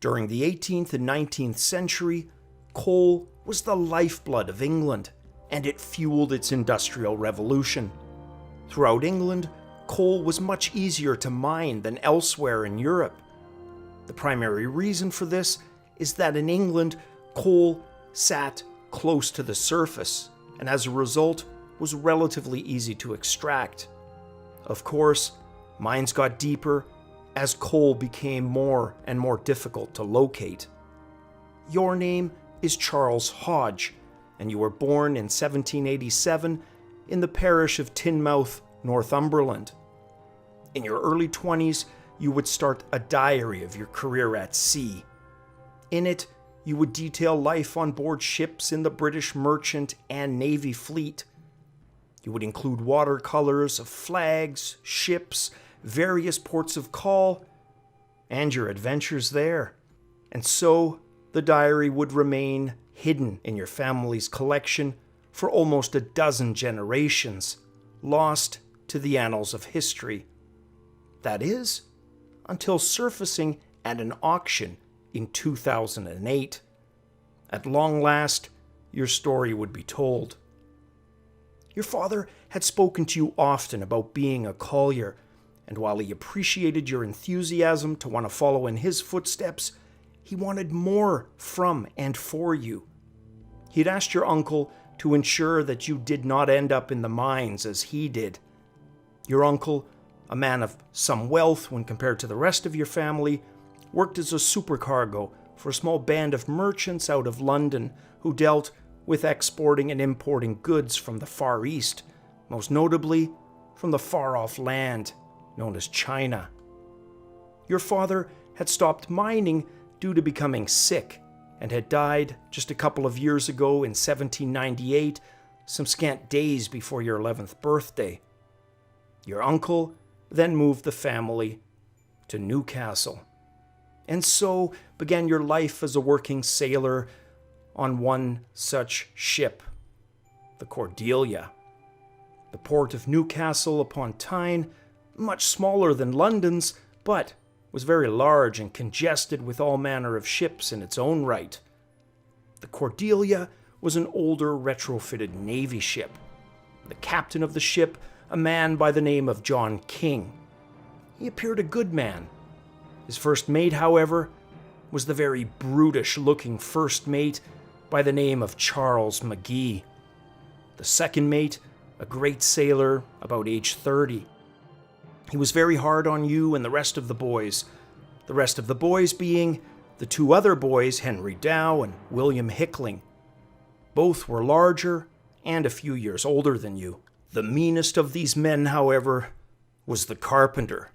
During the 18th and 19th century, coal was the lifeblood of England, and it fueled its industrial revolution. Throughout England, coal was much easier to mine than elsewhere in Europe. The primary reason for this is that in England, coal sat close to the surface, and as a result, was relatively easy to extract. Of course, mines got deeper as coal became more and more difficult to locate. Your name is Charles Hodge, and you were born in 1787 in the parish of Teignmouth, Northumberland. In your early 20s, you would start a diary of your career at sea. In it, you would detail life on board ships in the British Merchant and Navy fleet. You would include watercolors of flags, ships, various ports of call, and your adventures there. And so, the diary would remain hidden in your family's collection for almost a dozen generations, lost to the annals of history. That is, until surfacing at an auction in 2008. At long last, your story would be told. Your father had spoken to you often about being a collier, and while he appreciated your enthusiasm to want to follow in his footsteps, he wanted more from and for you. He'd asked your uncle to ensure that you did not end up in the mines as he did. Your uncle, a man of some wealth when compared to the rest of your family, worked as a supercargo for a small band of merchants out of London who dealt with exporting and importing goods from the Far East, most notably from the far-off land known as China. Your father had stopped mining due to becoming sick and had died just a couple of years ago in 1798, some scant days before your 11th birthday. Your uncle then moved the family to Newcastle. And so began your life as a working sailor on one such ship, the Cordelia. The port of Newcastle upon Tyne, much smaller than London's, but was very large and congested with all manner of ships in its own right. The Cordelia was an older retrofitted Navy ship. The captain of the ship, a man by the name of John King. He appeared a good man. His first mate, however, was the very brutish-looking first mate by the name of Charles McGee. The second mate, a great sailor, about age 30. He was very hard on you and the rest of the boys being the two other boys, Henry Dow and William Hickling. Both were larger and a few years older than you. The meanest of these men, however, was the carpenter.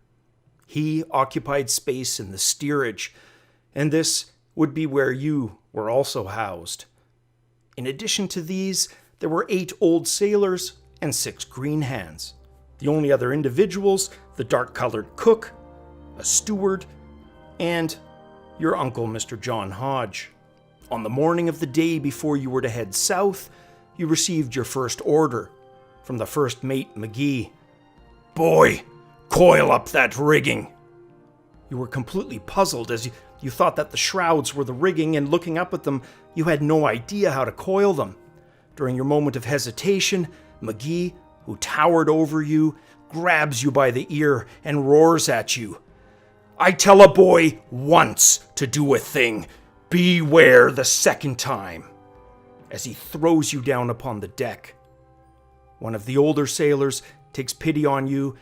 He occupied space in the steerage, and this would be where you were also housed. In addition to these, there were 8 old sailors and 6 green hands. The only other individuals, the dark-colored cook, a steward, and your uncle, Mr. John Hodge. On the morning of the day before you were to head south, you received your first order from the first mate, McGee. "Boy, coil up that rigging." You were completely puzzled as you thought that the shrouds were the rigging, and looking up at them, you had no idea how to coil them. During your moment of hesitation, McGee, who towered over you, grabs you by the ear and roars at you. "I tell a boy once to do a thing. Beware the second time," as he throws you down upon the deck. One of the older sailors takes pity on you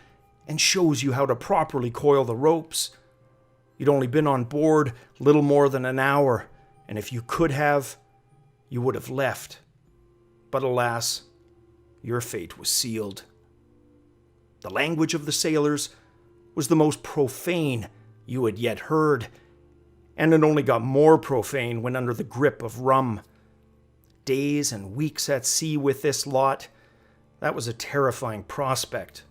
and shows you how to properly coil the ropes. You'd only been on board little more than an hour, and if you could have, you would have left. But alas, your fate was sealed. The language of the sailors was the most profane you had yet heard, and it only got more profane when under the grip of rum. Days and weeks at sea with this lot, that was a terrifying prospect.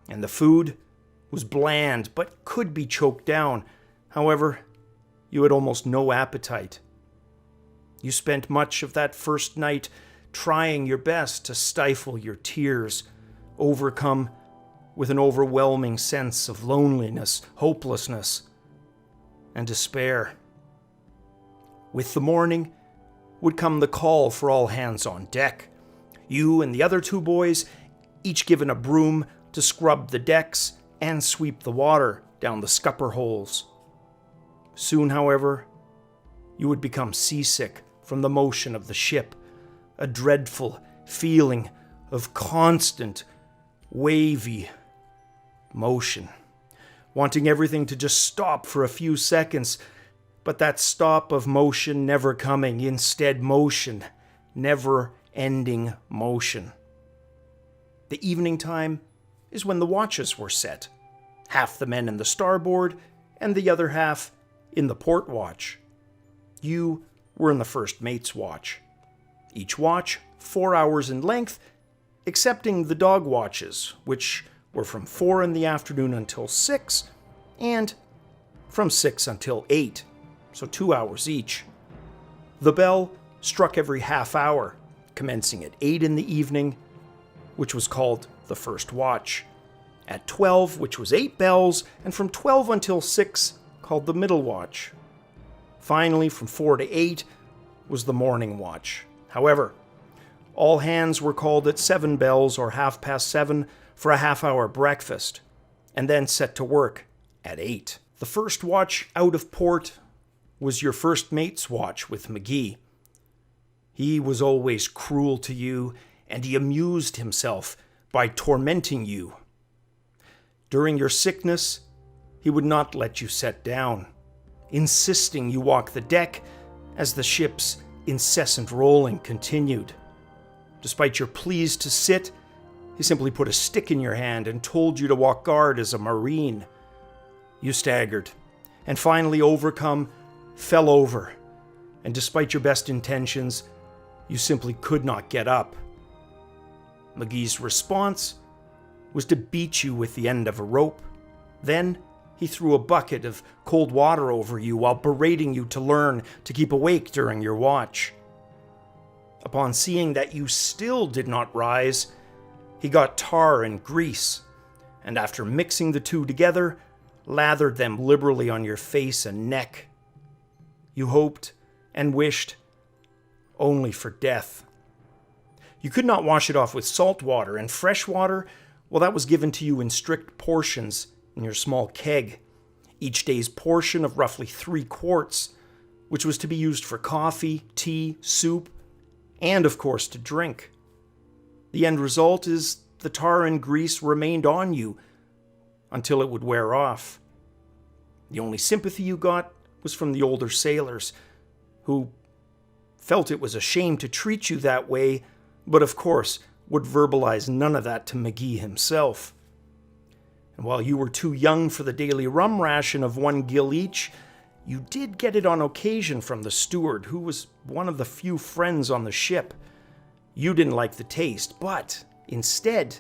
And the food was bland, but could be choked down. However, you had almost no appetite. You spent much of that first night trying your best to stifle your tears, overcome with an overwhelming sense of loneliness, hopelessness, and despair. With the morning would come the call for all hands on deck. You and the other two boys, each given a broom to scrub the decks and sweep the water down the scupper holes. Soon, however, you would become seasick from the motion of the ship, a dreadful feeling of constant, wavy motion, wanting everything to just stop for a few seconds, but that stop of motion never coming, instead motion, never-ending motion. The evening time is when the watches were set, half the men in the starboard and the other half in the port watch. You were in the first mate's watch. Each watch 4 hours in length, excepting the dog watches, which were from 4 in the afternoon until 6, and from 6 until 8, so 2 hours each. The bell struck every half hour, commencing at 8 in the evening, which was called the first watch, at 12, which was 8 bells, and from 12 until 6, called the middle watch. Finally, from 4 to 8 was the morning watch. However, all hands were called at 7 bells or 7:30 for a half-hour breakfast, and then set to work at 8. The first watch out of port was your first mate's watch with McGee. He was always cruel to you, and he amused himself by tormenting you. During your sickness, he would not let you set down, insisting you walk the deck as the ship's incessant rolling continued. Despite your pleas to sit, he simply put a stick in your hand and told you to walk guard as a Marine. You staggered, and finally overcome, fell over, and despite your best intentions, you simply could not get up. McGee's response was to beat you with the end of a rope. Then he threw a bucket of cold water over you while berating you to learn to keep awake during your watch. Upon seeing that you still did not rise, he got tar and grease, and after mixing the two together, lathered them liberally on your face and neck. You hoped and wished only for death. You could not wash it off with salt water, and fresh water, well, that was given to you in strict portions in your small keg, each day's portion of roughly 3 quarts, which was to be used for coffee, tea, soup, and of course to drink. The end result is the tar and grease remained on you until it would wear off. The only sympathy you got was from the older sailors, who felt it was a shame to treat you that way, but of course would verbalize none of that to McGee himself. And while you were too young for the daily rum ration of 1 gill each, you did get it on occasion from the steward, who was one of the few friends on the ship. You didn't like the taste, but instead,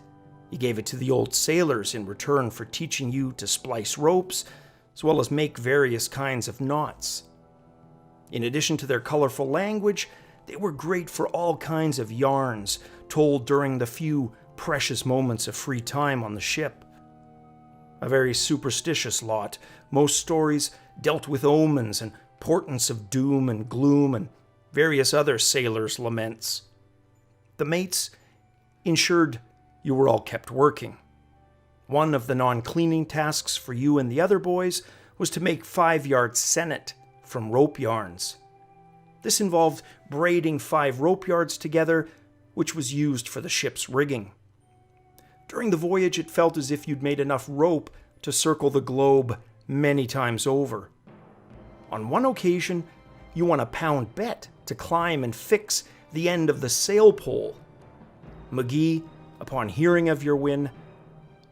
you gave it to the old sailors in return for teaching you to splice ropes, as well as make various kinds of knots. In addition to their colorful language, they were great for all kinds of yarns told during the few precious moments of free time on the ship. A very superstitious lot, most stories dealt with omens and portents of doom and gloom and various other sailors' laments. The mates ensured you were all kept working. One of the non-cleaning tasks for you and the other boys was to make 5-yard sennet from rope yarns. This involved braiding 5 rope yards together, which was used for the ship's rigging. During the voyage, it felt as if you'd made enough rope to circle the globe many times over. On one occasion, you won a £1 bet to climb and fix the end of the sail pole. McGee, upon hearing of your win,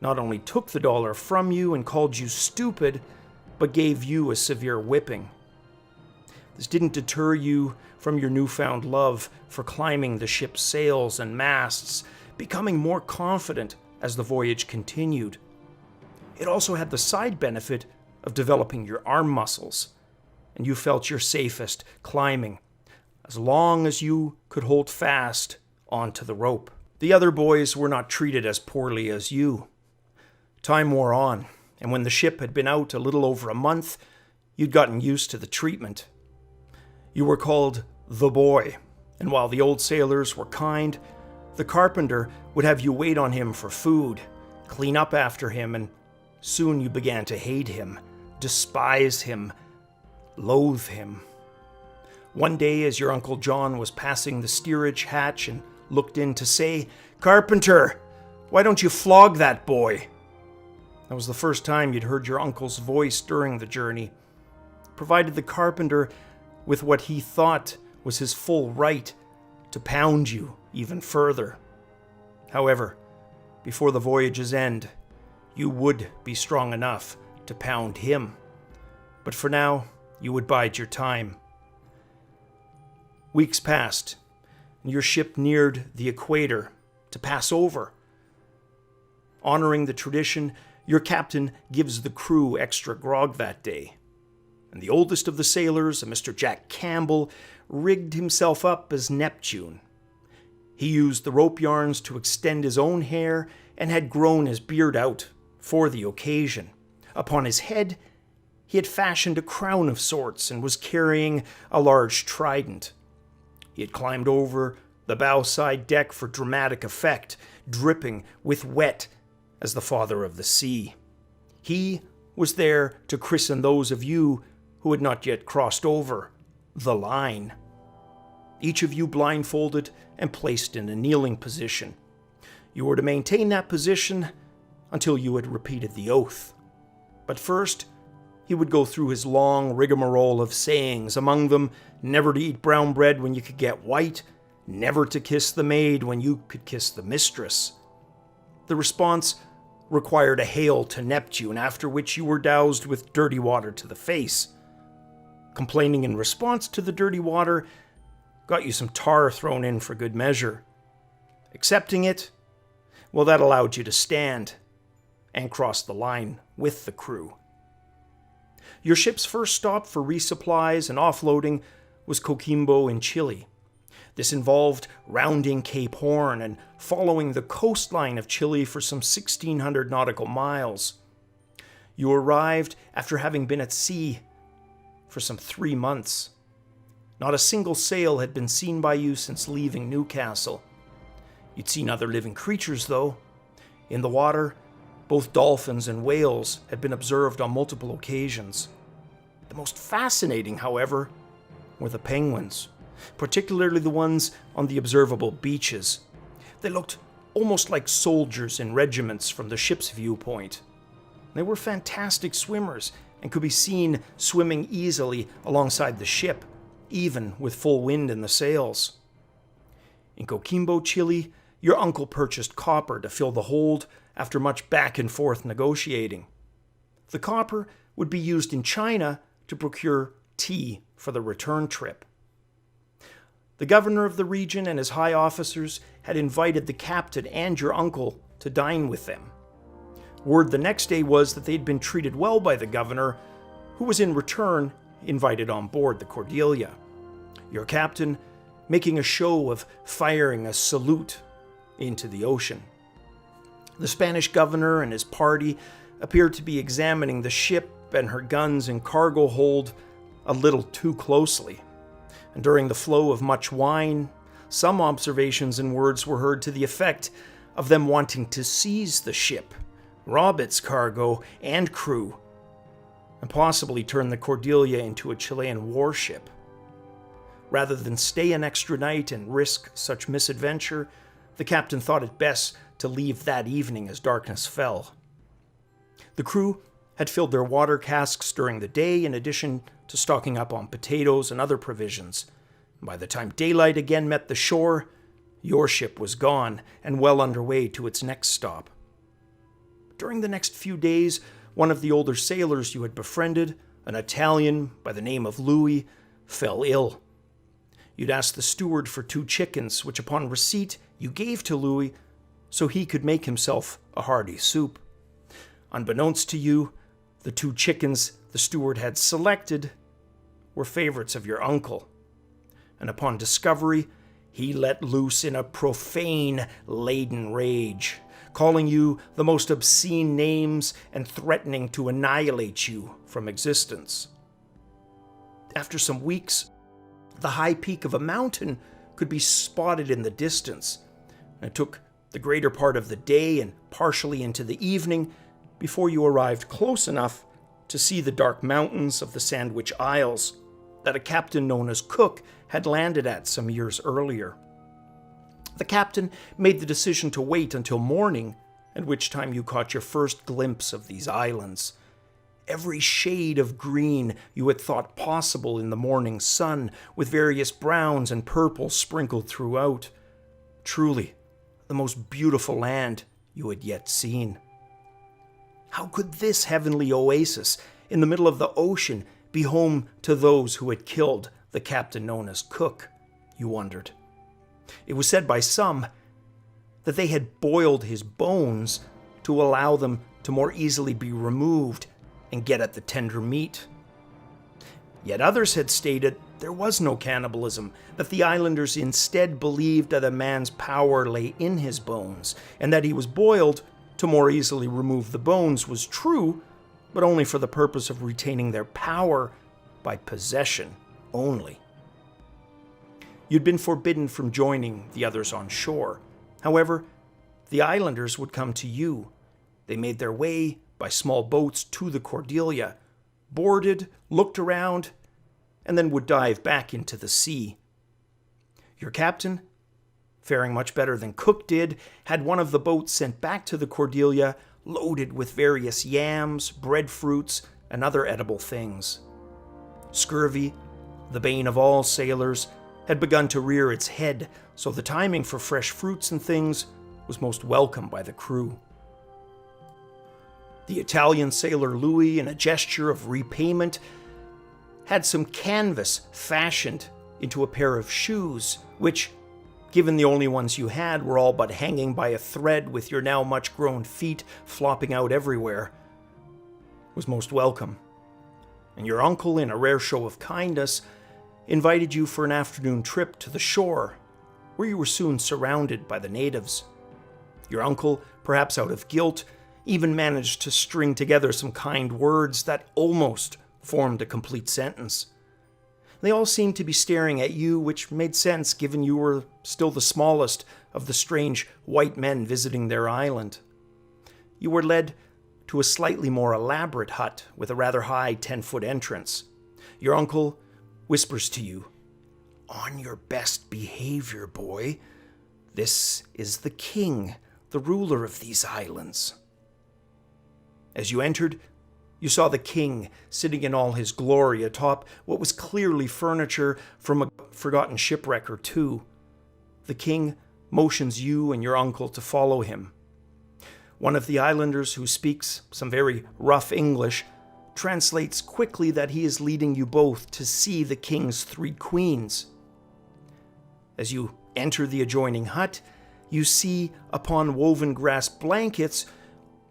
not only took the dollar from you and called you stupid, but gave you a severe whipping. This didn't deter you from your newfound love for climbing the ship's sails and masts, becoming more confident as the voyage continued. It also had the side benefit of developing your arm muscles, and you felt your safest climbing as long as you could hold fast onto the rope. The other boys were not treated as poorly as you. Time wore on, and when the ship had been out a little over a month, you'd gotten used to the treatment. You were called the boy, and while the old sailors were kind, the carpenter would have you wait on him for food, clean up after him, and soon you began to hate him, despise him, loathe him. One day, as your Uncle John was passing the steerage hatch and looked in to say, "Carpenter, why don't you flog that boy?" That was the first time you'd heard your uncle's voice during the journey. It provided the carpenter with what he thought was his full right to pound you even further. However, before the voyage's end, you would be strong enough to pound him. But for now, you would bide your time. Weeks passed, and your ship neared the equator to pass over. Honoring the tradition, your captain gives the crew extra grog that day. And the oldest of the sailors, a Mr. Jack Campbell, rigged himself up as Neptune. He used the rope yarns to extend his own hair and had grown his beard out for the occasion. Upon his head, he had fashioned a crown of sorts and was carrying a large trident. He had climbed over the bow-side deck for dramatic effect, dripping with wet as the father of the sea. He was there to christen those of you who had not yet crossed over the line. Each of you blindfolded and placed in a kneeling position. You were to maintain that position until you had repeated the oath. But first, he would go through his long rigmarole of sayings, among them, never to eat brown bread when you could get white, never to kiss the maid when you could kiss the mistress. The response required a hail to Neptune, after which you were doused with dirty water to the face. Complaining in response to the dirty water got you some tar thrown in for good measure. Accepting it, well, that allowed you to stand and cross the line with the crew. Your ship's first stop for resupplies and offloading was Coquimbo in Chile. This involved rounding Cape Horn and following the coastline of Chile for some 1,600 nautical miles. You arrived after having been at sea for some 3 months. Not a single sail had been seen by you since leaving Newcastle. You'd seen other living creatures, though. In the water, both dolphins and whales had been observed on multiple occasions. The most fascinating, however, were the penguins, particularly the ones on the observable beaches. They looked almost like soldiers in regiments from the ship's viewpoint. They were fantastic swimmers and could be seen swimming easily alongside the ship, even with full wind in the sails. In Coquimbo, Chile, your uncle purchased copper to fill the hold after much back and forth negotiating. The copper would be used in China to procure tea for the return trip. The governor of the region and his high officers had invited the captain and your uncle to dine with them. Word the next day was that they'd been treated well by the governor, who was in return invited on board the Cordelia. Your captain making a show of firing a salute into the ocean. The Spanish governor and his party appeared to be examining the ship and her guns and cargo hold a little too closely. And during the flow of much wine, some observations and words were heard to the effect of them wanting to seize the ship, rob its cargo and crew, and possibly turn the Cordelia into a Chilean warship. Rather than stay an extra night and risk such misadventure, the captain thought it best to leave that evening as darkness fell. The crew had filled their water casks during the day, in addition to stocking up on potatoes and other provisions. By the time daylight again met the shore, your ship was gone and well underway to its next stop. During the next few days, one of the older sailors you had befriended, an Italian by the name of Louis, fell ill. You'd asked the steward for 2 chickens, which upon receipt you gave to Louis so he could make himself a hearty soup. Unbeknownst to you, the 2 chickens the steward had selected were favorites of your uncle, and upon discovery, he let loose in a profane-laden rage, calling you the most obscene names and threatening to annihilate you from existence. After some weeks, The high peak of a mountain could be spotted in the distance. It took the greater part of the day and partially into the evening before you arrived close enough to see the dark mountains of the Sandwich Isles that a captain known as Cook had landed at some years earlier. The captain made the decision to wait until morning, at which time you caught your first glimpse of these islands. Every shade of green you had thought possible in the morning sun, with various browns and purples sprinkled throughout. Truly, the most beautiful land you had yet seen. How could this heavenly oasis in the middle of the ocean be home to those who had killed the captain known as Cook, you wondered. It was said by some that they had boiled his bones to allow them to more easily be removed and get at the tender meat. Yet others had stated there was no cannibalism, that the islanders instead believed that a man's power lay in his bones, and that he was boiled to more easily remove the bones was true, but only for the purpose of retaining their power by possession only. You'd been forbidden from joining the others on shore. However, the islanders would come to you. They made their way by small boats to the Cordelia, boarded, looked around, and then would dive back into the sea. Your captain, faring much better than Cook did, had one of the boats sent back to the Cordelia loaded with various yams, breadfruits, and other edible things. Scurvy, the bane of all sailors, had begun to rear its head, so the timing for fresh fruits and things was most welcome by the crew. The Italian sailor Louis, in a gesture of repayment, had some canvas fashioned into a pair of shoes, which, given the only ones you had were all but hanging by a thread with your now much grown feet flopping out everywhere, was most welcome. And your uncle, in a rare show of kindness, invited you for an afternoon trip to the shore, where you were soon surrounded by the natives. Your uncle, perhaps out of guilt, even managed to string together some kind words that almost formed a complete sentence. They all seemed to be staring at you, which made sense given you were still the smallest of the strange white men visiting their island. You were led to a slightly more elaborate hut with a rather high 10-foot entrance. Your uncle whispers to you, "On your best behavior, boy. This is the king, the ruler of these islands." As you entered, you saw the king sitting in all his glory atop what was clearly furniture from a forgotten shipwreck or two. The king motions you and your uncle to follow him. One of the islanders, who speaks some very rough English, translates quickly that he is leading you both to see the king's 3 queens. As you enter the adjoining hut, you see upon woven grass blankets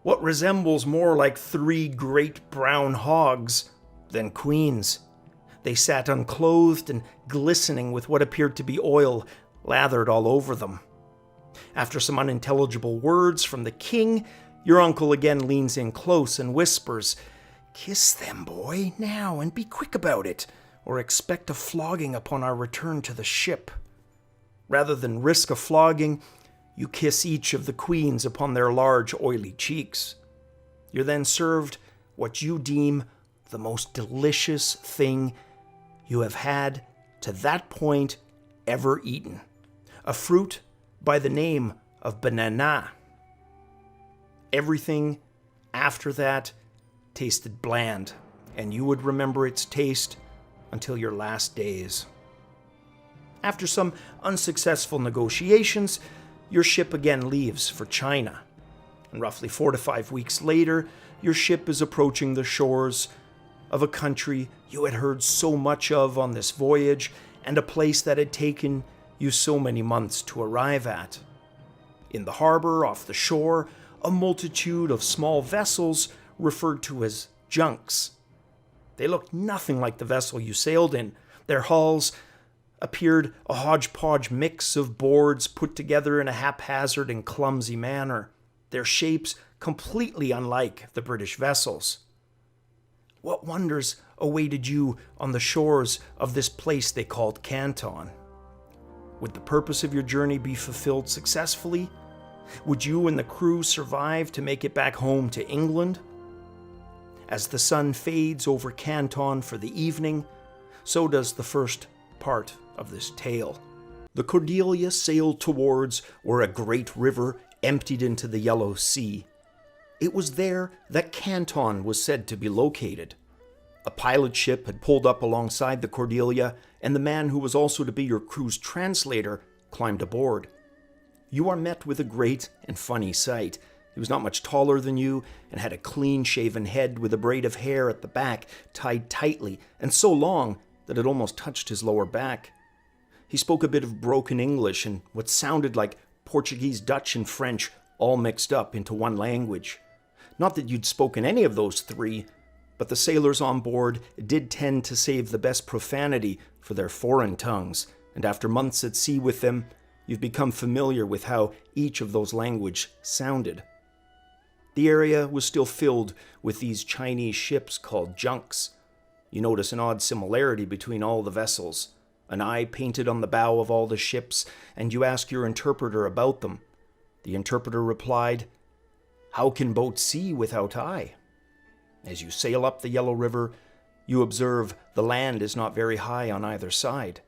what resembles more like 3 great brown hogs than queens. They sat unclothed and glistening with what appeared to be oil lathered all over them. After some unintelligible words from the king, your uncle again leans in close and whispers, "Kiss them, boy, now, and be quick about it, or expect a flogging upon our return to the ship." Rather than risk a flogging, you kiss each of the queens upon their large, oily cheeks. You're then served what you deem the most delicious thing you have had to that point ever eaten, a fruit by the name of banana. Everything after that tasted bland, and you would remember its taste until your last days. After some unsuccessful negotiations, your ship again leaves for China. And roughly 4 to 5 weeks later, your ship is approaching the shores of a country you had heard so much of on this voyage, and a place that had taken you so many months to arrive at. In the harbor off the shore, a multitude of small vessels referred to as junks. They looked nothing like the vessel you sailed in. Their hulls appeared a hodgepodge mix of boards put together in a haphazard and clumsy manner, their shapes completely unlike the British vessels. what wonders awaited you on the shores of this place they called Canton? Would the purpose of your journey be fulfilled successfully? Would you and the crew survive to make it back home to England? As the sun fades over Canton for the evening, so does the first part of this tale. The Cordelia sailed towards where a great river emptied into the Yellow Sea. It was there that Canton was said to be located. A pilot ship had pulled up alongside the Cordelia, and the man who was also to be your crew's translator climbed aboard. You are met with a great and funny sight. He was not much taller than you and had a clean-shaven head with a braid of hair at the back tied tightly and so long that it almost touched his lower back. He spoke a bit of broken English and what sounded like Portuguese, Dutch, and French all mixed up into one language. Not that you'd spoken any of those three, but the sailors on board did tend to save the best profanity for their foreign tongues, and after months at sea with them, you've become familiar with how each of those languages sounded. The area was still filled with these Chinese ships called junks. You notice an odd similarity between all the vessels, an eye painted on the bow of all the ships, and you ask your interpreter about them. The interpreter replied, "How can boat see without eye?" As you sail up the Yellow River, you observe the land is not very high on either side.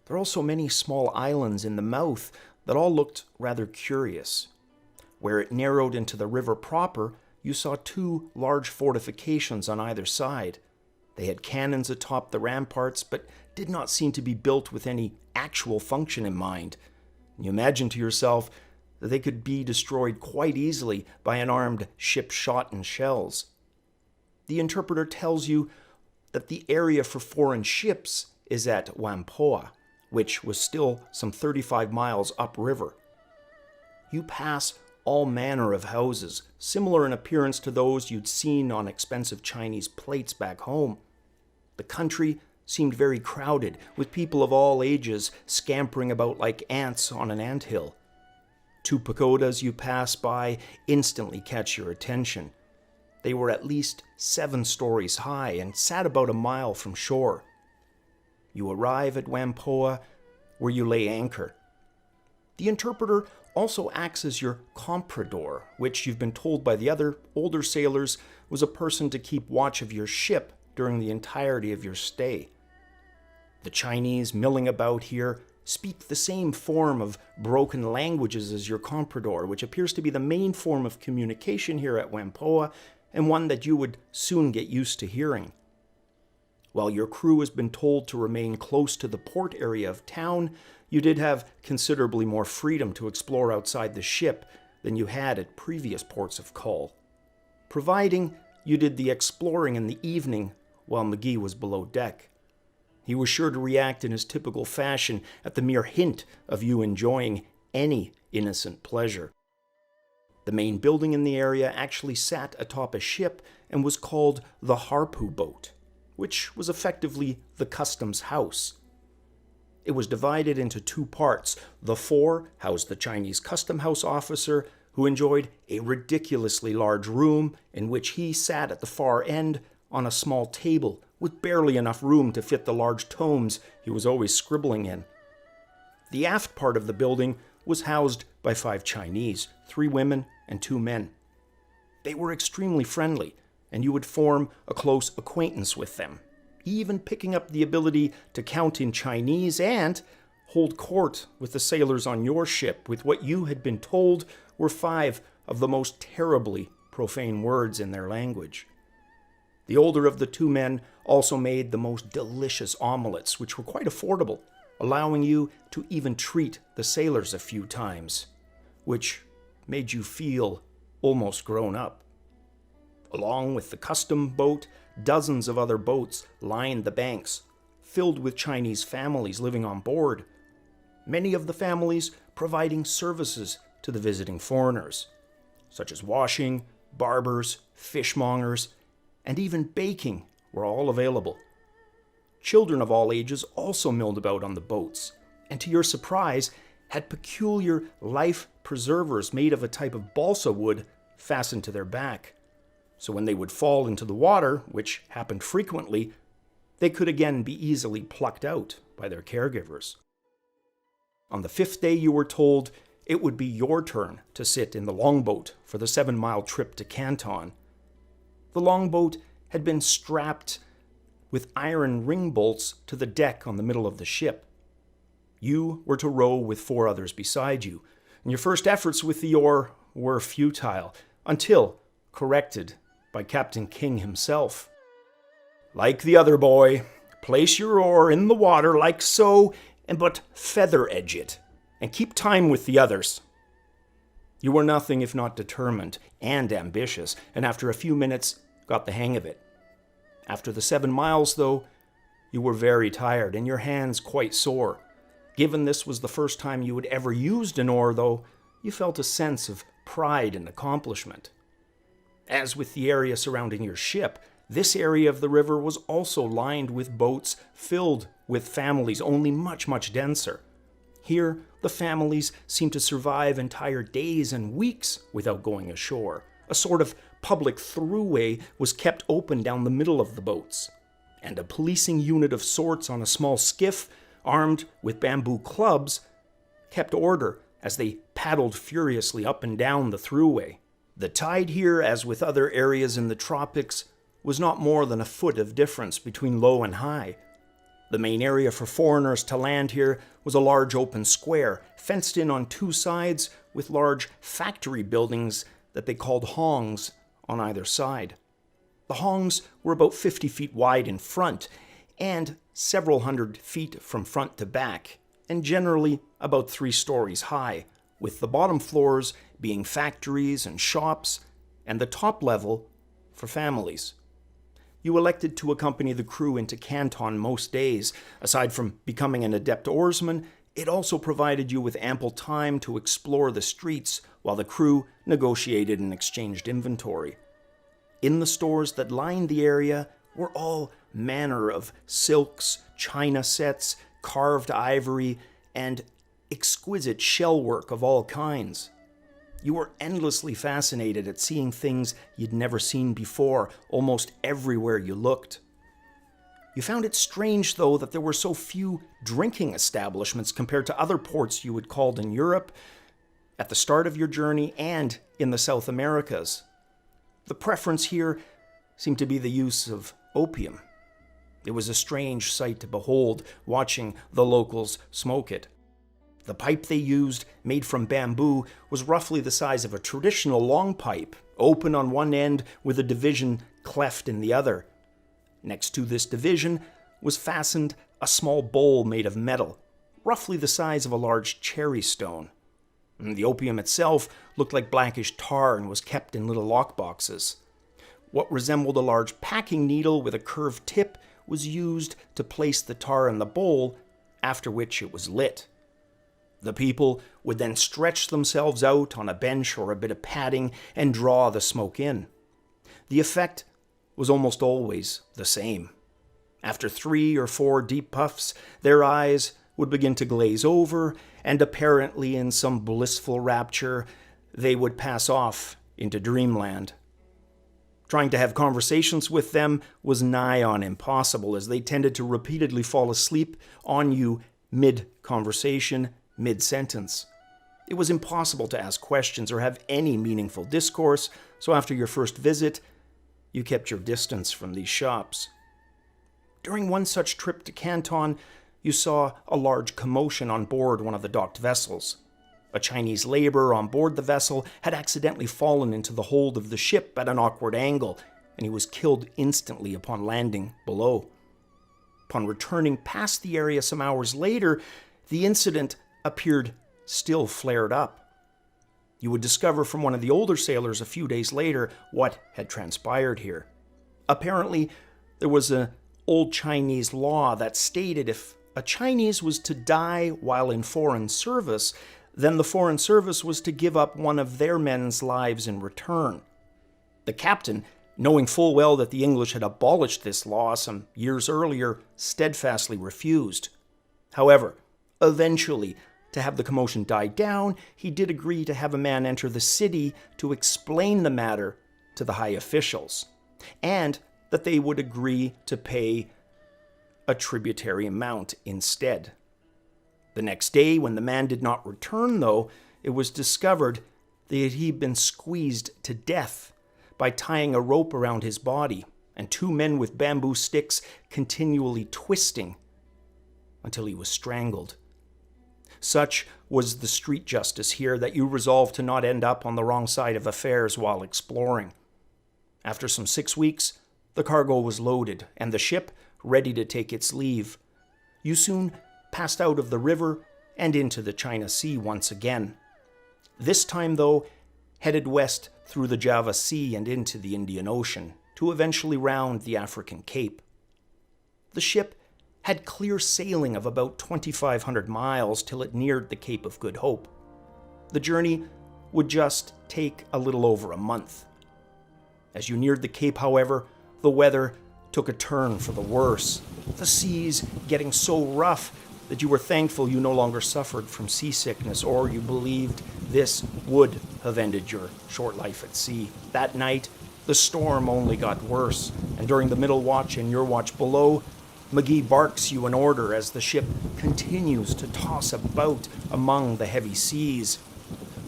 There are also many small islands in the mouth that all looked rather curious. Where it narrowed into the river proper, you saw two large fortifications on either side. They had cannons atop the ramparts, but did not seem to be built with any actual function in mind. You imagine to yourself that they could be destroyed quite easily by an armed ship shot and shells. The interpreter tells you that the area for foreign ships is at Whampoa, which was still some 35 miles upriver. You pass all manner of houses, similar in appearance to those you'd seen on expensive Chinese plates back home. The country seemed very crowded, with people of all ages scampering about like ants on an anthill. Two pagodas you pass by instantly catch your attention. They were at least 7 stories high and sat about a mile from shore. You arrive at Whampoa, where you lay anchor. The interpreter also acts as your comprador, which you've been told by the other older sailors was a person to keep watch of your ship during the entirety of your stay. The Chinese milling about here speak the same form of broken languages as your comprador, which appears to be the main form of communication here at Whampoa, and one that you would soon get used to hearing. While your crew has been told to remain close to the port area of town, you did have considerably more freedom to explore outside the ship than you had at previous ports of call, providing you did the exploring in the evening while McGee was below deck. He was sure to react in his typical fashion at the mere hint of you enjoying any innocent pleasure. The main building in the area actually sat atop a ship and was called the Harpoo boat, which was effectively the customs house. It was divided into 2 parts. The fore housed the Chinese custom house officer, who enjoyed a ridiculously large room in which he sat at the far end on a small table with barely enough room to fit the large tomes he was always scribbling in. The aft part of the building was housed by 5 Chinese, 3 women and 2 men. They were extremely friendly, and you would form a close acquaintance with them, even picking up the ability to count in Chinese and hold court with the sailors on your ship with what you had been told were 5 of the most terribly profane words in their language. The older of the 2 men also made the most delicious omelets, which were quite affordable, allowing you to even treat the sailors a few times, which made you feel almost grown up. Along with the custom boat, dozens of other boats lined the banks, filled with Chinese families living on board, many of the families providing services to the visiting foreigners, such as washing, barbers, fishmongers, and even baking were all available. Children of all ages also milled about on the boats, and to your surprise, had peculiar life preservers made of a type of balsa wood fastened to their back. so when they would fall into the water, which happened frequently, they could again be easily plucked out by their caregivers. On the 5th day, you were told it would be your turn to sit in the longboat for the 7-mile trip to Canton. The longboat had been strapped with iron ring bolts to the deck on the middle of the ship. You were to row with 4 others beside you, and your first efforts with the oar were futile, until corrected by Captain King himself. "Like the other boy, place your oar in the water like so, but feather edge it, and keep time with the others." You were nothing if not determined and ambitious, and after a few minutes got the hang of it. After the 7 miles, though, you were very tired and your hands quite sore. Given this was the first time you had ever used an oar, though, you felt a sense of pride and accomplishment. As with the area surrounding your ship, this area of the river was also lined with boats filled with families, only much, much denser. Here, the families seemed to survive entire days and weeks without going ashore. A sort of public throughway was kept open down the middle of the boats, and a policing unit of sorts on a small skiff, armed with bamboo clubs, kept order as they paddled furiously up and down the throughway. The tide here, as with other areas in the tropics, was not more than a foot of difference between low and high. The main area for foreigners to land here was a large open square, fenced in on 2 sides with large factory buildings that they called hongs on either side. The hongs were about 50 feet wide in front and several hundred feet from front to back, and generally about 3 stories high, with the bottom floors being factories and shops, and the top level for families. You elected to accompany the crew into Canton most days. Aside from becoming an adept oarsman, it also provided you with ample time to explore the streets while the crew negotiated and exchanged inventory. In the stores that lined the area were all manner of silks, china sets, carved ivory, and exquisite shellwork of all kinds. You were endlessly fascinated at seeing things you'd never seen before, almost everywhere you looked. You found it strange, though, that there were so few drinking establishments compared to other ports you had called in Europe, at the start of your journey, and in the South Americas. The preference here seemed to be the use of opium. It was a strange sight to behold, watching the locals smoke it. The pipe they used, made from bamboo, was roughly the size of a traditional long pipe, open on one end with a division cleft in the other. Next to this division was fastened a small bowl made of metal, roughly the size of a large cherry stone. The opium itself looked like blackish tar and was kept in little lockboxes. What resembled a large packing needle with a curved tip was used to place the tar in the bowl, after which it was lit. The people would then stretch themselves out on a bench or a bit of padding and draw the smoke in. The effect was almost always the same. After 3 or 4 deep puffs, their eyes would begin to glaze over, and apparently in some blissful rapture, they would pass off into dreamland. Trying to have conversations with them was nigh on impossible, as they tended to repeatedly fall asleep on you mid-conversation, mid-sentence. It was impossible to ask questions or have any meaningful discourse, so after your first visit, you kept your distance from these shops. During one such trip to Canton, you saw a large commotion on board one of the docked vessels. A Chinese laborer on board the vessel had accidentally fallen into the hold of the ship at an awkward angle, and he was killed instantly upon landing below. Upon returning past the area some hours later, the incident appeared still flared up. You would discover from one of the older sailors a few days later what had transpired here. Apparently, there was an old Chinese law that stated if a Chinese was to die while in foreign service, then the foreign service was to give up one of their men's lives in return. The captain, knowing full well that the English had abolished this law some years earlier, steadfastly refused. However, eventually, to have the commotion die down, he did agree to have a man enter the city to explain the matter to the high officials, and that they would agree to pay a tributary amount instead. The next day, when the man did not return, though, it was discovered that he'd been squeezed to death by tying a rope around his body and two men with bamboo sticks continually twisting until he was strangled. Such was the street justice here that you resolved to not end up on the wrong side of affairs while exploring. After some 6 weeks, the cargo was loaded and the ship ready to take its leave. You soon passed out of the river and into the China Sea once again. This time, though, headed west through the Java Sea and into the Indian Ocean to eventually round the African Cape. The ship had clear sailing of about 2,500 miles till it neared the Cape of Good Hope. The journey would just take a little over a month. As you neared the Cape, however, the weather took a turn for the worse, the seas getting so rough that you were thankful you no longer suffered from seasickness, or you believed this would have ended your short life at sea. That night, the storm only got worse, and during the middle watch and your watch below, McGee barks you an order as the ship continues to toss about among the heavy seas.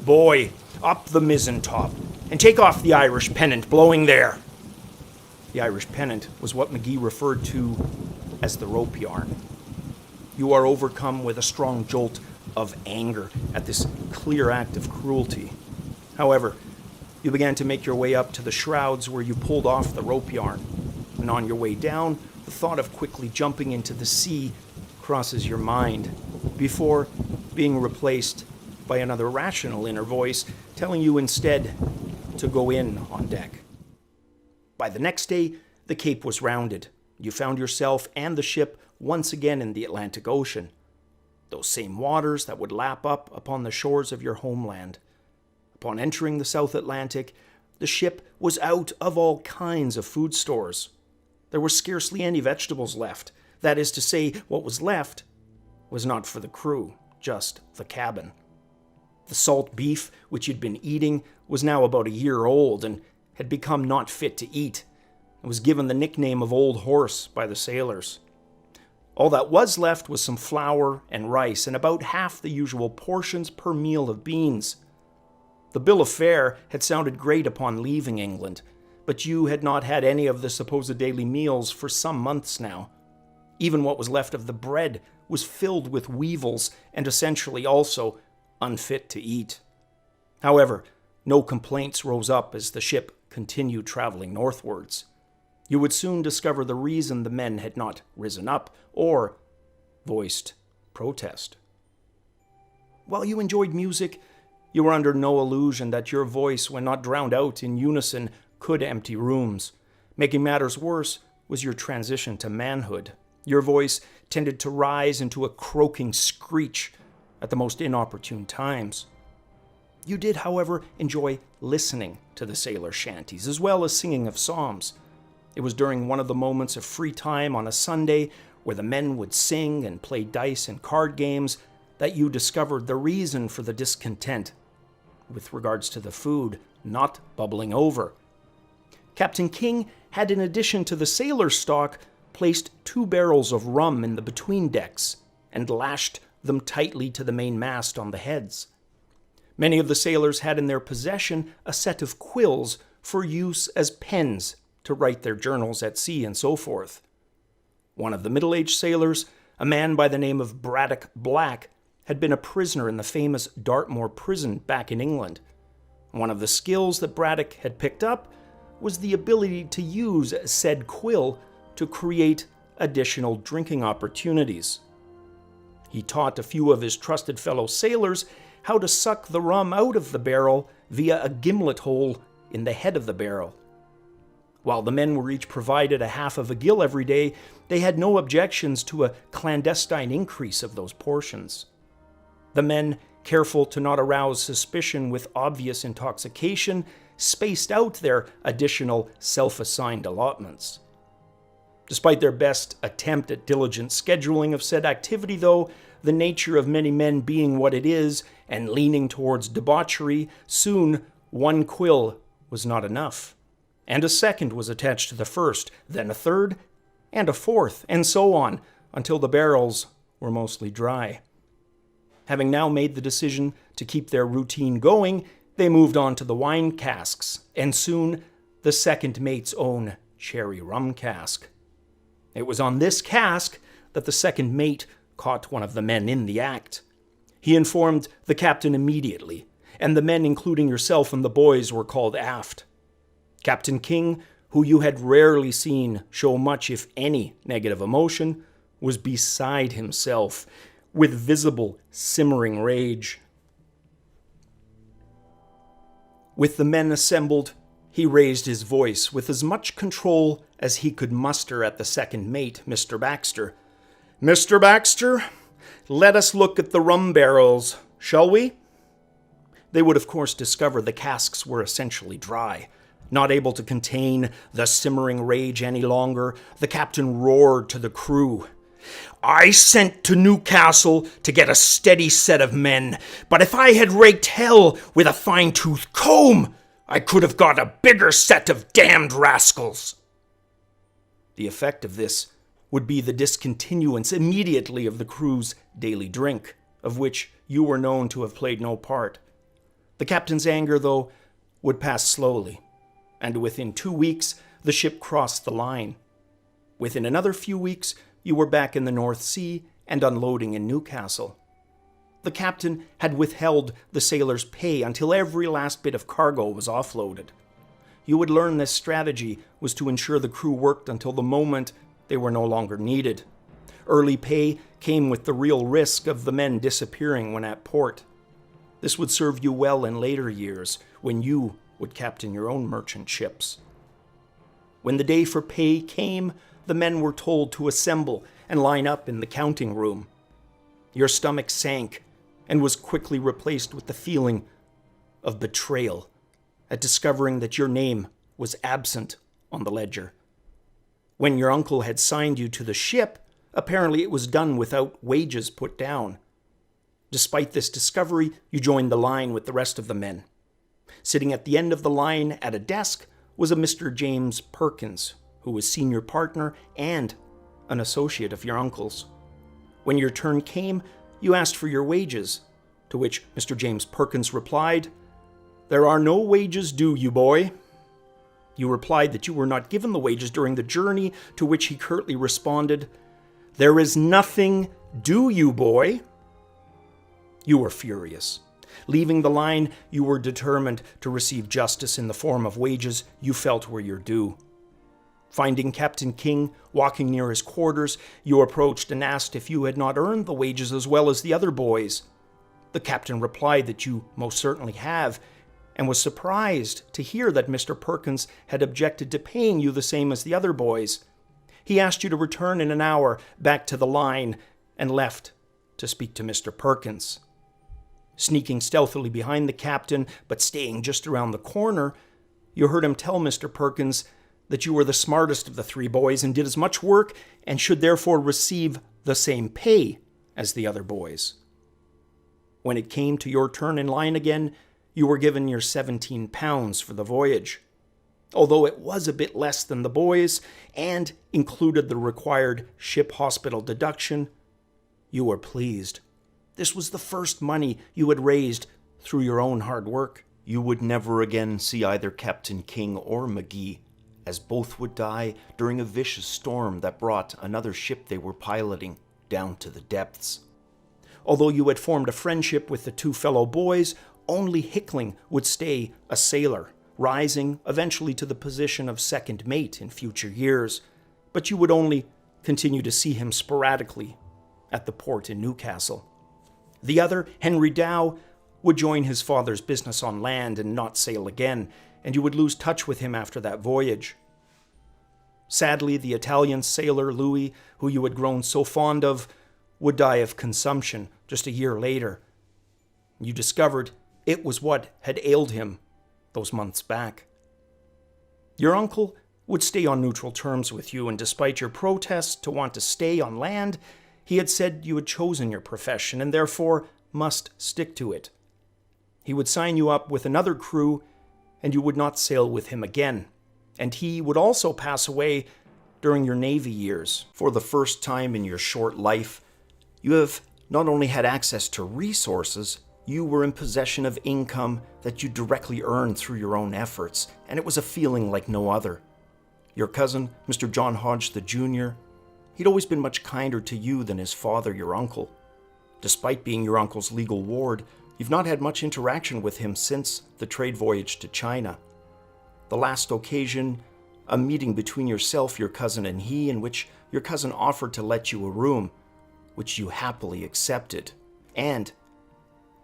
"Boy, up the mizzen top, and take off the Irish pennant blowing there." The Irish pennant was what McGee referred to as the rope yarn. You are overcome with a strong jolt of anger at this clear act of cruelty. However, you began to make your way up to the shrouds where you pulled off the rope yarn, and on your way down, the thought of quickly jumping into the sea crosses your mind, before being replaced by another rational inner voice telling you instead to go in on deck. By the next day, the Cape was rounded. You found yourself and the ship once again in the Atlantic Ocean, those same waters that would lap up upon the shores of your homeland. Upon entering the South Atlantic, the ship was out of all kinds of food stores. There were scarcely any vegetables left. That is to say, what was left was not for the crew, just the cabin. The salt beef which you'd been eating was now about a year old and had become not fit to eat. It was given the nickname of Old Horse by the sailors. All that was left was some flour and rice and about half the usual portions per meal of beans. The bill of fare had sounded great upon leaving England, but you had not had any of the supposed daily meals for some months now. Even what was left of the bread was filled with weevils and essentially also unfit to eat. However, no complaints rose up as the ship continued traveling northwards. You would soon discover the reason the men had not risen up or voiced protest. While you enjoyed music, you were under no illusion that your voice, when not drowned out in unison, could empty rooms. Making matters worse was your transition to manhood. Your voice tended to rise into a croaking screech at the most inopportune times. You did, however, enjoy listening to the sailor shanties, as well as singing of psalms. It was during one of the moments of free time on a Sunday, where the men would sing and play dice and card games, that you discovered the reason for the discontent with regards to the food not bubbling over. Captain King had, in addition to the sailor's stock, placed 2 barrels of rum in the between decks and lashed them tightly to the main mast on the heads. Many of the sailors had in their possession a set of quills for use as pens to write their journals at sea and so forth. One of the middle-aged sailors, a man by the name of Braddock Black, had been a prisoner in the famous Dartmoor prison back in England. One of the skills that Braddock had picked up was the ability to use said quill to create additional drinking opportunities. He taught a few of his trusted fellow sailors how to suck the rum out of the barrel via a gimlet hole in the head of the barrel. While the men were each provided a half of a gill every day, they had no objections to a clandestine increase of those portions. The men, careful to not arouse suspicion with obvious intoxication, spaced out their additional self-assigned allotments. Despite their best attempt at diligent scheduling of said activity, though, the nature of many men being what it is and leaning towards debauchery, soon 1 quill was not enough. and a second was attached to the first, then a third, and a fourth, and so on, until the barrels were mostly dry. Having now made the decision to keep their routine going, they moved on to the wine casks, and soon the second mate's own cherry rum cask. It was on this cask that the second mate caught one of the men in the act. He informed the captain immediately, and the men, including yourself and the boys, were called aft. Captain King, who you had rarely seen show much, if any, negative emotion, was beside himself, with visible, simmering rage. With the men assembled, he raised his voice with as much control as he could muster at the second mate, Mr. Baxter. "Mr. Baxter, let us look at the rum barrels, shall we?" They would, of course, discover the casks were essentially dry. Not able to contain the simmering rage any longer, the captain roared to the crew. "I sent to Newcastle to get a steady set of men, but if I had raked hell with a fine-tooth comb, I could have got a bigger set of damned rascals." The effect of this would be the discontinuance immediately of the crew's daily drink, of which you were known to have played no part. The captain's anger, though, would pass slowly, and within 2 weeks the ship crossed the line. Within another few weeks, you were back in the North Sea and unloading in Newcastle. The captain had withheld the sailors' pay until every last bit of cargo was offloaded. You would learn this strategy was to ensure the crew worked until the moment they were no longer needed. Early pay came with the real risk of the men disappearing when at port. This would serve you well in later years, when you would captain your own merchant ships. When the day for pay came, the men were told to assemble and line up in the counting room. Your stomach sank and was quickly replaced with the feeling of betrayal at discovering that your name was absent on the ledger. When your uncle had signed you to the ship, apparently it was done without wages put down. Despite this discovery, you joined the line with the rest of the men. Sitting at the end of the line at a desk was a Mr. James Perkins, who was senior partner and an associate of your uncle's. When your turn came, you asked for your wages, to which Mr. James Perkins replied, "There are no wages due you, boy." You replied that you were not given the wages during the journey, to which he curtly responded, "There is nothing due you, boy." You were furious. Leaving the line, you were determined to receive justice in the form of wages you felt were your due. Finding Captain King walking near his quarters, you approached and asked if you had not earned the wages as well as the other boys. The captain replied that you most certainly have, and was surprised to hear that Mr. Perkins had objected to paying you the same as the other boys. He asked you to return in an hour back to the line and left to speak to Mr. Perkins. Sneaking stealthily behind the captain, but staying just around the corner, you heard him tell Mr. Perkins that you were the smartest of the three boys and did as much work and should therefore receive the same pay as the other boys. When it came to your turn in line again, you were given your £17 for the voyage. Although it was a bit less than the boys and included the required ship hospital deduction, you were pleased. This was the first money you had raised through your own hard work. You would never again see either Captain King or McGee, as both would die during a vicious storm that brought another ship they were piloting down to the depths. Although you had formed a friendship with the two fellow boys, only Hickling would stay a sailor, rising eventually to the position of second mate in future years, but you would only continue to see him sporadically at the port in Newcastle. The other, Henry Dow, would join his father's business on land and not sail again, and you would lose touch with him after that voyage. Sadly, the Italian sailor Louis, who you had grown so fond of, would die of consumption just a year later. You discovered it was what had ailed him those months back. Your uncle would stay on neutral terms with you, and despite your protests to want to stay on land, he had said you had chosen your profession and therefore must stick to it. He would sign you up with another crew, and you would not sail with him again. and he would also pass away during your Navy years. For the first time in your short life, you have not only had access to resources, you were in possession of income that you directly earned through your own efforts, and it was a feeling like no other. Your cousin, Mr. John Hodge the Jr., he'd always been much kinder to you than his father, your uncle. Despite being your uncle's legal ward, you've not had much interaction with him since the trade voyage to China. The last occasion, a meeting between yourself, your cousin, and he, in which your cousin offered to let you a room, which you happily accepted, and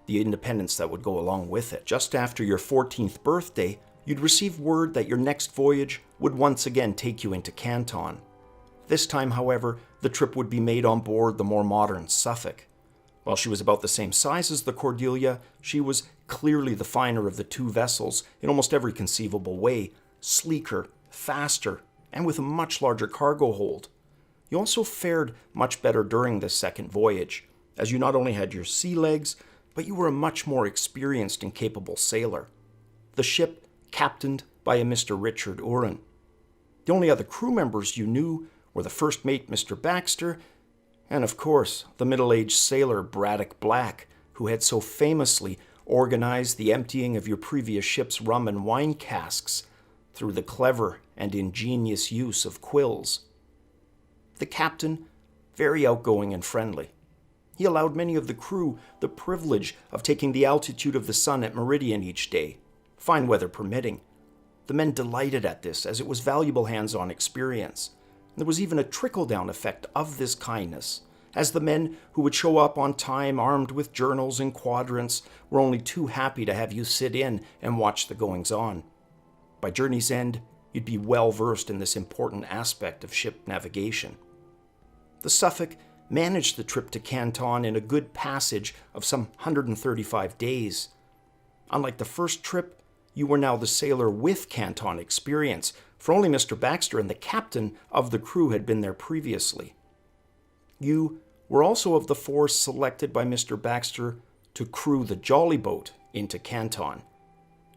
the independence that would go along with it. Just after your 14th birthday, you'd receive word that your next voyage would once again take you into Canton. This time, however, the trip would be made on board the more modern Suffolk. While she was about the same size as the Cordelia, she was clearly the finer of the two vessels in almost every conceivable way, sleeker, faster, and with a much larger cargo hold. You also fared much better during this second voyage, as you not only had your sea legs, but you were a much more experienced and capable sailor. The ship captained by a Mr. Richard Uren. The only other crew members you knew were the first mate, Mr. Baxter, and of course, the middle-aged sailor Braddock Black, who had so famously organized the emptying of your previous ship's rum and wine casks through the clever and ingenious use of quills. The captain, very outgoing and friendly. He allowed many of the crew the privilege of taking the altitude of the sun at meridian each day, fine weather permitting. The men delighted at this, as it was valuable hands-on experience. There was even a trickle-down effect of this kindness, as the men who would show up on time armed with journals and quadrants were only too happy to have you sit in and watch the goings-on. By journey's end, you'd be well versed in this important aspect of ship navigation. The Suffolk managed the trip to Canton in a good passage of some 135 days. Unlike the first trip, you were now the sailor with Canton experience, for only Mr. Baxter and the captain of the crew had been there previously. You were also of the force selected by Mr. Baxter to crew the jolly boat into Canton,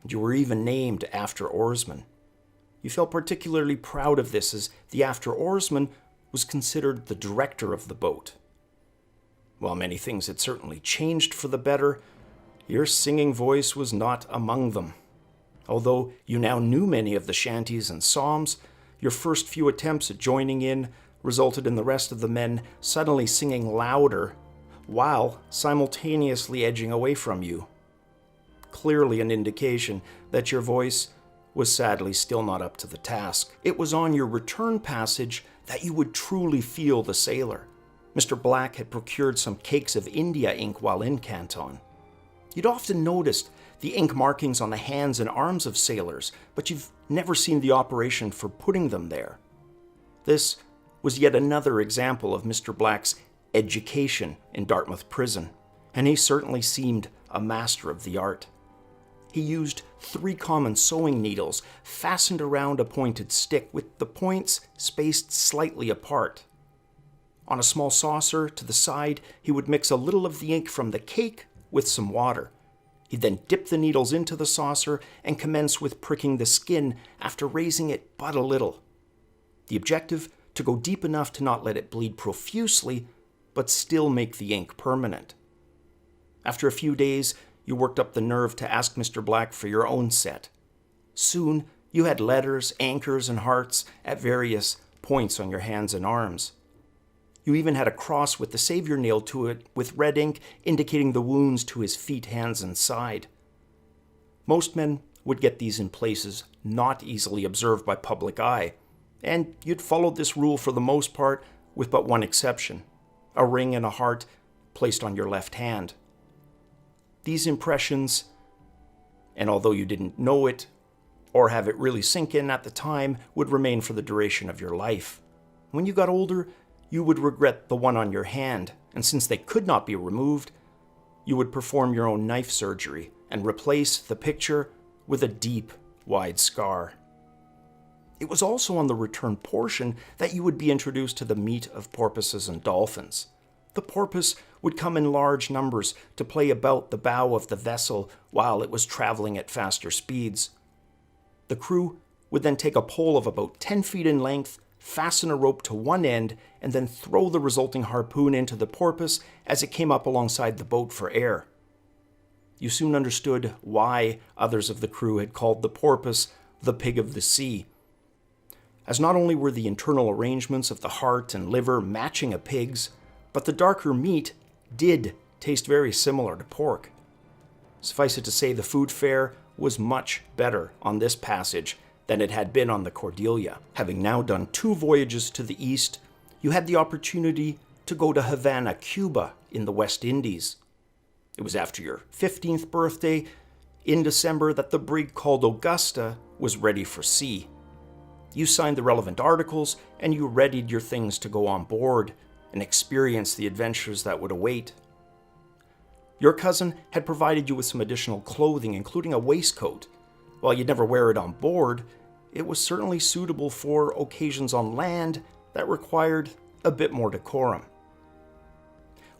and you were even named after Oarsman. You felt particularly proud of this, as the after Oarsman was considered the director of the boat. While many things had certainly changed for the better, your singing voice was not among them. Although you now knew many of the shanties and psalms, your first few attempts at joining in resulted in the rest of the men suddenly singing louder while simultaneously edging away from you. Clearly an indication that your voice was sadly still not up to the task. It was on your return passage that you would truly feel the sailor. Mr. Black had procured some cakes of India ink while in Canton. You'd often noticed the ink markings on the hands and arms of sailors, but you've never seen the operation for putting them there. This was yet another example of Mr. Black's education in Dartmouth Prison, and he certainly seemed a master of the art. He used 3 common sewing needles fastened around a pointed stick with the points spaced slightly apart. On a small saucer to the side, he would mix a little of the ink from the cake with some water. He'd then dip the needles into the saucer and commence with pricking the skin after raising it but a little. The objective, to go deep enough to not let it bleed profusely, but still make the ink permanent. After a few days, you worked up the nerve to ask Mr. Black for your own set. Soon, you had letters, anchors, and hearts at various points on your hands and arms. You even had a cross with the Savior nailed to it with red ink indicating the wounds to his feet, hands, and side. Most men would get these in places not easily observed by public eye, and you'd followed this rule for the most part with but one exception, a ring and a heart placed on your left hand. These impressions, and although you didn't know it or have it really sink in at the time, would remain for the duration of your life. When you got older, you would regret the one on your hand, and since they could not be removed, you would perform your own knife surgery and replace the picture with a deep, wide scar. It was also on the return portion that you would be introduced to the meat of porpoises and dolphins. The porpoise would come in large numbers to play about the bow of the vessel while it was traveling at faster speeds. The crew would then take a pole of about 10 feet in length, fasten a rope to one end, and then throw the resulting harpoon into the porpoise as it came up alongside the boat for air. You soon understood why others of the crew had called the porpoise the pig of the sea, as not only were the internal arrangements of the heart and liver matching a pig's, but the darker meat did taste very similar to pork. Suffice it to say, the food fare was much better on this passage than it had been on the Cordelia. Having now done 2 voyages to the east, you had the opportunity to go to Havana, Cuba, in the West Indies. It was after your 15th birthday, in December, that the brig called Augusta was ready for sea. You signed the relevant articles, and you readied your things to go on board and experience the adventures that would await. Your cousin had provided you with some additional clothing, including a waistcoat. While you'd never wear it on board, it was certainly suitable for occasions on land that required a bit more decorum.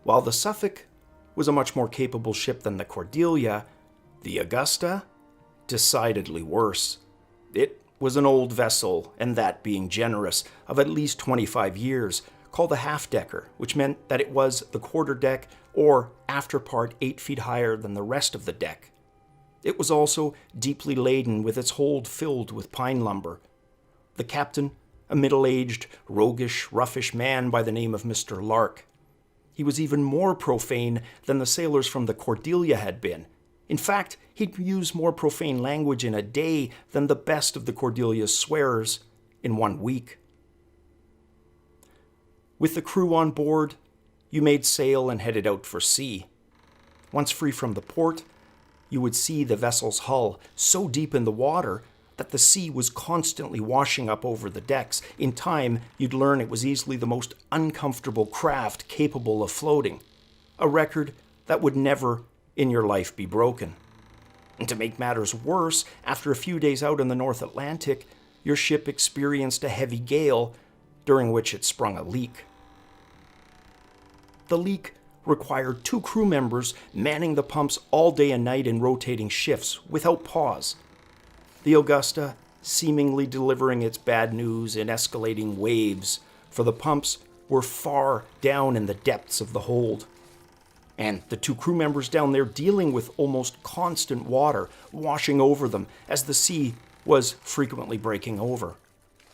While the Suffolk was a much more capable ship than the Cordelia, the Augusta, decidedly worse. It was an old vessel, and that being generous, of at least 25 years, called a half-decker, which meant that it was the quarterdeck or after part 8 feet higher than the rest of the deck. It was also deeply laden, with its hold filled with pine lumber. The captain, a middle-aged, roguish, roughish man by the name of Mr. Lark. He was even more profane than the sailors from the Cordelia had been. In fact, he'd use more profane language in a day than the best of the Cordelia's swearers in 1 week. With the crew on board, you made sail and headed out for sea. Once free from the port, you would see the vessel's hull so deep in the water that the sea was constantly washing up over the decks. In time, you'd learn it was easily the most uncomfortable craft capable of floating, a record that would never in your life be broken. And to make matters worse, after a few days out in the North Atlantic, your ship experienced a heavy gale, during which it sprung a leak. The leak required 2 crew members manning the pumps all day and night in rotating shifts without pause. The Augusta seemingly delivering its bad news in escalating waves, for the pumps were far down in the depths of the hold. And the 2 crew members down there dealing with almost constant water washing over them as the sea was frequently breaking over.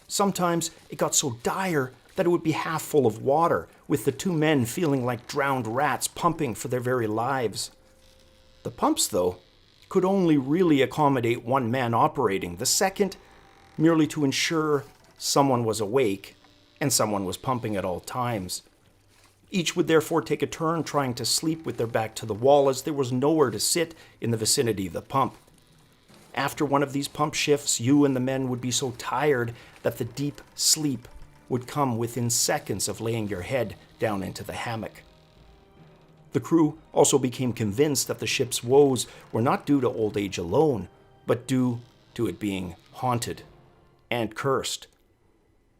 Sometimes it got so dire that it would be half full of water, with the 2 men feeling like drowned rats pumping for their very lives. The pumps, though, could only really accommodate 1 man operating, the second merely to ensure someone was awake and someone was pumping at all times. Each would therefore take a turn trying to sleep with their back to the wall, as there was nowhere to sit in the vicinity of the pump. After one of these pump shifts, you and the men would be so tired that the deep sleep would come within seconds of laying your head down into the hammock. The crew also became convinced that the ship's woes were not due to old age alone, but due to it being haunted and cursed.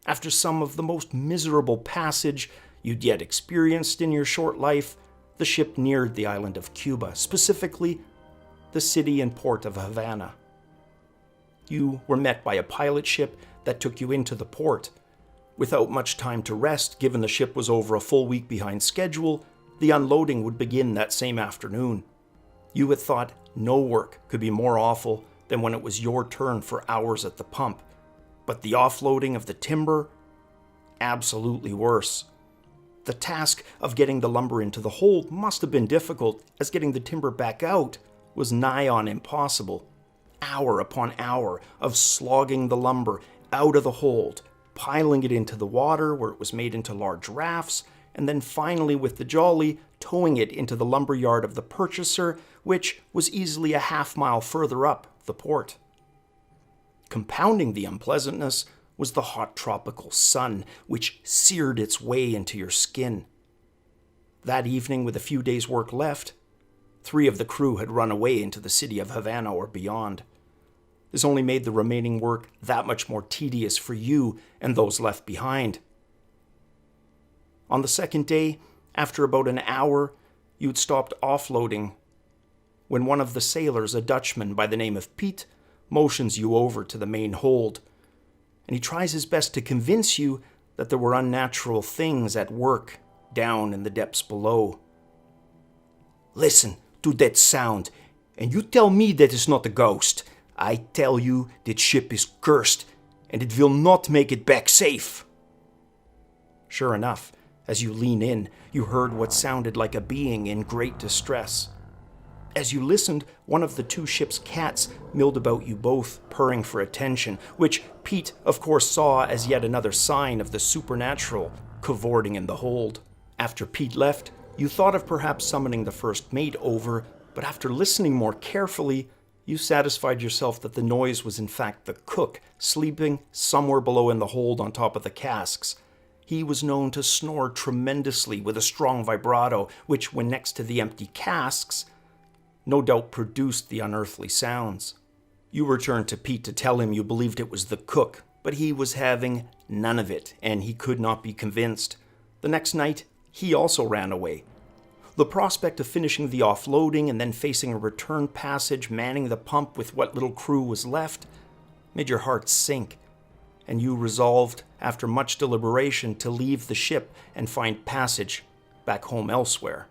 After some of the most miserable passage you'd yet experienced in your short life, the ship neared the island of Cuba, specifically the city and port of Havana. You were met by a pilot ship that took you into the port. Without much time to rest, given the ship was over a full week behind schedule, the unloading would begin that same afternoon. You had thought no work could be more awful than when it was your turn for hours at the pump, but the offloading of the timber, absolutely worse. The task of getting the lumber into the hold must have been difficult, as getting the timber back out was nigh on impossible. Hour upon hour of slogging the lumber out of the hold, piling it into the water where it was made into large rafts, and then finally with the jolly towing it into the lumber yard of the purchaser, which was easily a half-mile further up the port. Compounding the unpleasantness was the hot tropical sun, which seared its way into your skin. That evening, with a few days' work left, 3 of the crew had run away into the city of Havana or beyond. This only made the remaining work that much more tedious for you and those left behind. On the second day, after about an hour, you'd stopped offloading when one of the sailors, a Dutchman by the name of Piet, motions you over to the main hold, and he tries his best to convince you that there were unnatural things at work down in the depths below. Listen to that sound, and you tell me that it's not a ghost. I tell you that ship is cursed, and it will not make it back safe. Sure enough, as you lean in, you heard what sounded like a being in great distress. As you listened, one of the two ship's cats milled about you both, purring for attention, which Pete, of course, saw as yet another sign of the supernatural cavorting in the hold. After Pete left, you thought of perhaps summoning the first mate over, but after listening more carefully, you satisfied yourself that the noise was in fact the cook, sleeping somewhere below in the hold on top of the casks. He was known to snore tremendously with a strong vibrato, which, when next to the empty casks, no doubt produced the unearthly sounds. You returned to Pete to tell him you believed it was the cook, but he was having none of it, and he could not be convinced. The next night, he also ran away. The prospect of finishing the offloading and then facing a return passage, manning the pump with what little crew was left, made your heart sink, and you resolved, after much deliberation, to leave the ship and find passage back home elsewhere.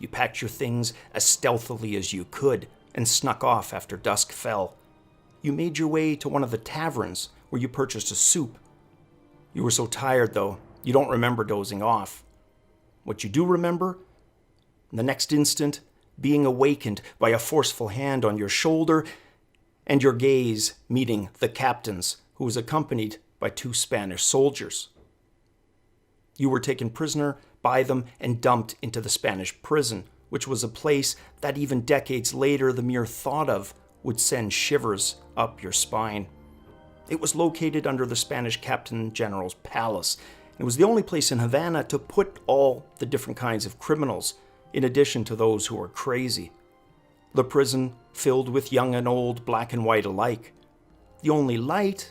You packed your things as stealthily as you could and snuck off after dusk fell. You made your way to one of the taverns where you purchased a soup. You were so tired, though, you don't remember dozing off. What you do remember? In the next instant, being awakened by a forceful hand on your shoulder and your gaze meeting the captain's, who was accompanied by two Spanish soldiers. You were taken prisoner by them and dumped into the Spanish prison, which was a place that even decades later the mere thought of would send shivers up your spine. It was located under the Spanish Captain General's palace. It was the only place in Havana to put all the different kinds of criminals, in addition to those who were crazy. The prison filled with young and old, black and white alike. The only light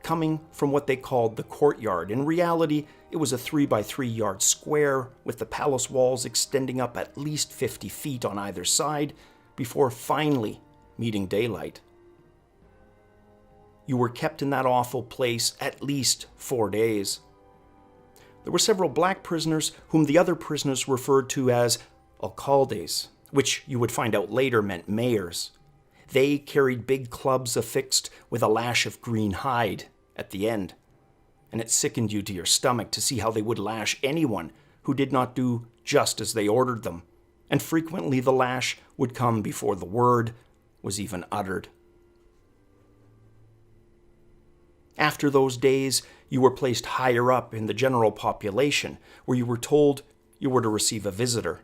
coming from what they called the courtyard. In reality, it was a 3-by-3-yard square with the palace walls extending up at least 50 feet on either side before finally meeting daylight. You were kept in that awful place at least 4 days. There were several black prisoners whom the other prisoners referred to as alcaldes, which you would find out later meant mayors. They carried big clubs affixed with a lash of green hide at the end, and it sickened you to your stomach to see how they would lash anyone who did not do just as they ordered them, and frequently the lash would come before the word was even uttered. After those days, you were placed higher up in the general population, where you were told you were to receive a visitor.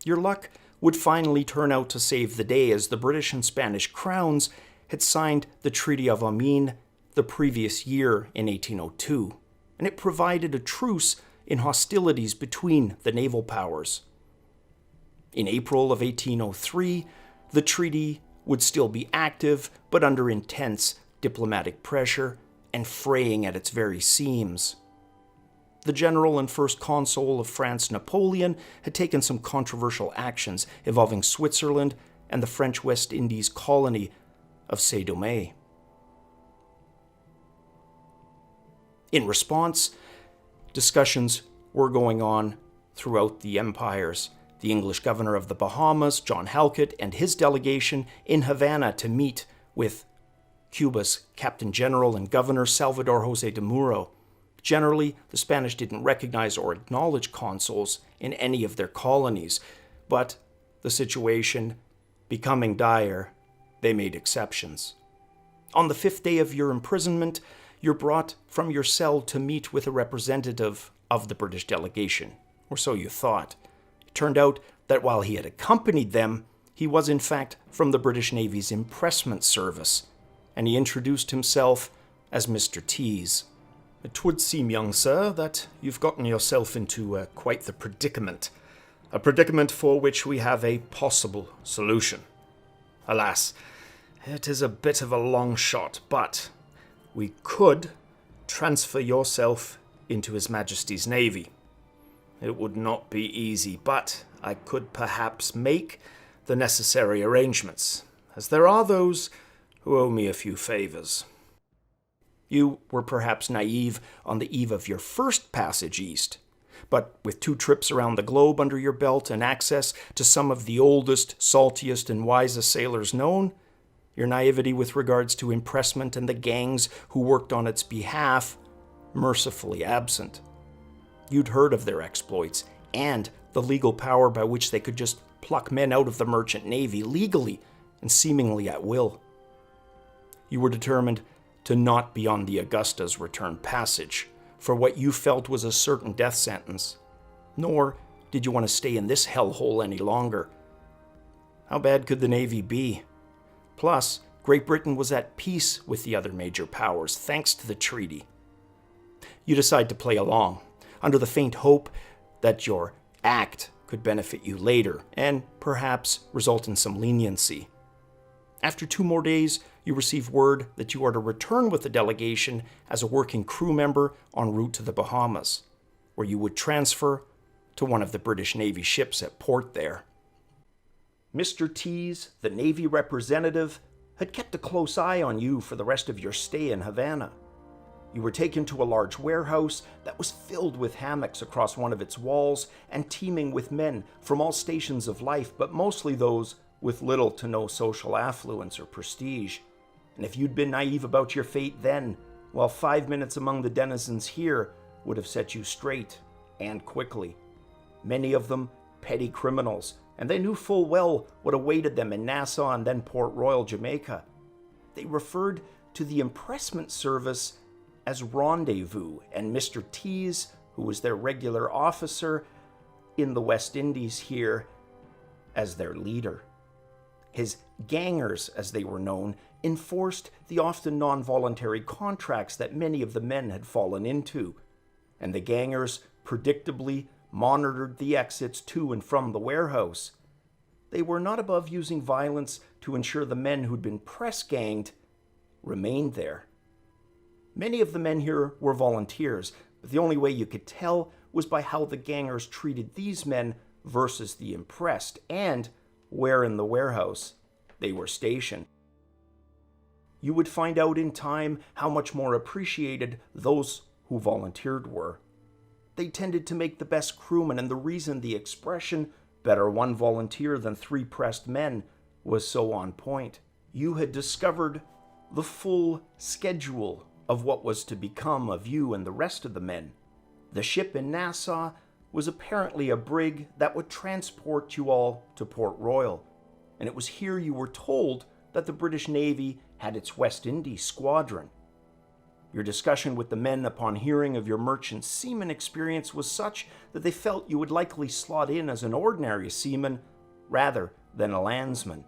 Your luck would finally turn out to save the day, as the British and Spanish crowns had signed the Treaty of Amiens the previous year in 1802, and it provided a truce in hostilities between the naval powers. In April of 1803, the treaty would still be active, but under intense diplomatic pressure and fraying at its very seams. The general and first consul of France, Napoleon, had taken some controversial actions involving Switzerland and the French West Indies colony of Saint-Domingue. In response, discussions were going on throughout the empires. The English governor of the Bahamas, John Halkett, and his delegation in Havana to meet with Cuba's Captain General and Governor Salvador Jose de Muro. Generally, the Spanish didn't recognize or acknowledge consuls in any of their colonies, but the situation becoming dire, they made exceptions. On the 5th day of your imprisonment, you're brought from your cell to meet with a representative of the British delegation, or so you thought. It turned out that while he had accompanied them, he was in fact from the British Navy's impressment service, and he introduced himself as Mr. Tease. "It would seem, young sir, that you've gotten yourself into quite the predicament. A predicament for which we have a possible solution. Alas, it is a bit of a long shot, but we could transfer yourself into His Majesty's Navy. It would not be easy, but I could perhaps make the necessary arrangements, as there are those who owe me a few favors." You were perhaps naive on the eve of your first passage east, but with 2 trips around the globe under your belt and access to some of the oldest, saltiest, and wisest sailors known, your naivety with regards to impressment and the gangs who worked on its behalf mercifully absent. You'd heard of their exploits and the legal power by which they could just pluck men out of the merchant navy legally and seemingly at will. You were determined to not be on the Augusta's return passage for what you felt was a certain death sentence, nor did you want to stay in this hellhole any longer. How bad could the Navy be? Plus, Great Britain was at peace with the other major powers thanks to the treaty. You decide to play along, under the faint hope that your act could benefit you later and perhaps result in some leniency. After 2 more days, you receive word that you are to return with the delegation as a working crew member en route to the Bahamas, where you would transfer to one of the British Navy ships at port there. Mr. Tees, the Navy representative, had kept a close eye on you for the rest of your stay in Havana. You were taken to a large warehouse that was filled with hammocks across one of its walls and teeming with men from all stations of life, but mostly those with little to no social affluence or prestige. And if you'd been naive about your fate then, well, 5 minutes among the denizens here would have set you straight, and quickly. Many of them petty criminals, and they knew full well what awaited them in Nassau and then Port Royal, Jamaica. They referred to the impressment service as Rendezvous, and Mr. Tees, who was their regular officer in the West Indies here, as their leader. His gangers, as they were known, enforced the often non-voluntary contracts that many of the men had fallen into, and the gangers predictably monitored the exits to and from the warehouse. They were not above using violence to ensure the men who'd been press-ganged remained there. Many of the men here were volunteers, but the only way you could tell was by how the gangers treated these men versus the impressed, and where in the warehouse they were stationed. You would find out in time how much more appreciated those who volunteered were. They tended to make the best crewmen, and the reason the expression, better 1 volunteer than 3 pressed men, was so on point. You had discovered the full schedule of what was to become of you and the rest of the men. The ship in Nassau was apparently a brig that would transport you all to Port Royal, and it was here you were told that the British Navy had its West Indies squadron. Your discussion with the men upon hearing of your merchant seaman experience was such that they felt you would likely slot in as an ordinary seaman rather than a landsman.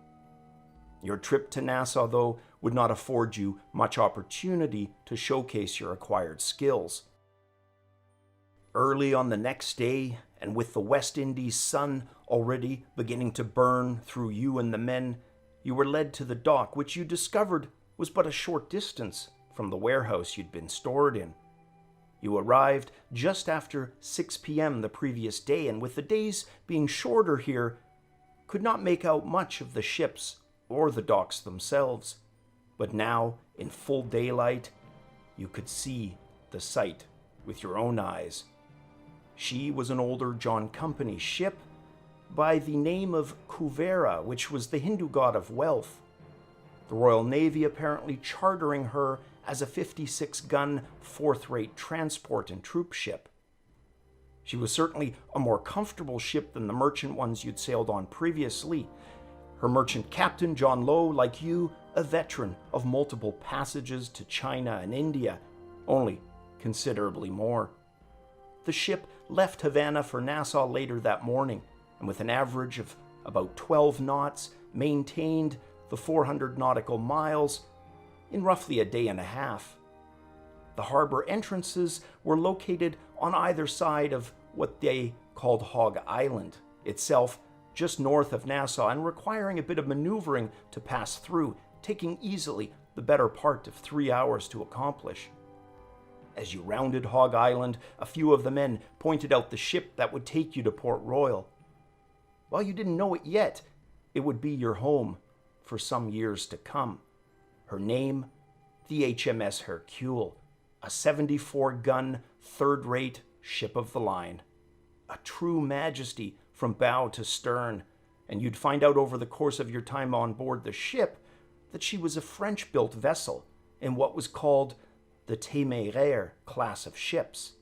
Your trip to Nassau, though, would not afford you much opportunity to showcase your acquired skills. Early on the next day, and with the West Indies sun already beginning to burn through you and the men, you were led to the dock, which you discovered was but a short distance from the warehouse you'd been stored in. You arrived just after 6 p.m. the previous day, and with the days being shorter here, could not make out much of the ships or the docks themselves. But now, in full daylight, you could see the sight with your own eyes. She was an older John Company ship by the name of Kuvera, which was the Hindu god of wealth. The Royal Navy apparently chartering her as a 56-gun, fourth-rate transport and troop ship. She was certainly a more comfortable ship than the merchant ones you'd sailed on previously. Her merchant captain, John Lowe, like you, a veteran of multiple passages to China and India, only considerably more. The ship left Havana for Nassau later that morning, and with an average of about 12 knots, maintained the 400 nautical miles in roughly a day and a half. The harbor entrances were located on either side of what they called Hog Island, itself just north of Nassau, and requiring a bit of maneuvering to pass through, taking easily the better part of 3 hours to accomplish. As you rounded Hog Island, a few of the men pointed out the ship that would take you to Port Royal. While you didn't know it yet, it would be your home for some years to come. Her name, the HMS Hercule, a 74-gun, third-rate ship of the line. A true majesty from bow to stern, and you'd find out over the course of your time on board the ship that she was a French-built vessel in what was called the Téméraire class of ships.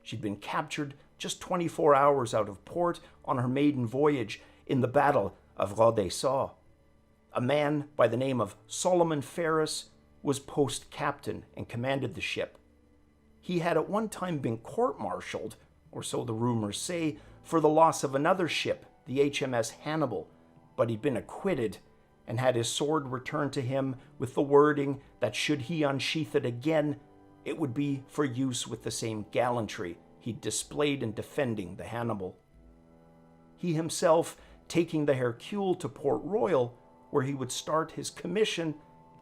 She'd been captured just 24 hours out of port on her maiden voyage in the Battle of Rodesau. A man by the name of Solomon Ferris was post captain and commanded the ship. He had at one time been court-martialed, or so the rumors say, for the loss of another ship, the HMS Hannibal, but he'd been acquitted and had his sword returned to him with the wording that should he unsheath it again, it would be for use with the same gallantry he'd displayed in defending the Hannibal. He himself taking the Hercule to Port Royal, where he would start his commission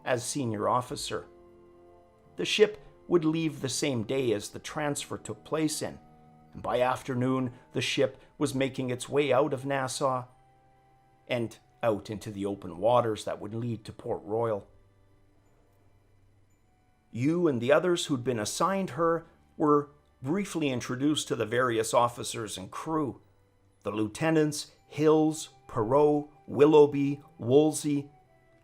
as senior officer. The ship would leave the same day as the transfer took place in, and by afternoon the ship was making its way out of Nassau and out into the open waters that would lead to Port Royal. You and the others who'd been assigned her were briefly introduced to the various officers and crew. The lieutenants, Hills, Perot, Willoughby, Wolsey,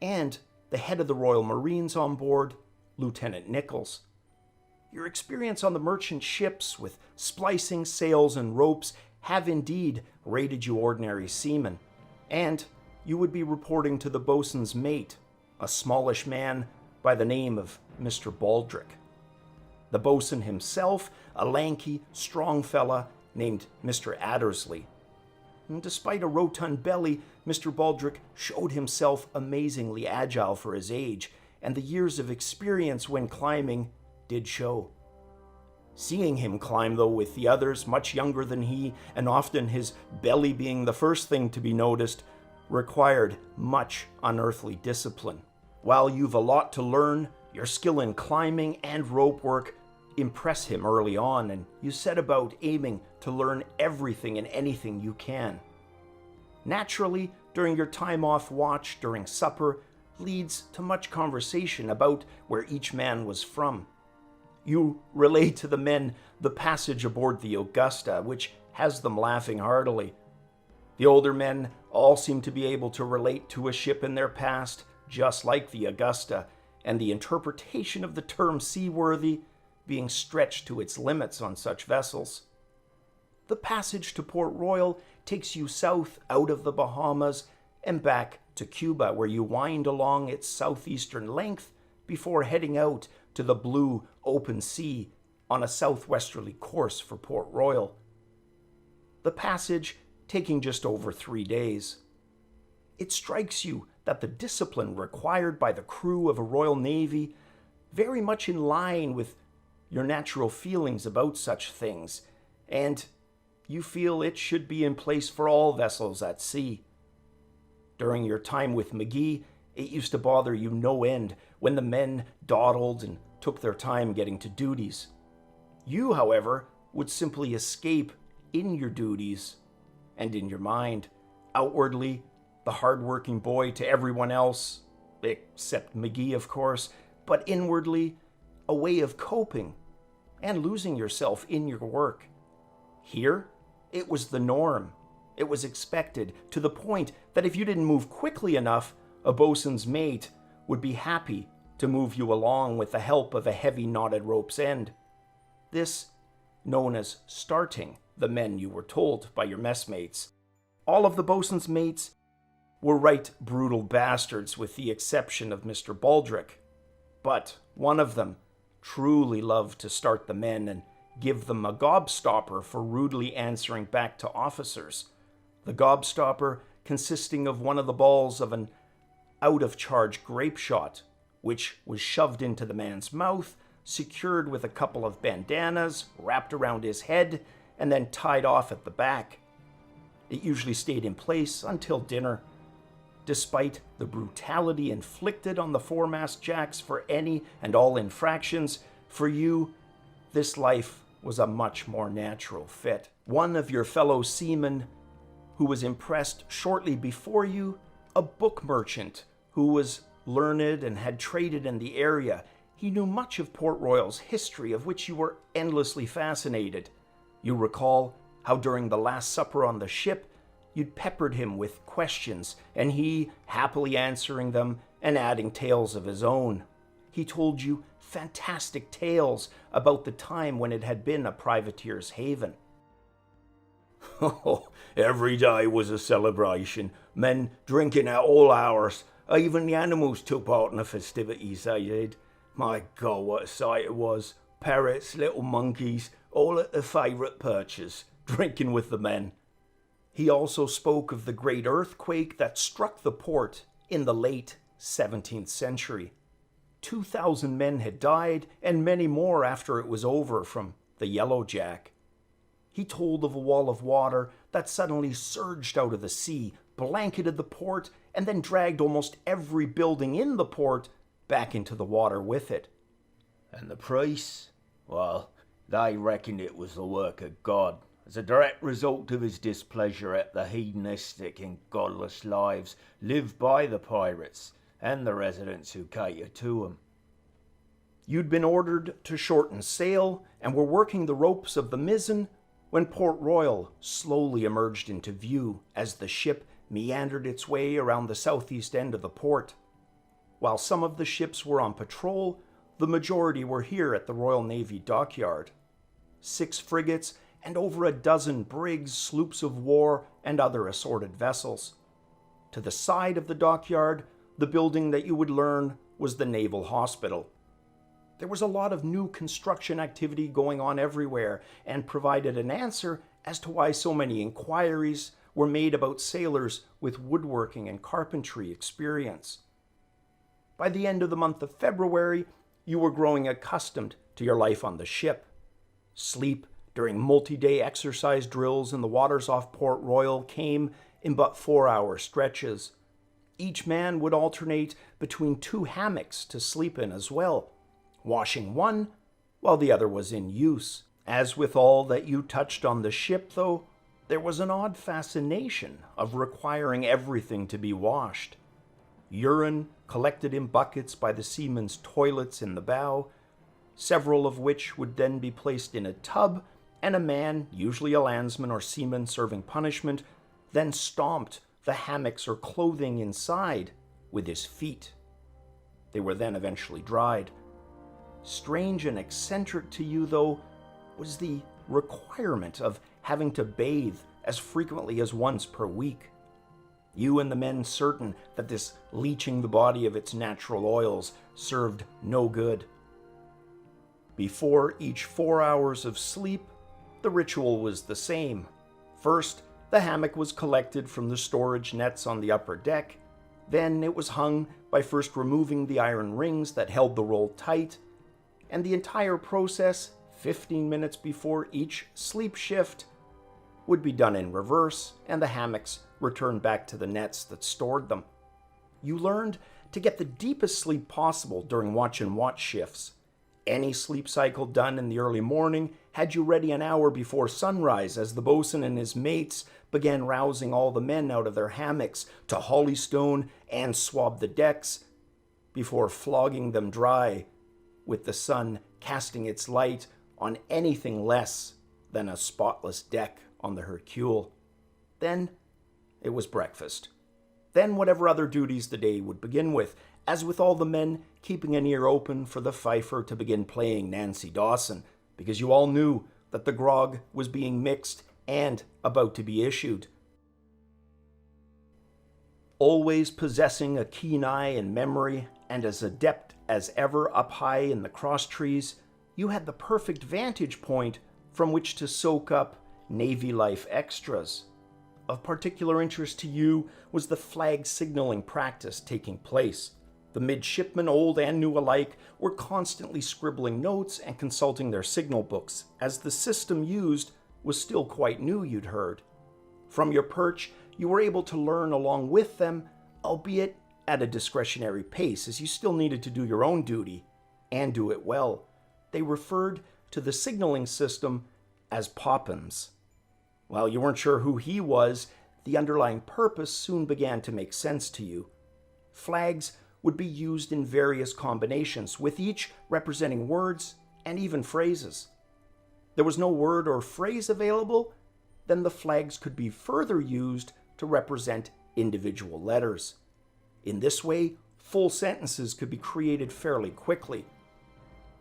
and the head of the Royal Marines on board, Lieutenant Nichols. Your experience on the merchant ships with splicing sails and ropes have indeed rated you ordinary seamen, and you would be reporting to the boatswain's mate, a smallish man by the name of Mr. Baldrick. The boatswain himself, a lanky, strong fella named Mr. Addersley. And despite a rotund belly, Mr. Baldrick showed himself amazingly agile for his age, and the years of experience when climbing did show. Seeing him climb, though, with the others much younger than he, and often his belly being the first thing to be noticed, required much unearthly discipline. While you've a lot to learn, your skill in climbing and rope work impress him early on, and you set about aiming to learn everything and anything you can. Naturally, during your time off watch during supper leads to much conversation about where each man was from. You relay to the men the passage aboard the Augusta, which has them laughing heartily. The older men all seem to be able to relate to a ship in their past, just like the Augusta, and the interpretation of the term seaworthy being stretched to its limits on such vessels. The passage to Port Royal takes you south out of the Bahamas and back to Cuba, where you wind along its southeastern length before heading out to the blue open sea on a southwesterly course for Port Royal. The passage taking just over 3 days. It strikes you that the discipline required by the crew of a Royal Navy very much in line with your natural feelings about such things, and you feel it should be in place for all vessels at sea. During your time with McGee, it used to bother you no end when the men dawdled and took their time getting to duties. You, however, would simply escape in your duties and in your mind. Outwardly, the hard-working boy to everyone else, except McGee, of course, but inwardly, a way of coping and losing yourself in your work. Here, it was the norm. It was expected, to the point that if you didn't move quickly enough, a boatswain's mate would be happy to move you along with the help of a heavy knotted rope's end. This, known as starting the men, you were told by your messmates. All of the boatswain's mates were right brutal bastards, with the exception of Mr. Baldrick. But one of them truly loved to start the men and give them a gobstopper for rudely answering back to officers. The gobstopper consisting of one of the balls of an out-of-charge grape shot, which was shoved into the man's mouth, secured with a couple of bandanas wrapped around his head, and then tied off at the back. It usually stayed in place until dinner. Despite the brutality inflicted on the foremast jacks for any and all infractions, for you, this life was a much more natural fit. One of your fellow seamen who was impressed shortly before you, a book merchant who was learned and had traded in the area, He knew much of Port Royal's history, of which you were endlessly fascinated. You recall how during the Last Supper on the ship, you'd peppered him with questions, and he, happily answering them and adding tales of his own. He told you fantastic tales about the time when it had been a privateer's haven. Oh, every day was a celebration. Men drinking at all hours. Even the animals took part in the festivities, they did. My God, what a sight it was. Parrots, little monkeys, all at their favourite perches, drinking with the men. He also spoke of the great earthquake that struck the port in the late 17th century. 2,000 men had died, and many more after it was over from the Yellow Jack. He told of a wall of water that suddenly surged out of the sea, blanketed the port, and then dragged almost every building in the port back into the water with it. And the priests? Well, they reckoned it was the work of God, as a direct result of his displeasure at the hedonistic and godless lives lived by the pirates and the residents who cater to them. You'd been ordered to shorten sail and were working the ropes of the mizzen when Port Royal slowly emerged into view as the ship meandered its way around the southeast end of the port. While some of the ships were on patrol, the majority were here at the Royal Navy dockyard. 6 frigates and over a dozen brigs, sloops of war, and other assorted vessels. To the side of the dockyard, the building that you would learn was the Naval Hospital. There was a lot of new construction activity going on everywhere, and provided an answer as to why so many inquiries were made about sailors with woodworking and carpentry experience. By the end of the month of February, you were growing accustomed to your life on the ship. Sleep during multi-day exercise drills in the waters off Port Royal came in but 4-hour stretches. Each man would alternate between 2 hammocks to sleep in as well, washing one while the other was in use. As with all that you touched on the ship, though, there was an odd fascination of requiring everything to be washed. Urine collected in buckets by the seamen's toilets in the bow, several of which would then be placed in a tub, and a man, usually a landsman or seaman serving punishment, then stomped the hammocks or clothing inside with his feet. They were then eventually dried. Strange and eccentric to you, though, was the requirement of having to bathe as frequently as once per week. You and the men certain that this leaching the body of its natural oils served no good. Before each 4 hours of sleep, the ritual was the same. First, the hammock was collected from the storage nets on the upper deck. Then it was hung by first removing the iron rings that held the roll tight, and the entire process, 15 minutes before each sleep shift, would be done in reverse, and the hammocks returned back to the nets that stored them. You learned to get the deepest sleep possible during watch and watch shifts. Any sleep cycle done in the early morning had you ready an hour before sunrise as the boatswain and his mates began rousing all the men out of their hammocks to holystone and swab the decks before flogging them dry with the sun casting its light on anything less than a spotless deck on the Hercule. Then it was breakfast. Then whatever other duties the day would begin with, as with all the men keeping an ear open for the fifer to begin playing Nancy Dawson, because you all knew that the grog was being mixed and about to be issued. Always possessing a keen eye and memory, and as adept as ever up high in the cross trees, you had the perfect vantage point from which to soak up Navy life extras. Of particular interest to you was the flag signaling practice taking place. The midshipmen, old and new alike, were constantly scribbling notes and consulting their signal books, as the system used was still quite new, you'd heard. From your perch, you were able to learn along with them, albeit at a discretionary pace, as you still needed to do your own duty, and do it well. They referred to the signaling system as Poppins. While you weren't sure who he was, the underlying purpose soon began to make sense to you. Flags would be used in various combinations, with each representing words and even phrases. There was no word or phrase available, then the flags could be further used to represent individual letters. In this way, full sentences could be created fairly quickly.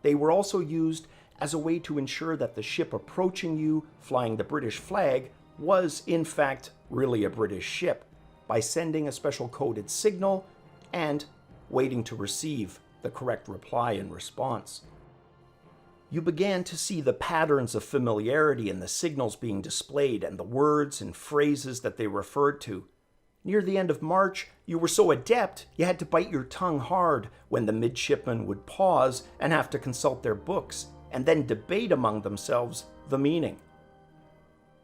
They were also used as a way to ensure that the ship approaching you, flying the British flag, was in fact really a British ship, by sending a special coded signal and waiting to receive the correct reply in response. You began to see the patterns of familiarity in the signals being displayed and the words and phrases that they referred to. Near the end of March, you were so adept you had to bite your tongue hard when the midshipmen would pause and have to consult their books and then debate among themselves the meaning.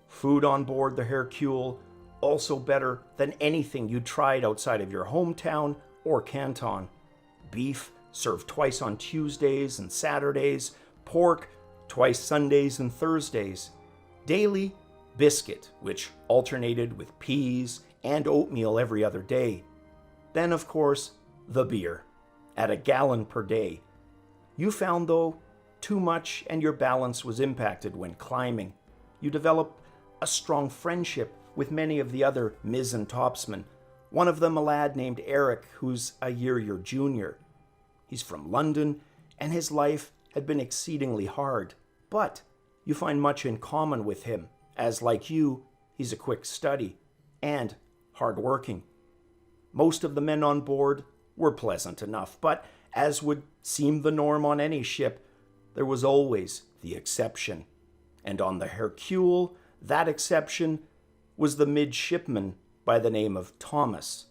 Food on board the Hercule, also better than anything you tried outside of your hometown or Canton. Beef, served twice on Tuesdays and Saturdays. Pork, twice Sundays and Thursdays. Daily, biscuit, which alternated with peas and oatmeal every other day. Then, of course, the beer, at a gallon per day. You found, though, too much and your balance was impacted when climbing. You developed a strong friendship with many of the other mizzen topsmen, one of them a lad named Eric, who's a year your junior. He's from London, and his life had been exceedingly hard, but you find much in common with him, as like you, he's a quick study and hard-working. Most of the men on board were pleasant enough, but as would seem the norm on any ship, there was always the exception. And on the Hercule, that exception was the midshipman by the name of Thomas.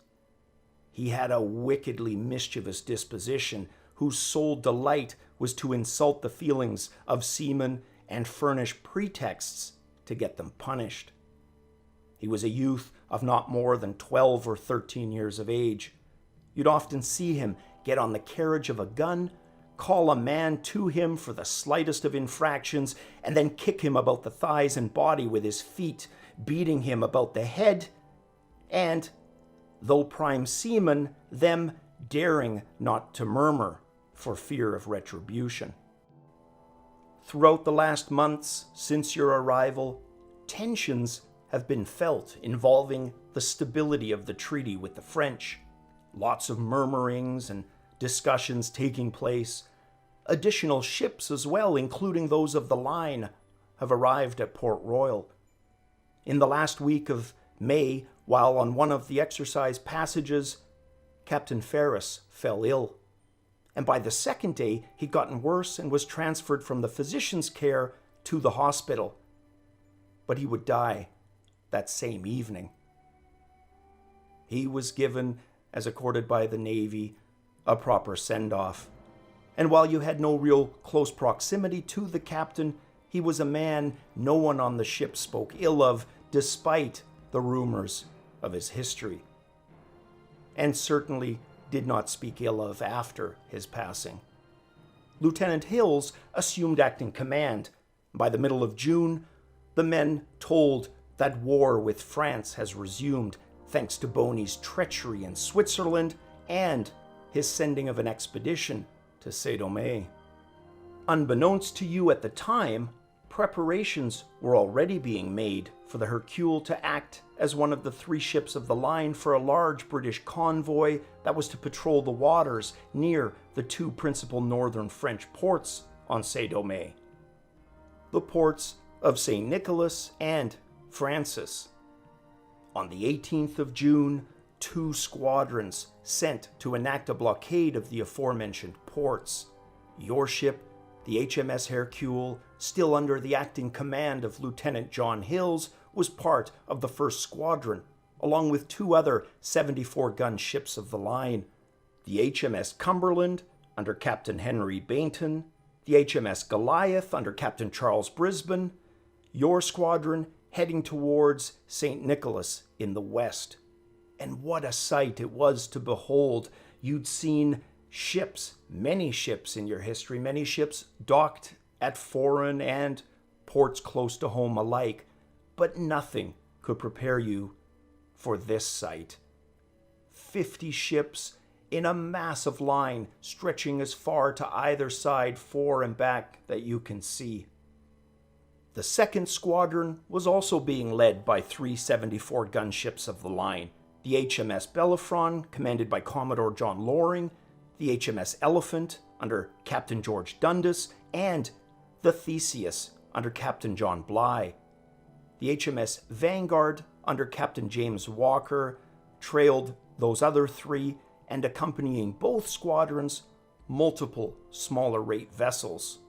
He had a wickedly mischievous disposition whose sole delight was to insult the feelings of seamen and furnish pretexts to get them punished. He was a youth of not more than 12 or 13 years of age. You'd often see him get on the carriage of a gun, call a man to him for the slightest of infractions, and then kick him about the thighs and body with his feet, beating him about the head, and, though prime seamen, them daring not to murmur for fear of retribution. Throughout the last months since your arrival, tensions have been felt involving the stability of the treaty with the French. Lots of murmurings and discussions taking place. Additional ships as well, including those of the line, have arrived at Port Royal. In the last week of May, while on one of the exercise passages, Captain Ferris fell ill. And by the second day, he'd gotten worse and was transferred from the physician's care to the hospital. But he would die that same evening. He was given, as accorded by the Navy, a proper send-off. And while you had no real close proximity to the captain, he was a man no one on the ship spoke ill of, despite the rumors of his history, and certainly did not speak ill of after his passing. Lieutenant Hills assumed acting command. By the middle of June, the men told that war with France has resumed, thanks to Boney's treachery in Switzerland and his sending of an expedition to Saint-Domingue. Unbeknownst to you at the time, preparations were already being made for the Hercule to act as one of the 3 ships of the line for a large British convoy that was to patrol the waters near the 2 principal northern French ports on Saint-Domingue, the ports of St. Nicholas and Francis. On the 18th of June, 2 squadrons sent to enact a blockade of the aforementioned ports. Your ship, the HMS Hercule, still under the acting command of Lieutenant John Hills, was part of the 1st Squadron, along with 2 other 74-gun ships of the line, the HMS Cumberland, under Captain Henry Bainton, the HMS Goliath, under Captain Charles Brisbane, your squadron heading towards St. Nicholas in the west. And what a sight it was to behold. You'd seen ships, many ships in your history, many ships docked at foreign and ports close to home alike, but nothing could prepare you for this sight. 50 ships in a massive line stretching as far to either side, fore and back, that you can see. The second squadron was also being led by 3 74 gunships of the line, the HMS Bellefonds, commanded by Commodore John Loring, the HMS Elephant, under Captain George Dundas, and the Thesis, under Captain John Bligh. The HMS Vanguard, under Captain James Walker, trailed those other 3, and accompanying both squadrons, multiple smaller rate vessels.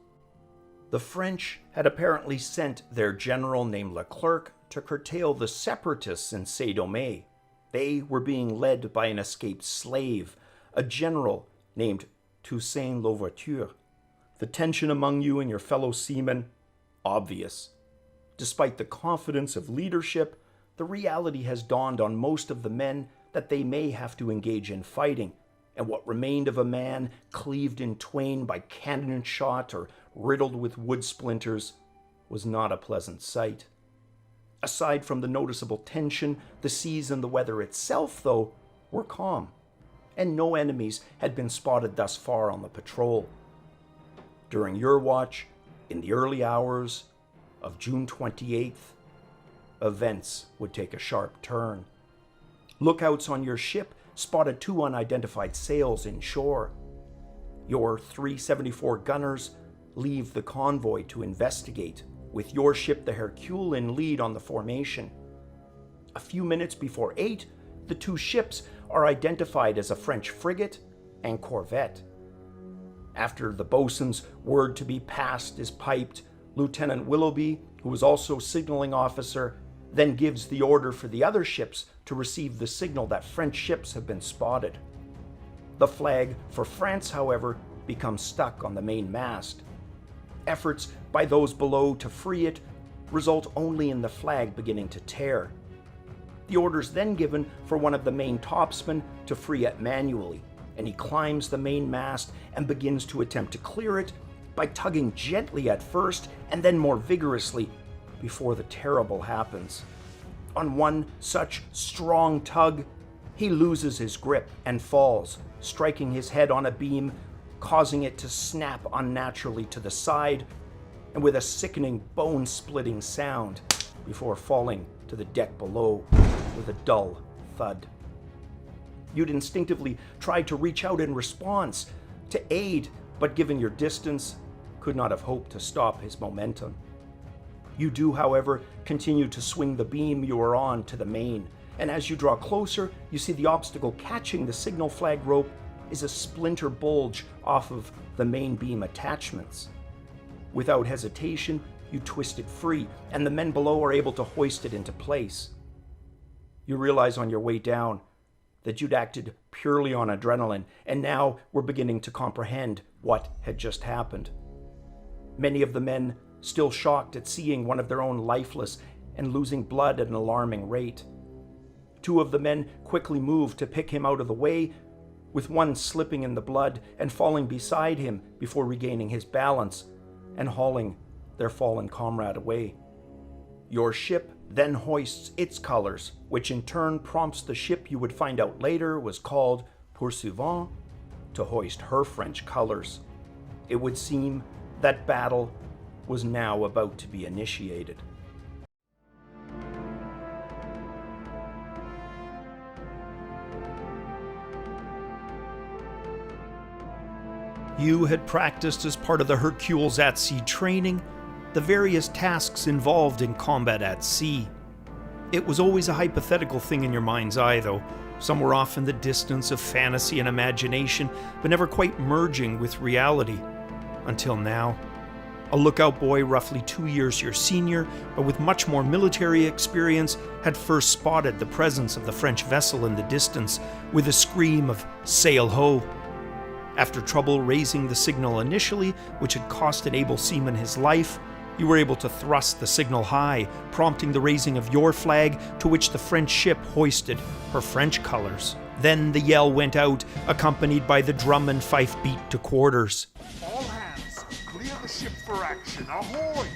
The French had apparently sent their general named Leclerc to curtail the separatists in Saint-Domingue. They were being led by an escaped slave, a general named Toussaint Louverture. The tension among you and your fellow seamen, obvious. Despite the confidence of leadership, the reality has dawned on most of the men that they may have to engage in fighting, and what remained of a man cleaved in twain by cannon shot or riddled with wood splinters was not a pleasant sight. Aside from the noticeable tension, the seas and the weather itself, though, were calm, and no enemies had been spotted thus far on the patrol. During your watch, in the early hours of June 28th, events would take a sharp turn. Lookouts on your ship spotted 2 unidentified sails inshore. Your 3 74 gunners leave the convoy to investigate, with your ship, the Hercule, in lead on the formation. A few minutes before 8, the 2 ships are identified as a French frigate and corvette. After the boatswain's word to be passed is piped, Lieutenant Willoughby, who was also signaling officer, then gives the order for the other ships to receive the signal that French ships have been spotted. The flag for France, however, becomes stuck on the main mast. Efforts by those below to free it result only in the flag beginning to tear. The order's then given for one of the main topsmen to free it manually, and he climbs the main mast and begins to attempt to clear it by tugging gently at first and then more vigorously before the terrible happens. On one such strong tug, he loses his grip and falls, striking his head on a beam, causing it to snap unnaturally to the side, and with a sickening bone-splitting sound, before falling to the deck below with a dull thud. You'd instinctively tried to reach out in response, to aid, but given your distance, could not have hoped to stop his momentum. You do, however, continue to swing the beam you are on to the main, and as you draw closer, you see the obstacle catching the signal flag rope is a splinter bulge off of the main beam attachments. Without hesitation, you twist it free, and the men below are able to hoist it into place. You realize on your way down that you'd acted purely on adrenaline, and now were beginning to comprehend what had just happened. Many of the men still shocked at seeing one of their own lifeless and losing blood at an alarming rate. 2 of the men quickly moved to pick him out of the way, with one slipping in the blood and falling beside him before regaining his balance and hauling their fallen comrade away. Your ship then hoists its colors, which in turn prompts the ship you would find out later was called Pursuivant to hoist her French colors. It would seem that battle was now about to be initiated. You had practiced as part of the Hercule's at-sea training the various tasks involved in combat at sea. It was always a hypothetical thing in your mind's eye, though, somewhere off in the distance of fantasy and imagination, but never quite merging with reality. Until now. A lookout boy roughly 2 years your senior, but with much more military experience, had first spotted the presence of the French vessel in the distance with a scream of "Sail ho!" After trouble raising the signal initially, which had cost an able seaman his life, you were able to thrust the signal high, prompting the raising of your flag, to which the French ship hoisted her French colors. Then the yell went out, accompanied by the drum and fife beat to quarters. All hands, clear the ship for action. Ahoy!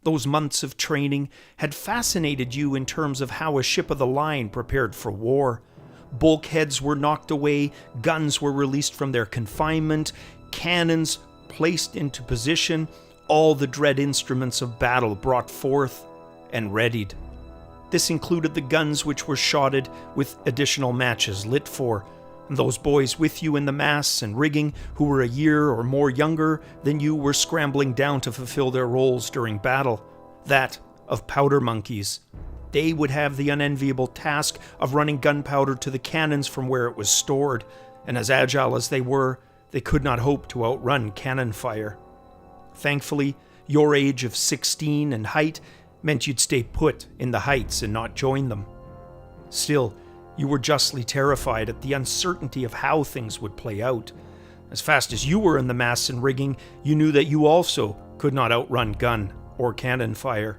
Those months of training had fascinated you in terms of how a ship of the line prepared for war. Bulkheads were knocked away, guns were released from their confinement, cannons placed into position, all the dread instruments of battle brought forth and readied. This included the guns which were shotted with additional matches lit for. Those boys with you in the masts and rigging who were a year or more younger than you were scrambling down to fulfill their roles during battle, that of powder monkeys. They would have the unenviable task of running gunpowder to the cannons from where it was stored, and as agile as they were, they could not hope to outrun cannon fire. Thankfully, your age of 16 and height meant you'd stay put in the heights and not join them. Still, you were justly terrified at the uncertainty of how things would play out. As fast as you were in the masts and rigging, you knew that you also could not outrun gun or cannon fire.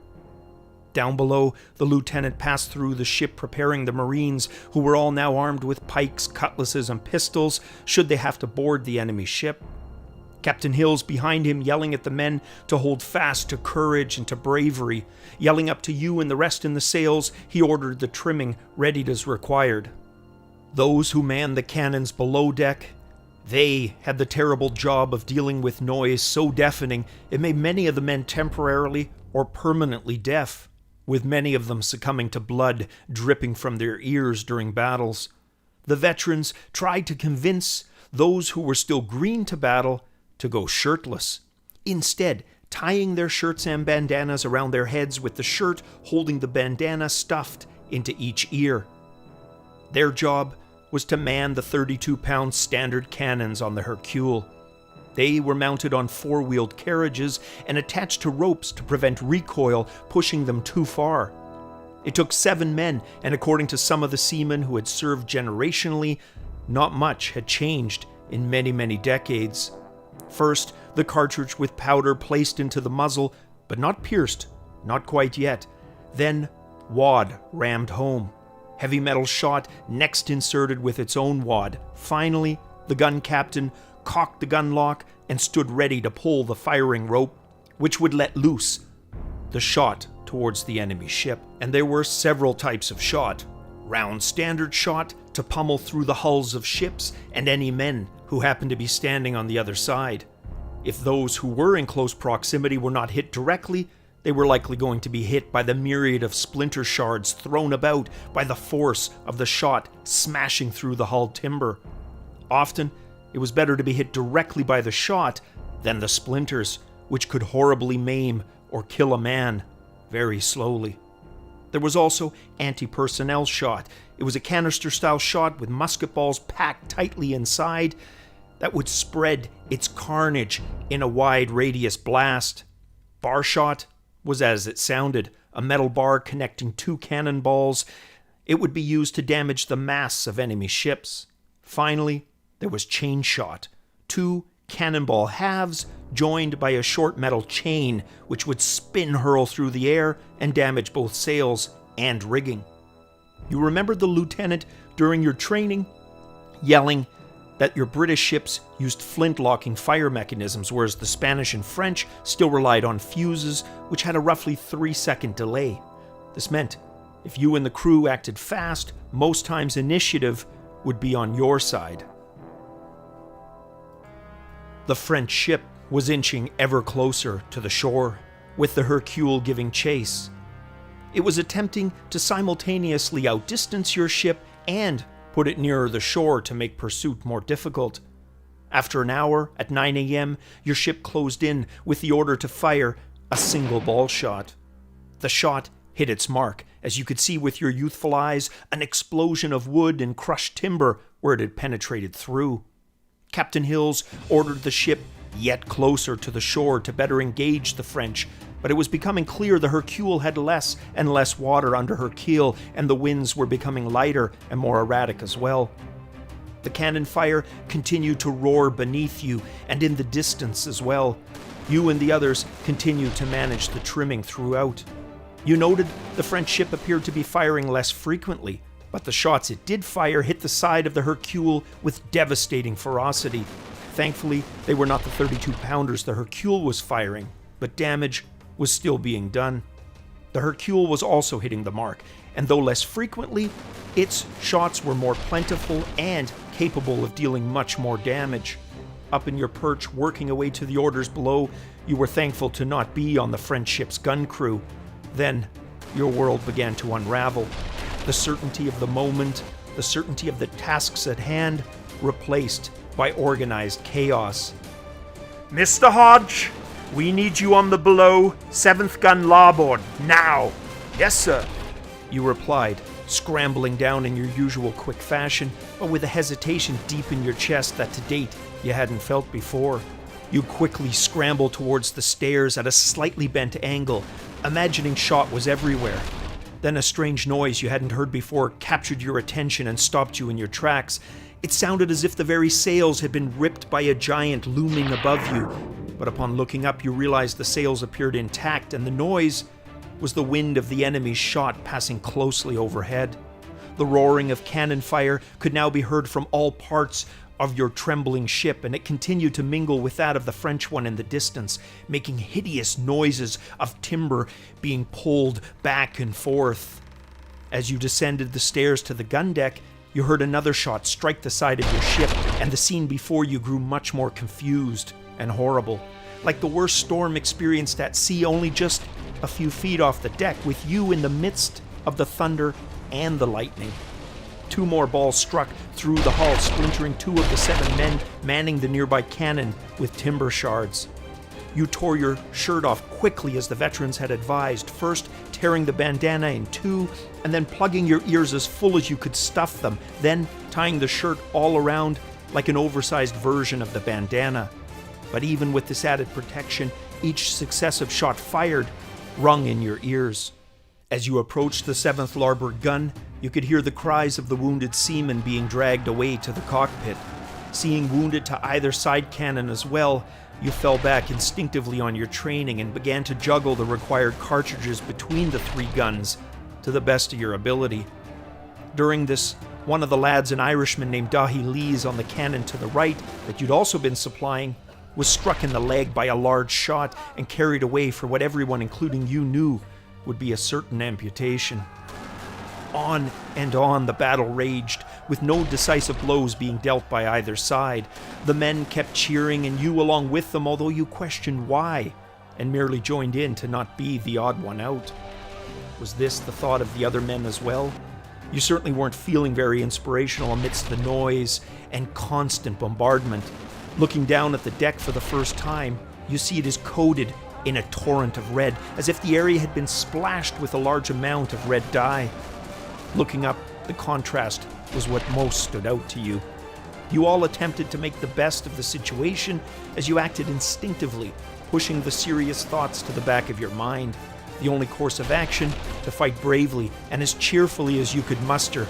Down below, the lieutenant passed through the ship preparing the Marines, who were all now armed with pikes, cutlasses, and pistols, should they have to board the enemy ship. Captain Hills behind him yelling at the men to hold fast to courage and to bravery. Yelling up to you and the rest in the sails, he ordered the trimming readied as required. Those who manned the cannons below deck, they had the terrible job of dealing with noise so deafening it made many of the men temporarily or permanently deaf, with many of them succumbing to blood dripping from their ears during battles. The veterans tried to convince those who were still green to battle to go shirtless, instead tying their shirts and bandanas around their heads with the shirt holding the bandana stuffed into each ear. Their job was to man the 32-pound standard cannons on the Hercule. They were mounted on four-wheeled carriages and attached to ropes to prevent recoil pushing them too far. It took 7 men, and according to some of the seamen who had served generationally, not much had changed in many, many decades. First, the cartridge with powder placed into the muzzle, but not pierced, not quite yet. Then, wad rammed home. Heavy metal shot next inserted with its own wad. Finally, the gun captain cocked the gun lock and stood ready to pull the firing rope, which would let loose the shot towards the enemy ship. And there were several types of shot. Round standard shot to pummel through the hulls of ships and any men who happened to be standing on the other side. If those who were in close proximity were not hit directly, they were likely going to be hit by the myriad of splinter shards thrown about by the force of the shot smashing through the hull timber. Often, it was better to be hit directly by the shot than the splinters, which could horribly maim or kill a man very slowly. There was also anti-personnel shot. It was a canister-style shot with musket balls packed tightly inside that would spread its carnage in a wide radius blast. Bar shot was as it sounded, a metal bar connecting 2 cannonballs. It would be used to damage the masts of enemy ships. Finally, there was chain shot, 2 cannonball halves joined by a short metal chain which would spin hurl through the air and damage both sails and rigging. You remembered the lieutenant during your training yelling that your British ships used flint-locking fire mechanisms, whereas the Spanish and French still relied on fuses, which had a roughly 3-second delay. This meant if you and the crew acted fast, most times initiative would be on your side. The French ship was inching ever closer to the shore, with the Hercule giving chase. It was attempting to simultaneously outdistance your ship and put it nearer the shore to make pursuit more difficult. After an hour, at 9 a.m., your ship closed in with the order to fire a single ball shot. The shot hit its mark, as you could see with your youthful eyes, an explosion of wood and crushed timber where it had penetrated through. Captain Hills ordered the ship yet closer to the shore to better engage the French, but it was becoming clear the Hercule had less and less water under her keel, and the winds were becoming lighter and more erratic as well. The cannon fire continued to roar beneath you and in the distance as well. You and the others continued to manage the trimming throughout. You noted the French ship appeared to be firing less frequently, but the shots it did fire hit the side of the Hercule with devastating ferocity. Thankfully, they were not the 32-pounders the Hercule was firing, but damage was still being done. The Hercule was also hitting the mark, and though less frequently, its shots were more plentiful and capable of dealing much more damage. Up in your perch, working away to the orders below, you were thankful to not be on the French ship's gun crew. Then, your world began to unravel. The certainty of the moment, the certainty of the tasks at hand, replaced by organized chaos. "Mr. Hodge, we need you on the below, 7th gun larboard, now!" "Yes, sir," you replied, scrambling down in your usual quick fashion, but with a hesitation deep in your chest that to date you hadn't felt before. You quickly scrambled towards the stairs at a slightly bent angle, imagining shot was everywhere. Then a strange noise you hadn't heard before captured your attention and stopped you in your tracks. It sounded as if the very sails had been ripped by a giant looming above you, but upon looking up you realized the sails appeared intact, and the noise was the wind of the enemy's shot passing closely overhead. The roaring of cannon fire could now be heard from all parts of your trembling ship, and it continued to mingle with that of the French one in the distance, making hideous noises of timber being pulled back and forth. As you descended the stairs to the gun deck, you heard another shot strike the side of your ship, and the scene before you grew much more confused and horrible, like the worst storm experienced at sea, only just a few feet off the deck, with you in the midst of the thunder and the lightning. 2 more balls struck through the hull, splintering 2 of the 7 men manning the nearby cannon with timber shards. You tore your shirt off quickly as the veterans had advised, first tearing the bandana in 2, and then plugging your ears as full as you could stuff them, then tying the shirt all around like an oversized version of the bandana. But even with this added protection, each successive shot fired rung in your ears. As you approached the 7th larboard gun, you could hear the cries of the wounded seamen being dragged away to the cockpit. Seeing wounded to either side cannon as well, you fell back instinctively on your training and began to juggle the required cartridges between the 3 guns to the best of your ability. During this, one of the lads, an Irishman named Dahi Lees on the cannon to the right that you'd also been supplying, was struck in the leg by a large shot and carried away for what everyone, including you, knew would be a certain amputation. On and on the battle raged, with no decisive blows being dealt by either side. The men kept cheering, and you along with them, although you questioned why, and merely joined in to not be the odd one out. Was this the thought of the other men as well? You certainly weren't feeling very inspirational amidst the noise and constant bombardment. Looking down at the deck for the first time, you see it is coated in a torrent of red, as if the area had been splashed with a large amount of red dye. Looking up, the contrast was what most stood out to you. You all attempted to make the best of the situation as you acted instinctively, pushing the serious thoughts to the back of your mind. The only course of action, to fight bravely and as cheerfully as you could muster,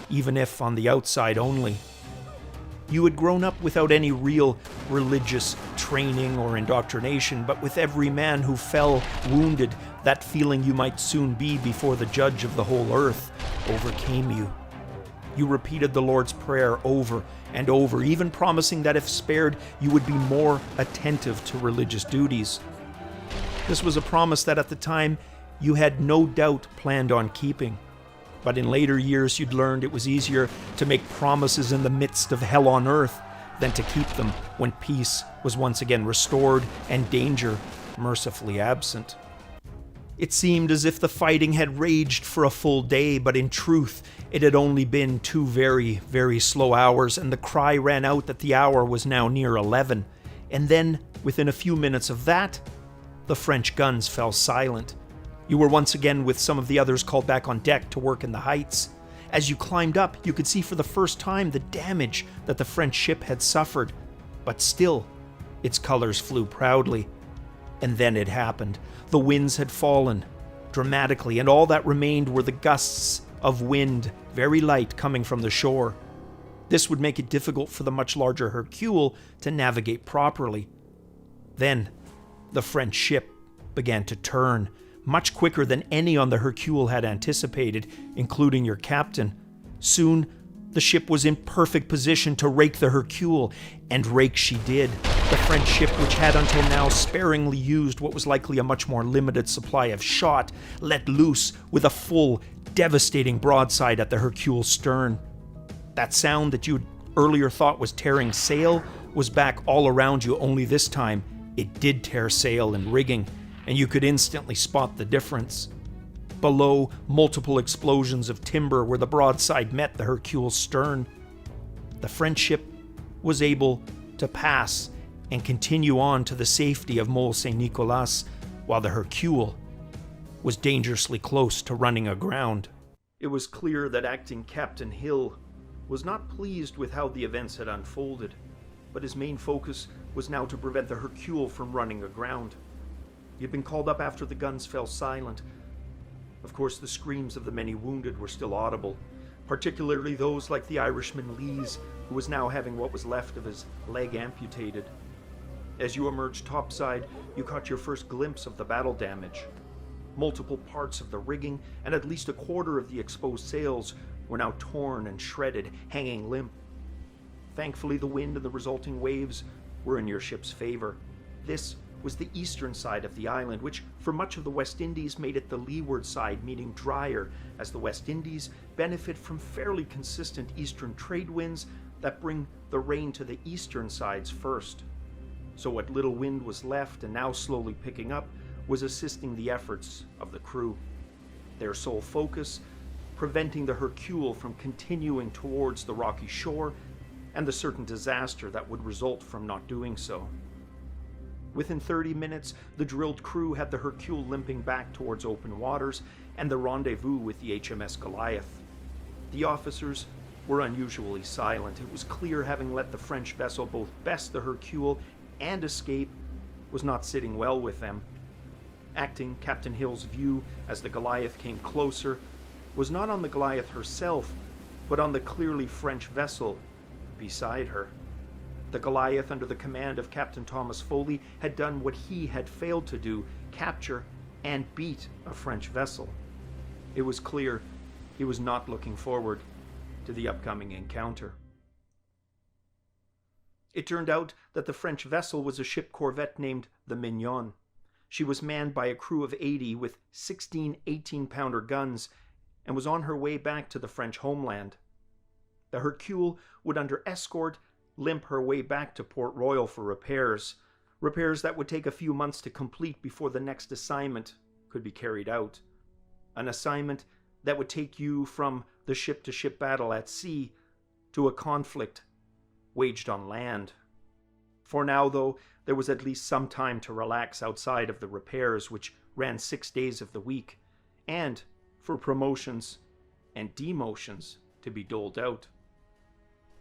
even if on the outside only. You had grown up without any real religious training or indoctrination, but with every man who fell wounded, that feeling you might soon be before the judge of the whole earth overcame you. You repeated the Lord's Prayer over and over, even promising that if spared, you would be more attentive to religious duties. This was a promise that at the time you had no doubt planned on keeping. But in later years, you'd learned it was easier to make promises in the midst of hell on earth than to keep them when peace was once again restored and danger mercifully absent. It seemed as if the fighting had raged for a full day, but in truth, it had only been 2 very, very slow hours, and the cry ran out that the hour was now near 11. And then, within a few minutes of that, the French guns fell silent. You were once again with some of the others called back on deck to work in the heights. As you climbed up, you could see for the first time the damage that the French ship had suffered. But still, its colors flew proudly. And then it happened. The winds had fallen dramatically, and all that remained were the gusts of wind, very light, coming from the shore. This would make it difficult for the much larger Hercule to navigate properly. Then, the French ship began to turn, much quicker than any on the Hercule had anticipated, including your captain. Soon, the ship was in perfect position to rake the Hercule, and rake she did. The French ship, which had until now sparingly used what was likely a much more limited supply of shot, let loose with a full, devastating broadside at the Hercule's stern. That sound that you'd earlier thought was tearing sail was back all around you, only this time it did tear sail and rigging, and you could instantly spot the difference. Below, multiple explosions of timber where the broadside met the Hercule's stern. The French ship was able to pass and continue on to the safety of Mole Saint-Nicolas, while the Hercule was dangerously close to running aground. It was clear that Acting Captain Hill was not pleased with how the events had unfolded, but his main focus was now to prevent the Hercule from running aground. He had been called up after the guns fell silent. Of course, the screams of the many wounded were still audible, particularly those like the Irishman Lee's, who was now having what was left of his leg amputated. As you emerged topside, you caught your first glimpse of the battle damage. Multiple parts of the rigging and at least a quarter of the exposed sails were now torn and shredded, hanging limp. Thankfully, the wind and the resulting waves were in your ship's favor. This was the eastern side of the island, which for much of the West Indies made it the leeward side, meaning drier, as the West Indies benefit from fairly consistent eastern trade winds that bring the rain to the eastern sides first. So what little wind was left, and now slowly picking up, was assisting the efforts of the crew. Their sole focus, preventing the Hercule from continuing towards the rocky shore, and the certain disaster that would result from not doing so. Within 30 minutes, the drilled crew had the Hercule limping back towards open waters and the rendezvous with the HMS Goliath. The officers were unusually silent. It was clear, having let the French vessel both best the Hercule and escape, was not sitting well with them. Acting Captain Hill's view as the Goliath came closer was not on the Goliath herself, but on the clearly French vessel beside her. The Goliath, under the command of Captain Thomas Foley, had done what he had failed to do: capture and beat a French vessel. It was clear he was not looking forward to the upcoming encounter. It turned out that the French vessel was a ship corvette named the Mignon. She was manned by a crew of 80 with 16 18-pounder guns and was on her way back to the French homeland. The Hercule would, under escort, limp her way back to Port Royal for repairs that would take a few months to complete before the next assignment could be carried out. An assignment that would take you from the ship-to-ship battle at sea to a conflict waged on land. For now, though, there was at least some time to relax outside of the repairs, which ran 6 days of the week, and for promotions and demotions to be doled out.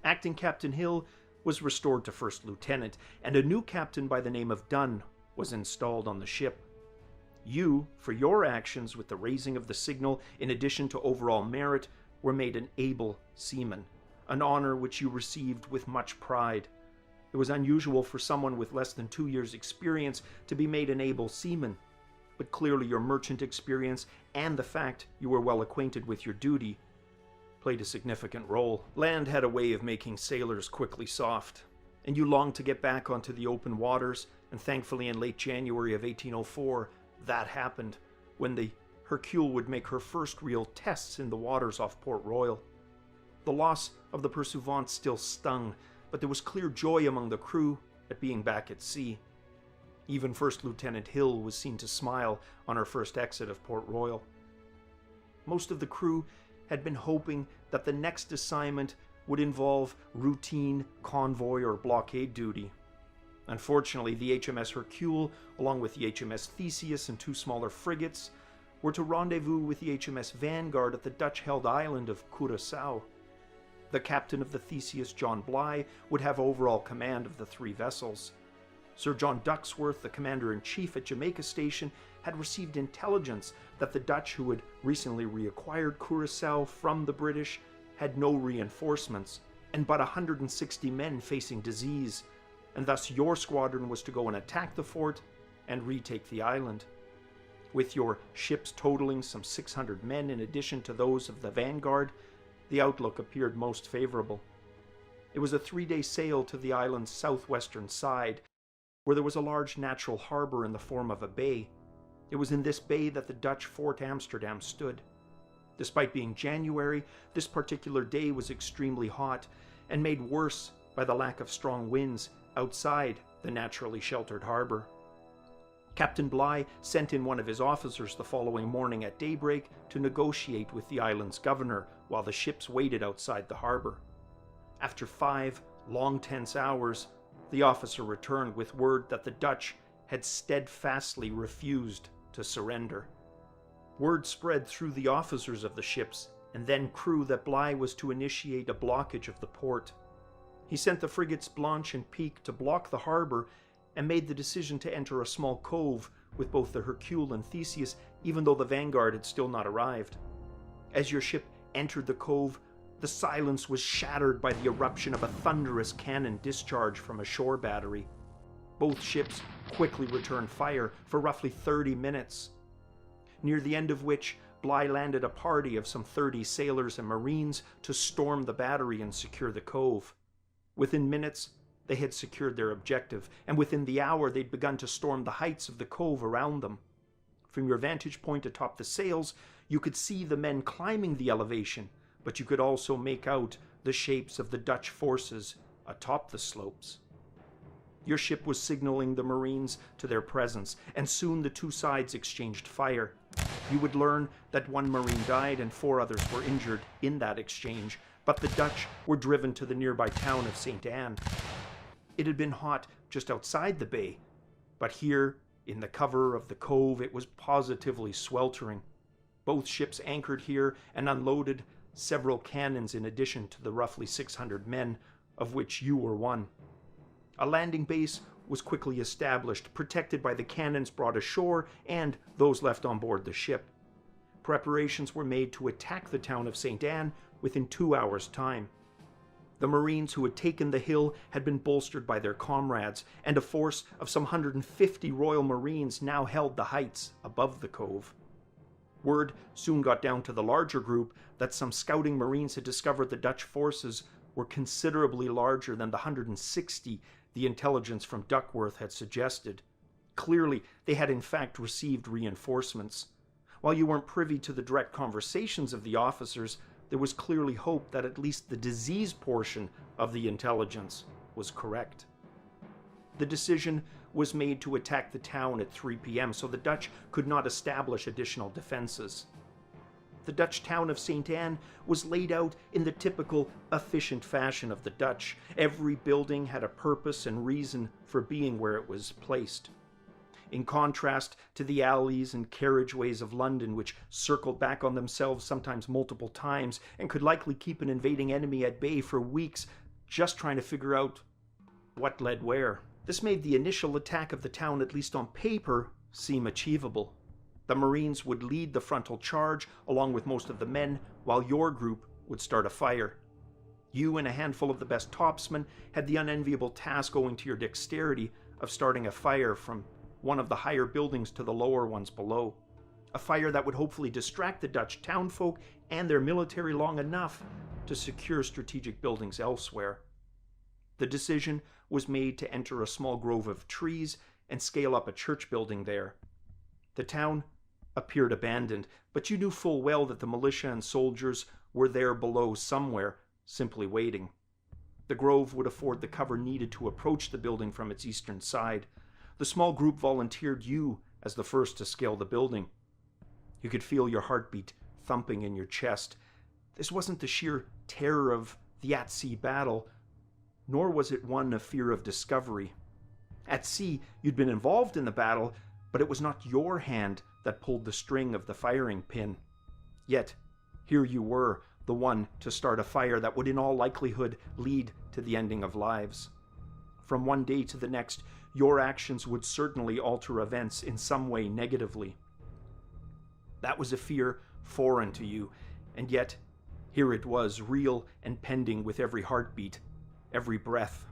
Acting Captain Hill was restored to first lieutenant, and a new captain by the name of Dunn was installed on the ship. You, for your actions with the raising of the signal, in addition to overall merit, were made an able seaman, an honor which you received with much pride. It was unusual for someone with less than 2 years' experience to be made an able seaman, but clearly your merchant experience and the fact you were well acquainted with your duty played a significant role. Land had a way of making sailors quickly soft, and you longed to get back onto the open waters, and thankfully in late January of 1804, that happened, when the Hercule would make her first real tests in the waters off Port Royal. The loss of the Pursuivant still stung, but there was clear joy among the crew at being back at sea. Even First Lieutenant Hill was seen to smile on her first exit of Port Royal. Most of the crew had been hoping that the next assignment would involve routine convoy or blockade duty. Unfortunately, the HMS Hercule, along with the HMS Thesis and 2 smaller frigates, were to rendezvous with the HMS Vanguard at the Dutch-held island of Curaçao. The captain of the Theseus, John Bligh, would have overall command of the 3 vessels. Sir John Ducksworth, the commander-in-chief at Jamaica Station, had received intelligence that the Dutch, who had recently reacquired Curaçao from the British, had no reinforcements and but 160 men facing disease, and thus your squadron was to go and attack the fort and retake the island. With your ships totaling some 600 men in addition to those of the Vanguard, the outlook appeared most favorable. It was a 3-day sail to the island's southwestern side, where there was a large natural harbor in the form of a bay. It was in this bay that the Dutch Fort Amsterdam stood. Despite being January, this particular day was extremely hot and made worse by the lack of strong winds outside the naturally sheltered harbor. Captain Bligh sent in one of his officers the following morning at daybreak to negotiate with the island's governor while the ships waited outside the harbor. After 5 long, tense hours, the officer returned with word that the Dutch had steadfastly refused to surrender. Word spread through the officers of the ships and then crew that Bligh was to initiate a blockage of the port. He sent the frigates Blanche and Pique to block the harbor and made the decision to enter a small cove with both the Hercule and Thesis, even though the Vanguard had still not arrived. As your ship entered the cove, the silence was shattered by the eruption of a thunderous cannon discharge from a shore battery. Both ships quickly returned fire for roughly 30 minutes, near the end of which Bligh landed a party of some 30 sailors and marines to storm the battery and secure the cove. Within minutes, they had secured their objective, and within the hour they'd begun to storm the heights of the cove around them. From your vantage point atop the sails, you could see the men climbing the elevation, but you could also make out the shapes of the Dutch forces atop the slopes. Your ship was signaling the Marines to their presence, and soon the two sides exchanged fire. You would learn that 1 Marine died and 4 others were injured in that exchange, but the Dutch were driven to the nearby town of St. Anne. It had been hot just outside the bay, but here, in the cover of the cove, it was positively sweltering. Both ships anchored here and unloaded several cannons in addition to the roughly 600 men, of which you were one. A landing base was quickly established, protected by the cannons brought ashore and those left on board the ship. Preparations were made to attack the town of St. Anne within 2 hours' time. The Marines who had taken the hill had been bolstered by their comrades, and a force of some 150 Royal Marines now held the heights above the cove. Word soon got down to the larger group that some scouting Marines had discovered the Dutch forces were considerably larger than the 160 the intelligence from Duckworth had suggested. Clearly, they had in fact received reinforcements. While you weren't privy to the direct conversations of the officers, there was clearly hope that at least the disease portion of the intelligence was correct. The decision was made to attack the town at 3 p.m. so the Dutch could not establish additional defenses. The Dutch town of St. Anne was laid out in the typical efficient fashion of the Dutch. Every building had a purpose and reason for being where it was placed. In contrast to the alleys and carriageways of London, which circled back on themselves sometimes multiple times and could likely keep an invading enemy at bay for weeks just trying to figure out what led where. This made the initial attack of the town, at least on paper, seem achievable. The Marines would lead the frontal charge along with most of the men, while your group would start a fire. You and a handful of the best topsmen had the unenviable task, owing to your dexterity, of starting a fire from one of the higher buildings to the lower ones below. A fire that would hopefully distract the Dutch townfolk and their military long enough to secure strategic buildings elsewhere. The decision was made to enter a small grove of trees and scale up a church building there. The town appeared abandoned, but you knew full well that the militia and soldiers were there below somewhere, simply waiting. The grove would afford the cover needed to approach the building from its eastern side. The small group volunteered you as the first to scale the building. You could feel your heartbeat thumping in your chest. This wasn't the sheer terror of the at-sea battle, nor was it one of fear of discovery. At sea, you'd been involved in the battle, but it was not your hand that pulled the string of the firing pin. Yet, here you were, the one to start a fire that would in all likelihood lead to the ending of lives. From one day to the next, your actions would certainly alter events in some way negatively. That was a fear foreign to you, and yet here it was, real and pending with every heartbeat, every breath.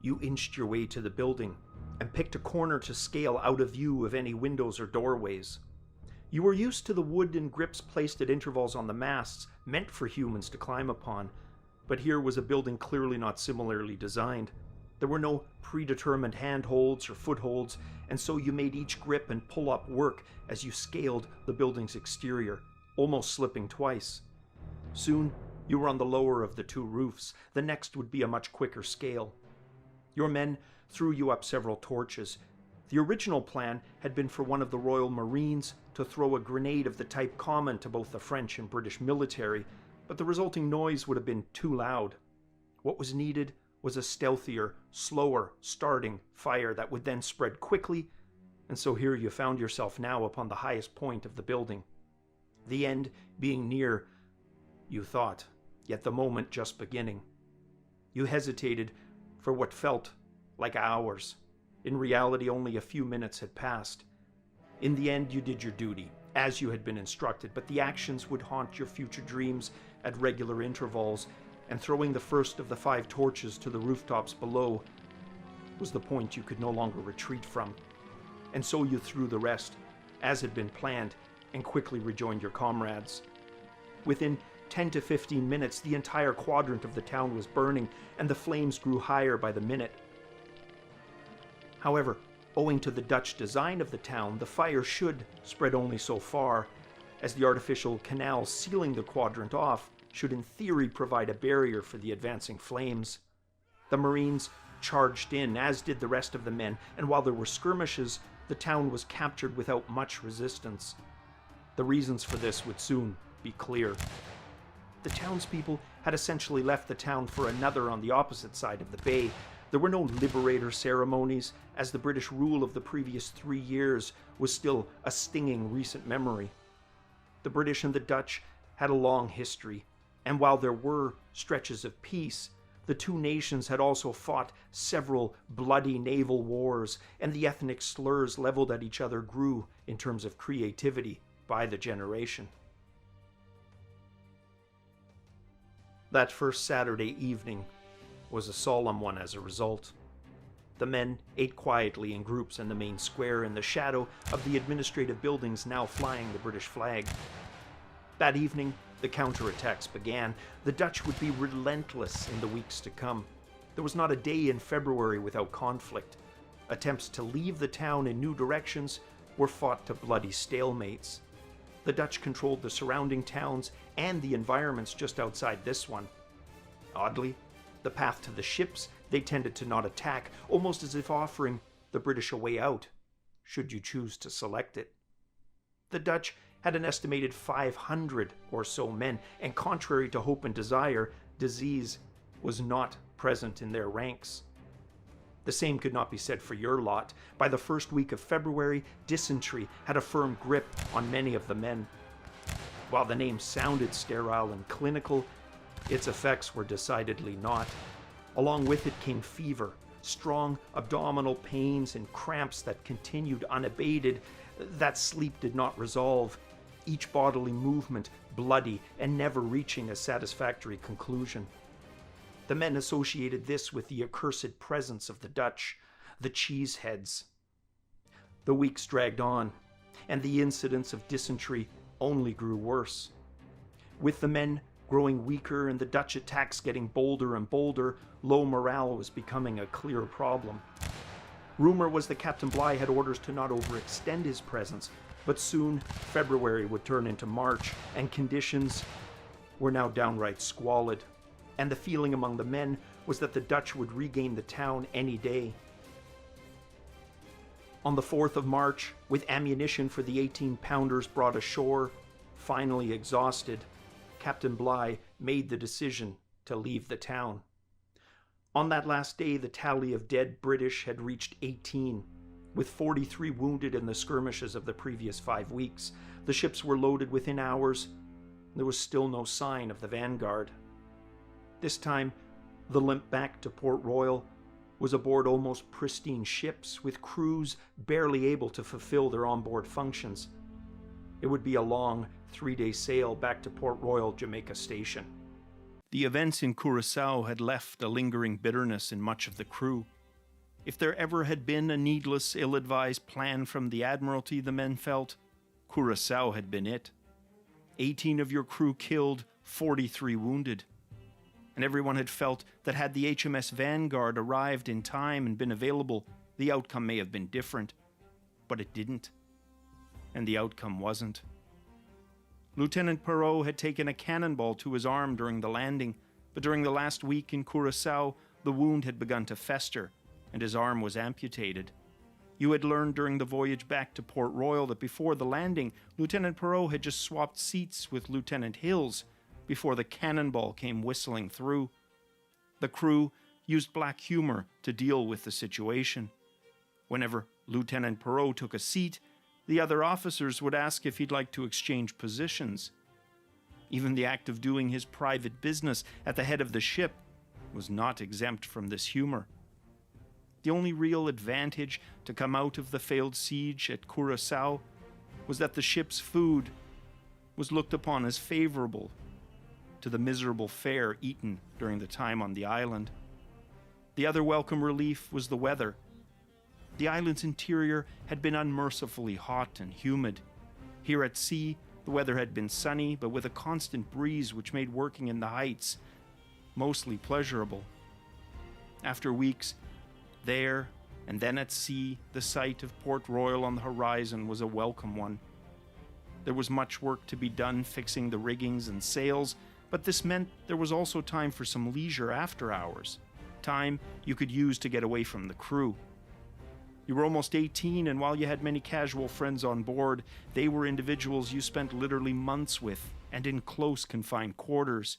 You inched your way to the building and picked a corner to scale out of view of any windows or doorways. You were used to the wooden grips placed at intervals on the masts, meant for humans to climb upon, but here was a building clearly not similarly designed. There were no predetermined handholds or footholds, and so you made each grip and pull-up work as you scaled the building's exterior, almost slipping twice. Soon, you were on the lower of the two roofs. The next would be a much quicker scale. Your men threw you up several torches. The original plan had been for one of the Royal Marines to throw a grenade of the type common to both the French and British military, but the resulting noise would have been too loud. What was needed was a stealthier, slower starting fire that would then spread quickly, and so here you found yourself now upon the highest point of the building. The end being near, you thought, yet the moment just beginning. You hesitated for what felt like hours. In reality, only a few minutes had passed. In the end, you did your duty, as you had been instructed, but the actions would haunt your future dreams at regular intervals, and throwing the first of the 5 torches to the rooftops below was the point you could no longer retreat from. And so you threw the rest, as had been planned, and quickly rejoined your comrades. Within 10 to 15 minutes, the entire quadrant of the town was burning, and the flames grew higher by the minute. However, owing to the Dutch design of the town, the fire should spread only so far, as the artificial canal sealing the quadrant off should in theory provide a barrier for the advancing flames. The Marines charged in, as did the rest of the men, and while there were skirmishes, the town was captured without much resistance. The reasons for this would soon be clear. The townspeople had essentially left the town for another on the opposite side of the bay. There were no liberator ceremonies, as the British rule of the previous 3 years was still a stinging recent memory. The British and the Dutch had a long history, and while there were stretches of peace, the two nations had also fought several bloody naval wars, and the ethnic slurs leveled at each other grew in terms of creativity by the generation. That first Saturday evening was a solemn one as a result. The men ate quietly in groups in the main square in the shadow of the administrative buildings now flying the British flag. That evening, the counterattacks began. The Dutch would be relentless in the weeks to come. There was not a day in February without conflict. Attempts to leave the town in new directions were fought to bloody stalemates. The Dutch controlled the surrounding towns and the environments just outside this one. Oddly, the path to the ships they tended to not attack, almost as if offering the British a way out, should you choose to select it. The Dutch had an estimated 500 or so men, and contrary to hope and desire, disease was not present in their ranks. The same could not be said for your lot. By the first week of February, dysentery had a firm grip on many of the men. While the name sounded sterile and clinical, its effects were decidedly not. Along with it came fever, strong abdominal pains and cramps that continued unabated, that sleep did not resolve, each bodily movement bloody and never reaching a satisfactory conclusion. The men associated this with the accursed presence of the Dutch, the cheeseheads. The weeks dragged on, and the incidence of dysentery only grew worse. With the men growing weaker and the Dutch attacks getting bolder and bolder, low morale was becoming a clear problem. Rumor was that Captain Bligh had orders to not overextend his presence, but soon February would turn into March, and conditions were now downright squalid. And the feeling among the men was that the Dutch would regain the town any day. On the 4th of March, with ammunition for the 18-pounders brought ashore, finally exhausted, Captain Bligh made the decision to leave the town. On that last day, the tally of dead British had reached 18, with 43 wounded in the skirmishes of the previous 5 weeks. The ships were loaded within hours. There was still no sign of the vanguard. This time, the limp back to Port Royal was aboard almost pristine ships, with crews barely able to fulfill their onboard functions. It would be a long 3-day sail back to Port Royal, Jamaica Station. The events in Curaçao had left a lingering bitterness in much of the crew. If there ever had been a needless, ill-advised plan from the Admiralty, the men felt, Curaçao had been it. 18 of your crew killed, 43 wounded. and everyone had felt that had the HMS Vanguard arrived in time and been available, the outcome may have been different. But it didn't. And the outcome wasn't. Lieutenant Perrault had taken a cannonball to his arm during the landing, but during the last week in Curaçao, the wound had begun to fester, and his arm was amputated. You had learned during the voyage back to Port Royal that before the landing, Lieutenant Perrault had just swapped seats with Lieutenant Hills before the cannonball came whistling through. The crew used black humor to deal with the situation. Whenever Lieutenant Perrault took a seat, the other officers would ask if he'd like to exchange positions. Even the act of doing his private business at the head of the ship was not exempt from this humor. The only real advantage to come out of the failed siege at Curaçao was that the ship's food was looked upon as favorable to the miserable fare eaten during the time on the island. The other welcome relief was the weather. The island's interior had been unmercifully hot and humid. Here at sea, the weather had been sunny, but with a constant breeze which made working in the heights mostly pleasurable. After weeks there and then at sea, the sight of Port Royal on the horizon was a welcome one. There was much work to be done fixing the riggings and sails, but this meant there was also time for some leisure after hours, time you could use to get away from the crew. You were almost 18, and while you had many casual friends on board, they were individuals you spent literally months with and in close confined quarters.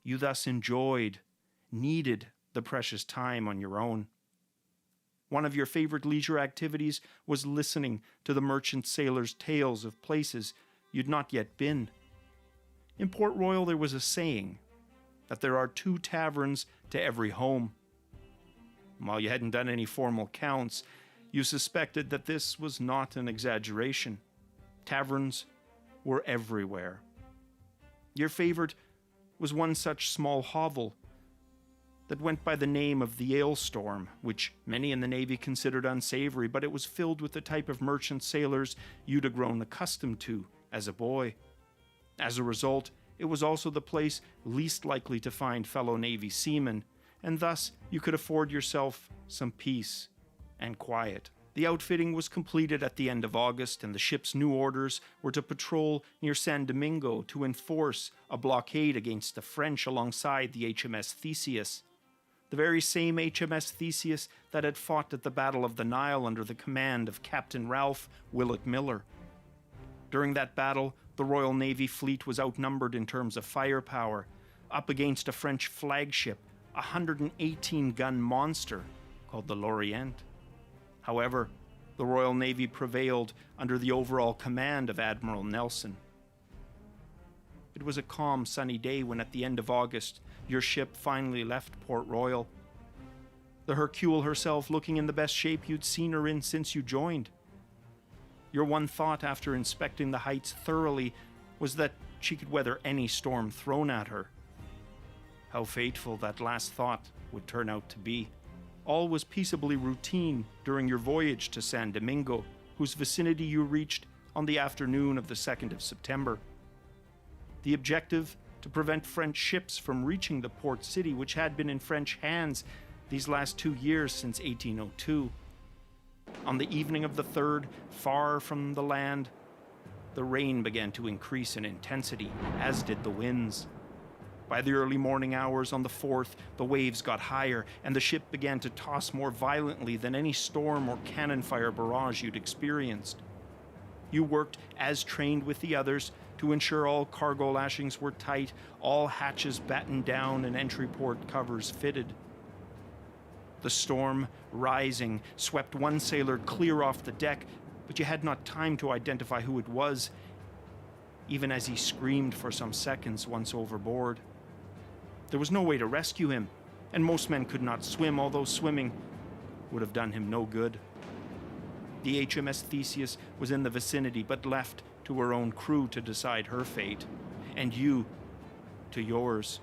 You thus needed the precious time on your own. One of your favorite leisure activities was listening to the merchant sailors' tales of places you'd not yet been. In Port Royal there was a saying that there are 2 taverns to every home. While you hadn't done any formal counts, you suspected that this was not an exaggeration. Taverns were everywhere. Your favorite was one such small hovel that went by the name of the Ale Storm, which many in the Navy considered unsavory, but it was filled with the type of merchant sailors you'd have grown accustomed to as a boy. As a result, it was also the place least likely to find fellow Navy seamen, and thus you could afford yourself some peace and quiet. The outfitting was completed at the end of August, and the ship's new orders were to patrol near San Domingo to enforce a blockade against the French alongside the HMS Theseus, the very same HMS Theseus that had fought at the Battle of the Nile under the command of Captain Ralph Willett Miller. During that battle, the Royal Navy fleet was outnumbered in terms of firepower, up against a French flagship, a 118-gun monster called the Lorient. However, the Royal Navy prevailed under the overall command of Admiral Nelson. It was a calm, sunny day when at the end of August, your ship finally left Port Royal. The Hercule herself looking in the best shape you'd seen her in since you joined. Your one thought after inspecting the heights thoroughly was that she could weather any storm thrown at her. How fateful that last thought would turn out to be. All was peaceably routine during your voyage to San Domingo, whose vicinity you reached on the afternoon of the 2nd of September. The objective, to prevent French ships from reaching the port city, which had been in French hands these last 2 years since 1802. On the evening of the 3rd, far from the land, the rain began to increase in intensity, as did the winds. By the early morning hours on the 4th, the waves got higher, and the ship began to toss more violently than any storm or cannon fire barrage you'd experienced. You worked as trained with the others to ensure all cargo lashings were tight, all hatches battened down, and entry port covers fitted. The storm, rising, swept one sailor clear off the deck, but you had not time to identify who it was, even as he screamed for some seconds once overboard. There was no way to rescue him, and most men could not swim, although swimming would have done him no good. The HMS Theseus was in the vicinity, but left to her own crew to decide her fate, and you to yours.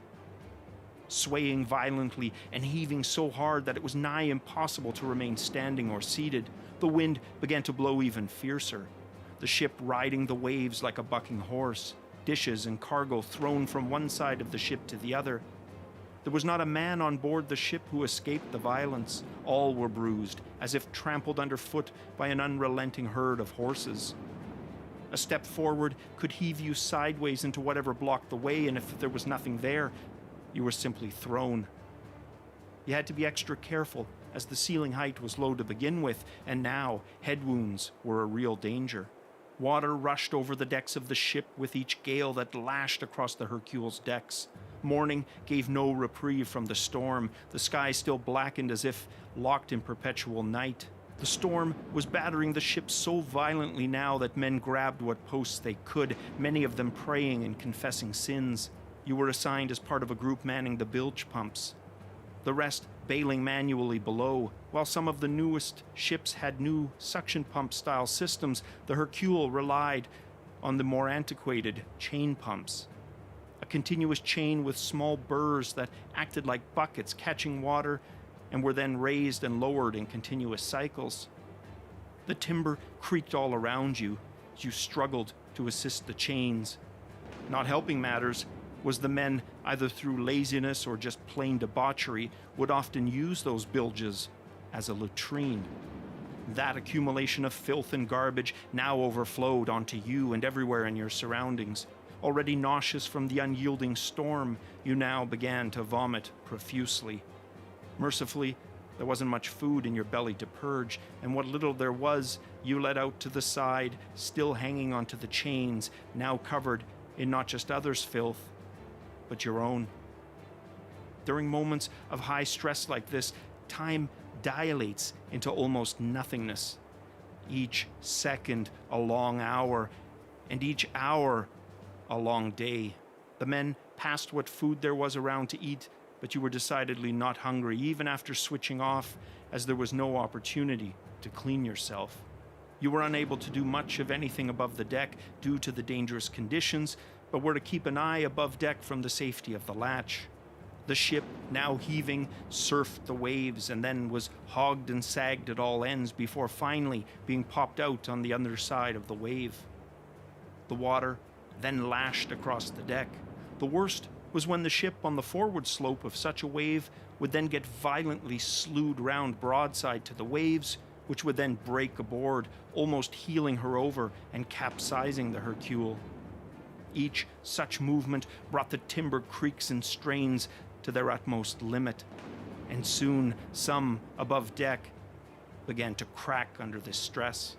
Swaying violently and heaving so hard that it was nigh impossible to remain standing or seated, the wind began to blow even fiercer, the ship riding the waves like a bucking horse, dishes and cargo thrown from one side of the ship to the other. There was not a man on board the ship who escaped the violence. All were bruised, as if trampled underfoot by an unrelenting herd of horses. A step forward could heave you sideways into whatever blocked the way, and if there was nothing there, you were simply thrown. You had to be extra careful, as the ceiling height was low to begin with, and now head wounds were a real danger. Water rushed over the decks of the ship with each gale that lashed across the Hercule's decks. Morning gave no reprieve from the storm, the sky still blackened as if locked in perpetual night. The storm was battering the ship so violently now that men grabbed what posts they could, many of them praying and confessing sins. You were assigned as part of a group manning the bilge pumps, the rest bailing manually below. While some of the newest ships had new suction pump style systems, the Hercule relied on the more antiquated chain pumps. A continuous chain with small burrs that acted like buckets catching water and were then raised and lowered in continuous cycles. The timber creaked all around you as you struggled to assist the chains. Not helping matters was the men, either through laziness or just plain debauchery, would often use those bilges as a latrine. That accumulation of filth and garbage now overflowed onto you and everywhere in your surroundings. Already nauseous from the unyielding storm, you now began to vomit profusely. Mercifully, there wasn't much food in your belly to purge, and what little there was, you let out to the side, still hanging onto the chains, now covered in not just others' filth, but your own. During moments of high stress like this, time dilates into almost nothingness. Each second a long hour, and each hour a long day. The men passed what food there was around to eat, but you were decidedly not hungry, even after switching off, as there was no opportunity to clean yourself. You were unable to do much of anything above the deck due to the dangerous conditions, but were to keep an eye above deck from the safety of the latch. The ship, now heaving, surfed the waves and then was hogged and sagged at all ends before finally being popped out on the other side of the wave. The water then lashed across the deck. The worst was when the ship on the forward slope of such a wave would then get violently slewed round broadside to the waves, which would then break aboard, almost heeling her over and capsizing the Hercule. Each such movement brought the timber creaks and strains to their utmost limit, and soon some above deck began to crack under this stress.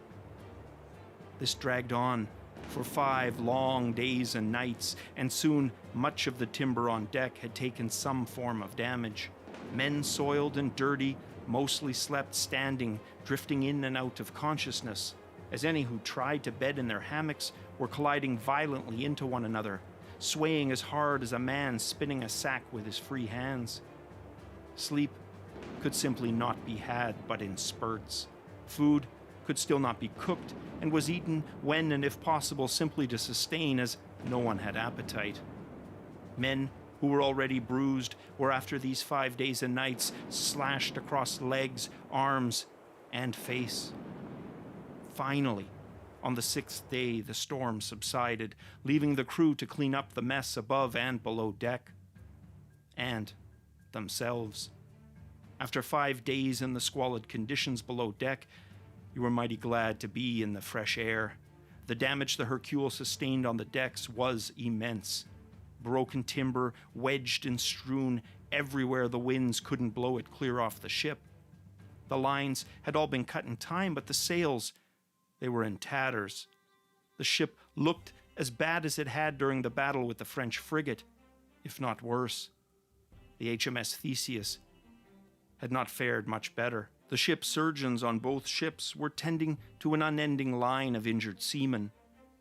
This dragged on for 5 long days and nights, and soon much of the timber on deck had taken some form of damage. Men soiled and dirty mostly slept standing, drifting in and out of consciousness, as any who tried to bed in their hammocks were colliding violently into one another, swaying as hard as a man spinning a sack with his free hands. Sleep could simply not be had but in spurts. Food could still not be cooked, and was eaten when and if possible simply to sustain, as no one had appetite. Men who were already bruised were after these 5 days and nights slashed across legs, arms, and face. Finally, on the 6th day, the storm subsided, leaving the crew to clean up the mess above and below deck. And themselves. After 5 days in the squalid conditions below deck, you were mighty glad to be in the fresh air. The damage the Hercule sustained on the decks was immense. Broken timber, wedged and strewn everywhere the winds couldn't blow it clear off the ship. The lines had all been cut in time, but the sails, they were in tatters. The ship looked as bad as it had during the battle with the French frigate, if not worse. The HMS Thesis had not fared much better. The ship's surgeons on both ships were tending to an unending line of injured seamen.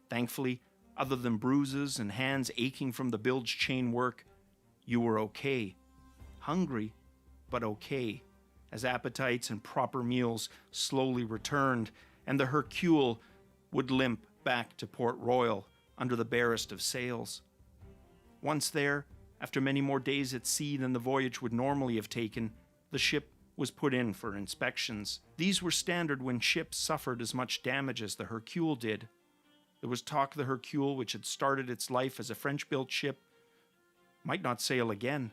Thankfully, other than bruises and hands aching from the bilge chain work, you were okay. Hungry, but okay, as appetites and proper meals slowly returned, and the Hercule would limp back to Port Royal under the barest of sails. Once there, after many more days at sea than the voyage would normally have taken, the ship was put in for inspections. These were standard when ships suffered as much damage as the Hercule did. There was talk the Hercule, which had started its life as a French-built ship, might not sail again.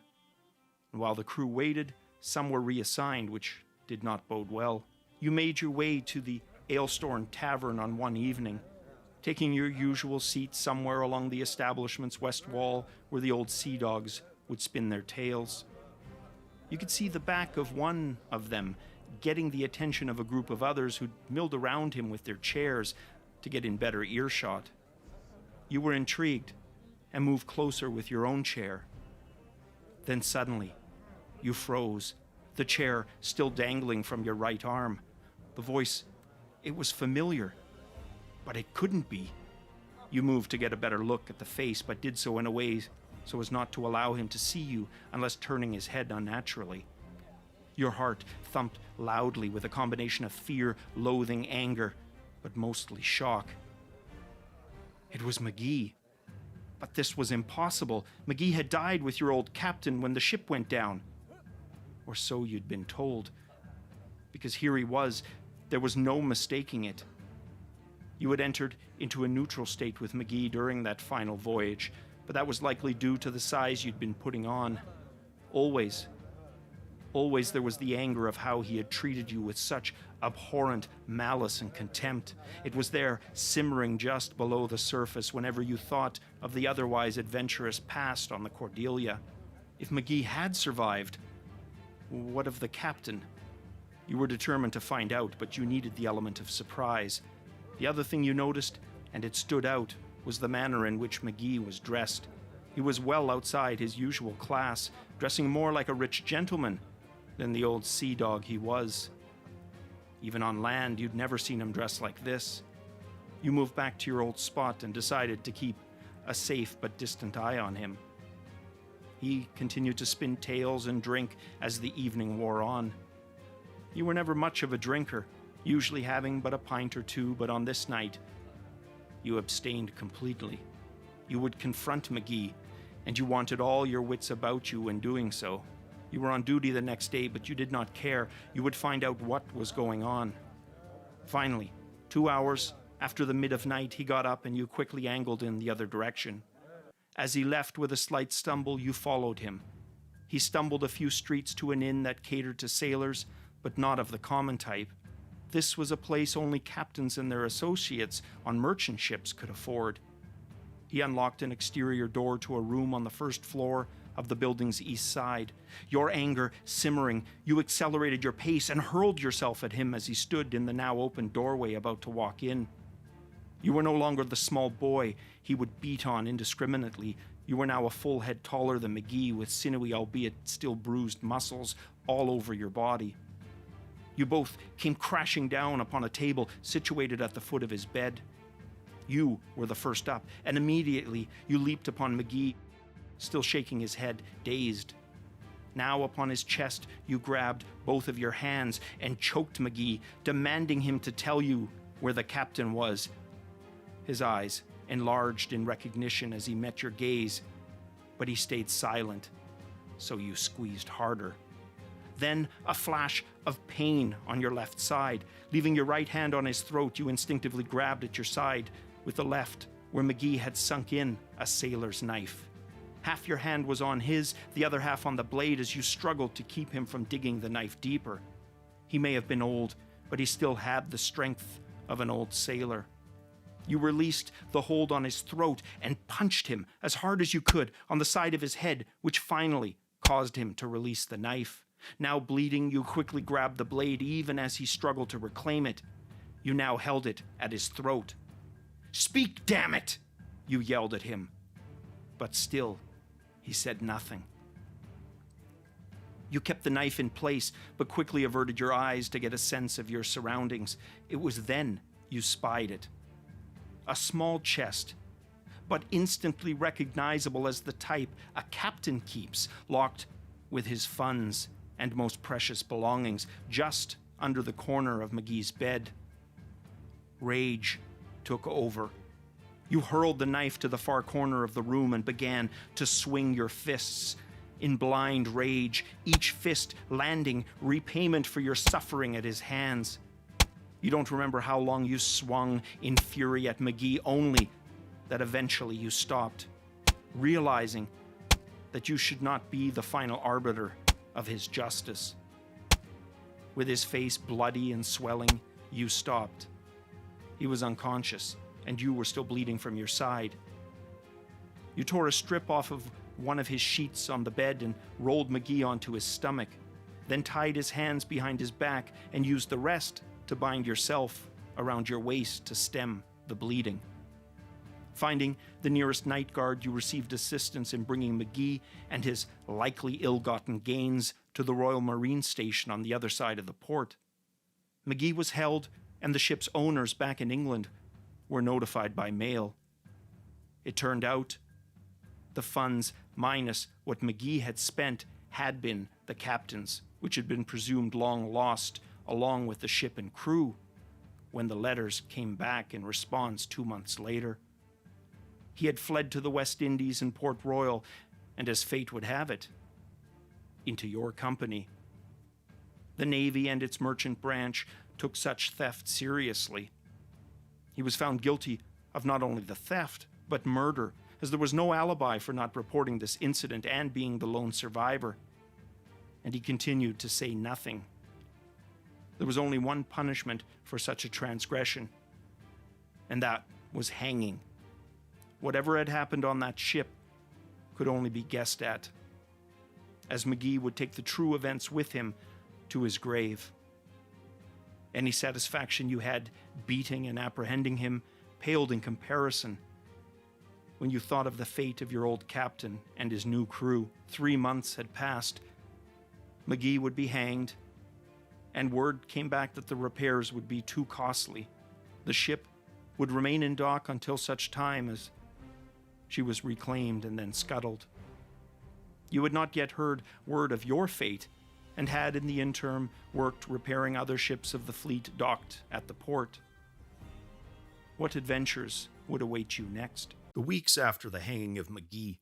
And while the crew waited, some were reassigned, which did not bode well. You made your way to the Aylestorn Tavern on one evening, taking your usual seat somewhere along the establishment's west wall where the old sea dogs would spin their tails. You could see the back of one of them getting the attention of a group of others who'd milled around him with their chairs to get in better earshot. You were intrigued and moved closer with your own chair. Then suddenly, you froze, the chair still dangling from your right arm. The voice, it was familiar, but it couldn't be. You moved to get a better look at the face, but did so in a way so as not to allow him to see you unless turning his head unnaturally. Your heart thumped loudly with a combination of fear, loathing, anger, but mostly shock. It was McGee. But this was impossible. McGee had died with your old captain when the ship went down. Or so you'd been told. Because here he was. There was no mistaking it. You had entered into a neutral state with McGee during that final voyage, but that was likely due to the size you'd been putting on. Always there was the anger of how he had treated you with such abhorrent malice and contempt. It was there, simmering just below the surface whenever you thought of the otherwise adventurous past on the Cordelia. If McGee had survived, what of the captain? You were determined to find out, but you needed the element of surprise. The other thing you noticed, and it stood out, was the manner in which McGee was dressed. He was well outside his usual class, dressing more like a rich gentleman than the old sea dog he was. Even on land, you'd never seen him dressed like this. You moved back to your old spot and decided to keep a safe but distant eye on him. He continued to spin tales and drink as the evening wore on. You were never much of a drinker, usually having but a pint or two, but on this night, you abstained completely. You would confront McGee, and you wanted all your wits about you when doing so. You were on duty the next day, but you did not care. You would find out what was going on. Finally, 2 hours after the mid of night, he got up and you quickly angled in the other direction. As he left with a slight stumble, you followed him. He stumbled a few streets to an inn that catered to sailors, but not of the common type. This was a place only captains and their associates on merchant ships could afford. He unlocked an exterior door to a room on the first floor of the building's east side. Your anger simmering, you accelerated your pace and hurled yourself at him as he stood in the now open doorway about to walk in. You were no longer the small boy he would beat on indiscriminately. You were now a full head taller than McGee, with sinewy, albeit still bruised muscles all over your body. You both came crashing down upon a table situated at the foot of his bed. You were the first up, and immediately you leaped upon McGee, still shaking his head, dazed. Now upon his chest you grabbed both of your hands and choked McGee, demanding him to tell you where the captain was. His eyes enlarged in recognition as he met your gaze, but he stayed silent, so you squeezed harder. Then a flash of pain on your left side. Leaving your right hand on his throat, you instinctively grabbed at your side with the left, where McGee had sunk in a sailor's knife. Half your hand was on his, the other half on the blade as you struggled to keep him from digging the knife deeper. He may have been old, but he still had the strength of an old sailor. You released the hold on his throat and punched him as hard as you could on the side of his head, which finally caused him to release the knife. Now bleeding, you quickly grabbed the blade even as he struggled to reclaim it. You now held it at his throat. "Speak, damn it!" you yelled at him. But still, he said nothing. You kept the knife in place, but quickly averted your eyes to get a sense of your surroundings. It was then you spied it. A small chest, but instantly recognizable as the type a captain keeps, locked with his funds and most precious belongings, just under the corner of McGee's bed. Rage took over. You hurled the knife to the far corner of the room and began to swing your fists in blind rage, each fist landing repayment for your suffering at his hands. You don't remember how long you swung in fury at McGee, only that eventually you stopped, realizing that you should not be the final arbiter of his justice. With his face bloody and swelling, you stopped. He was unconscious, and you were still bleeding from your side. You tore a strip off of one of his sheets on the bed and rolled McGee onto his stomach, then tied his hands behind his back and used the rest to bind yourself around your waist to stem the bleeding. Finding the nearest night guard, you received assistance in bringing McGee and his likely ill-gotten gains to the Royal Marine Station on the other side of the port. McGee was held, and the ship's owners back in England were notified by mail. It turned out the funds minus what McGee had spent had been the captain's, which had been presumed long lost along with the ship and crew when the letters came back in response 2 months later. He had fled to the West Indies and Port Royal, and as fate would have it, into your company. The Navy and its merchant branch took such theft seriously. He was found guilty of not only the theft, but murder, as there was no alibi for not reporting this incident and being the lone survivor. And he continued to say nothing. There was only one punishment for such a transgression, and that was hanging. Whatever had happened on that ship could only be guessed at, as McGee would take the true events with him to his grave. Any satisfaction you had beating and apprehending him paled in comparison when you thought of the fate of your old captain and his new crew. 3 months had passed. McGee would be hanged, and word came back that the repairs would be too costly. The ship would remain in dock until such time as she was reclaimed and then scuttled. You had not yet heard word of your fate, and had in the interim worked repairing other ships of the fleet docked at the port. What adventures would await you next? The weeks after the hanging of McGee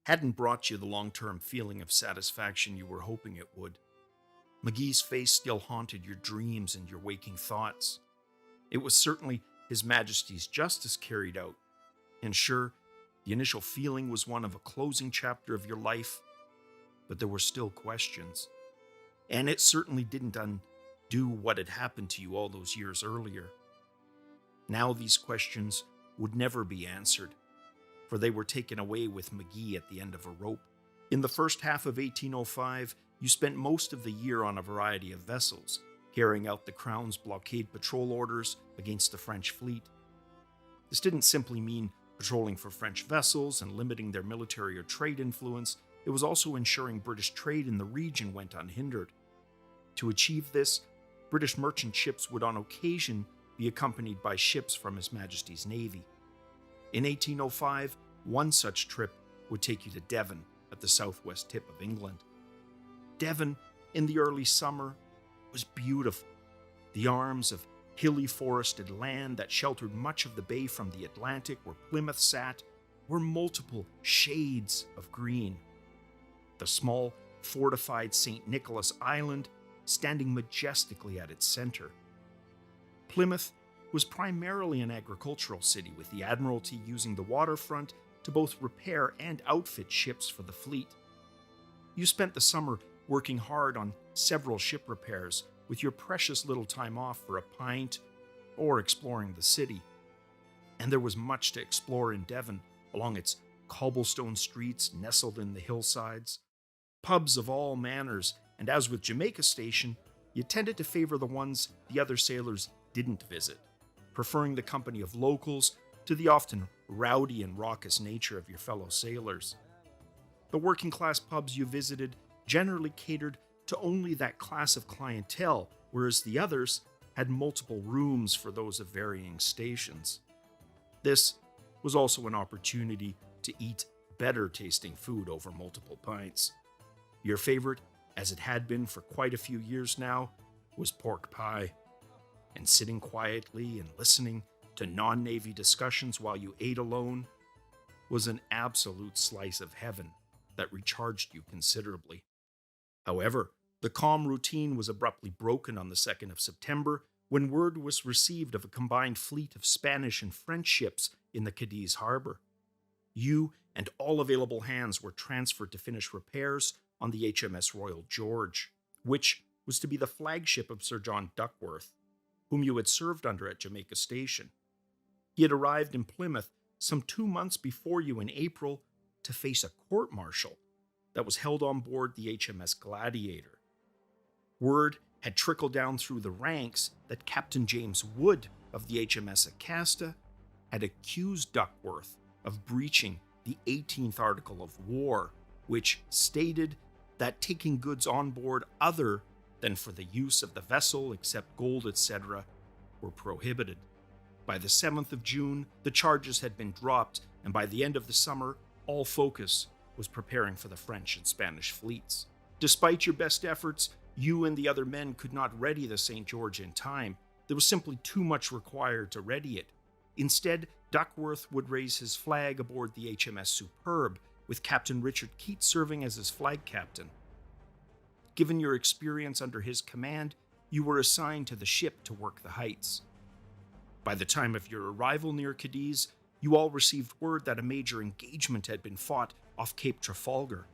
hadn't brought you the long-term feeling of satisfaction you were hoping it would. McGee's face still haunted your dreams and your waking thoughts. It was certainly His Majesty's justice carried out, and sure, the initial feeling was one of a closing chapter of your life, but there were still questions. And it certainly didn't undo what had happened to you all those years earlier. Now these questions would never be answered, for they were taken away with McGee at the end of a rope. In the first half of 1805, you spent most of the year on a variety of vessels, carrying out the Crown's blockade patrol orders against the French fleet. This didn't simply mean patrolling for French vessels and limiting their military or trade influence. It was also ensuring British trade in the region went unhindered. To achieve this, British merchant ships would on occasion be accompanied by ships from His Majesty's Navy. In 1805, one such trip would take you to Devon at the southwest tip of England. Devon, in the early summer, was beautiful. The arms of hilly forested land that sheltered much of the bay from the Atlantic where Plymouth sat were multiple shades of green. The small, fortified St. Nicholas Island standing majestically at its center. Plymouth was primarily an agricultural city, with the Admiralty using the waterfront to both repair and outfit ships for the fleet. You spent the summer working hard on several ship repairs, with your precious little time off for a pint or exploring the city. And there was much to explore in Devon, along its cobblestone streets nestled in the hillsides. Pubs of all manners, and as with Jamaica Station, you tended to favor the ones the other sailors didn't visit, preferring the company of locals to the often rowdy and raucous nature of your fellow sailors. The working-class pubs you visited generally catered to only that class of clientele, whereas the others had multiple rooms for those of varying stations. This was also an opportunity to eat better-tasting food over multiple pints. Your favorite, as it had been for quite a few years now, was pork pie. And sitting quietly and listening to non-Navy discussions while you ate alone was an absolute slice of heaven that recharged you considerably. However, the calm routine was abruptly broken on the 2nd of September when word was received of a combined fleet of Spanish and French ships in the Cadiz harbor. You and all available hands were transferred to finish repairs on the HMS Royal George, which was to be the flagship of Sir John Duckworth, whom you had served under at Jamaica Station. He had arrived in Plymouth some 2 months before you in April to face a court-martial that was held on board the HMS Gladiator. Word had trickled down through the ranks that Captain James Wood of the HMS Acasta had accused Duckworth of breaching the 18th Article of War, which stated that taking goods on board other than for the use of the vessel, except gold, etc., were prohibited. By the 7th of June, the charges had been dropped, and by the end of the summer, all focus was preparing for the French and Spanish fleets. Despite your best efforts, you and the other men could not ready the St. George in time. There was simply too much required to ready it. Instead, Duckworth would raise his flag aboard the HMS Superb, with Captain Richard Keats serving as his flag captain. Given your experience under his command, you were assigned to the ship to work the heights. By the time of your arrival near Cadiz, you all received word that a major engagement had been fought off Cape Trafalgar.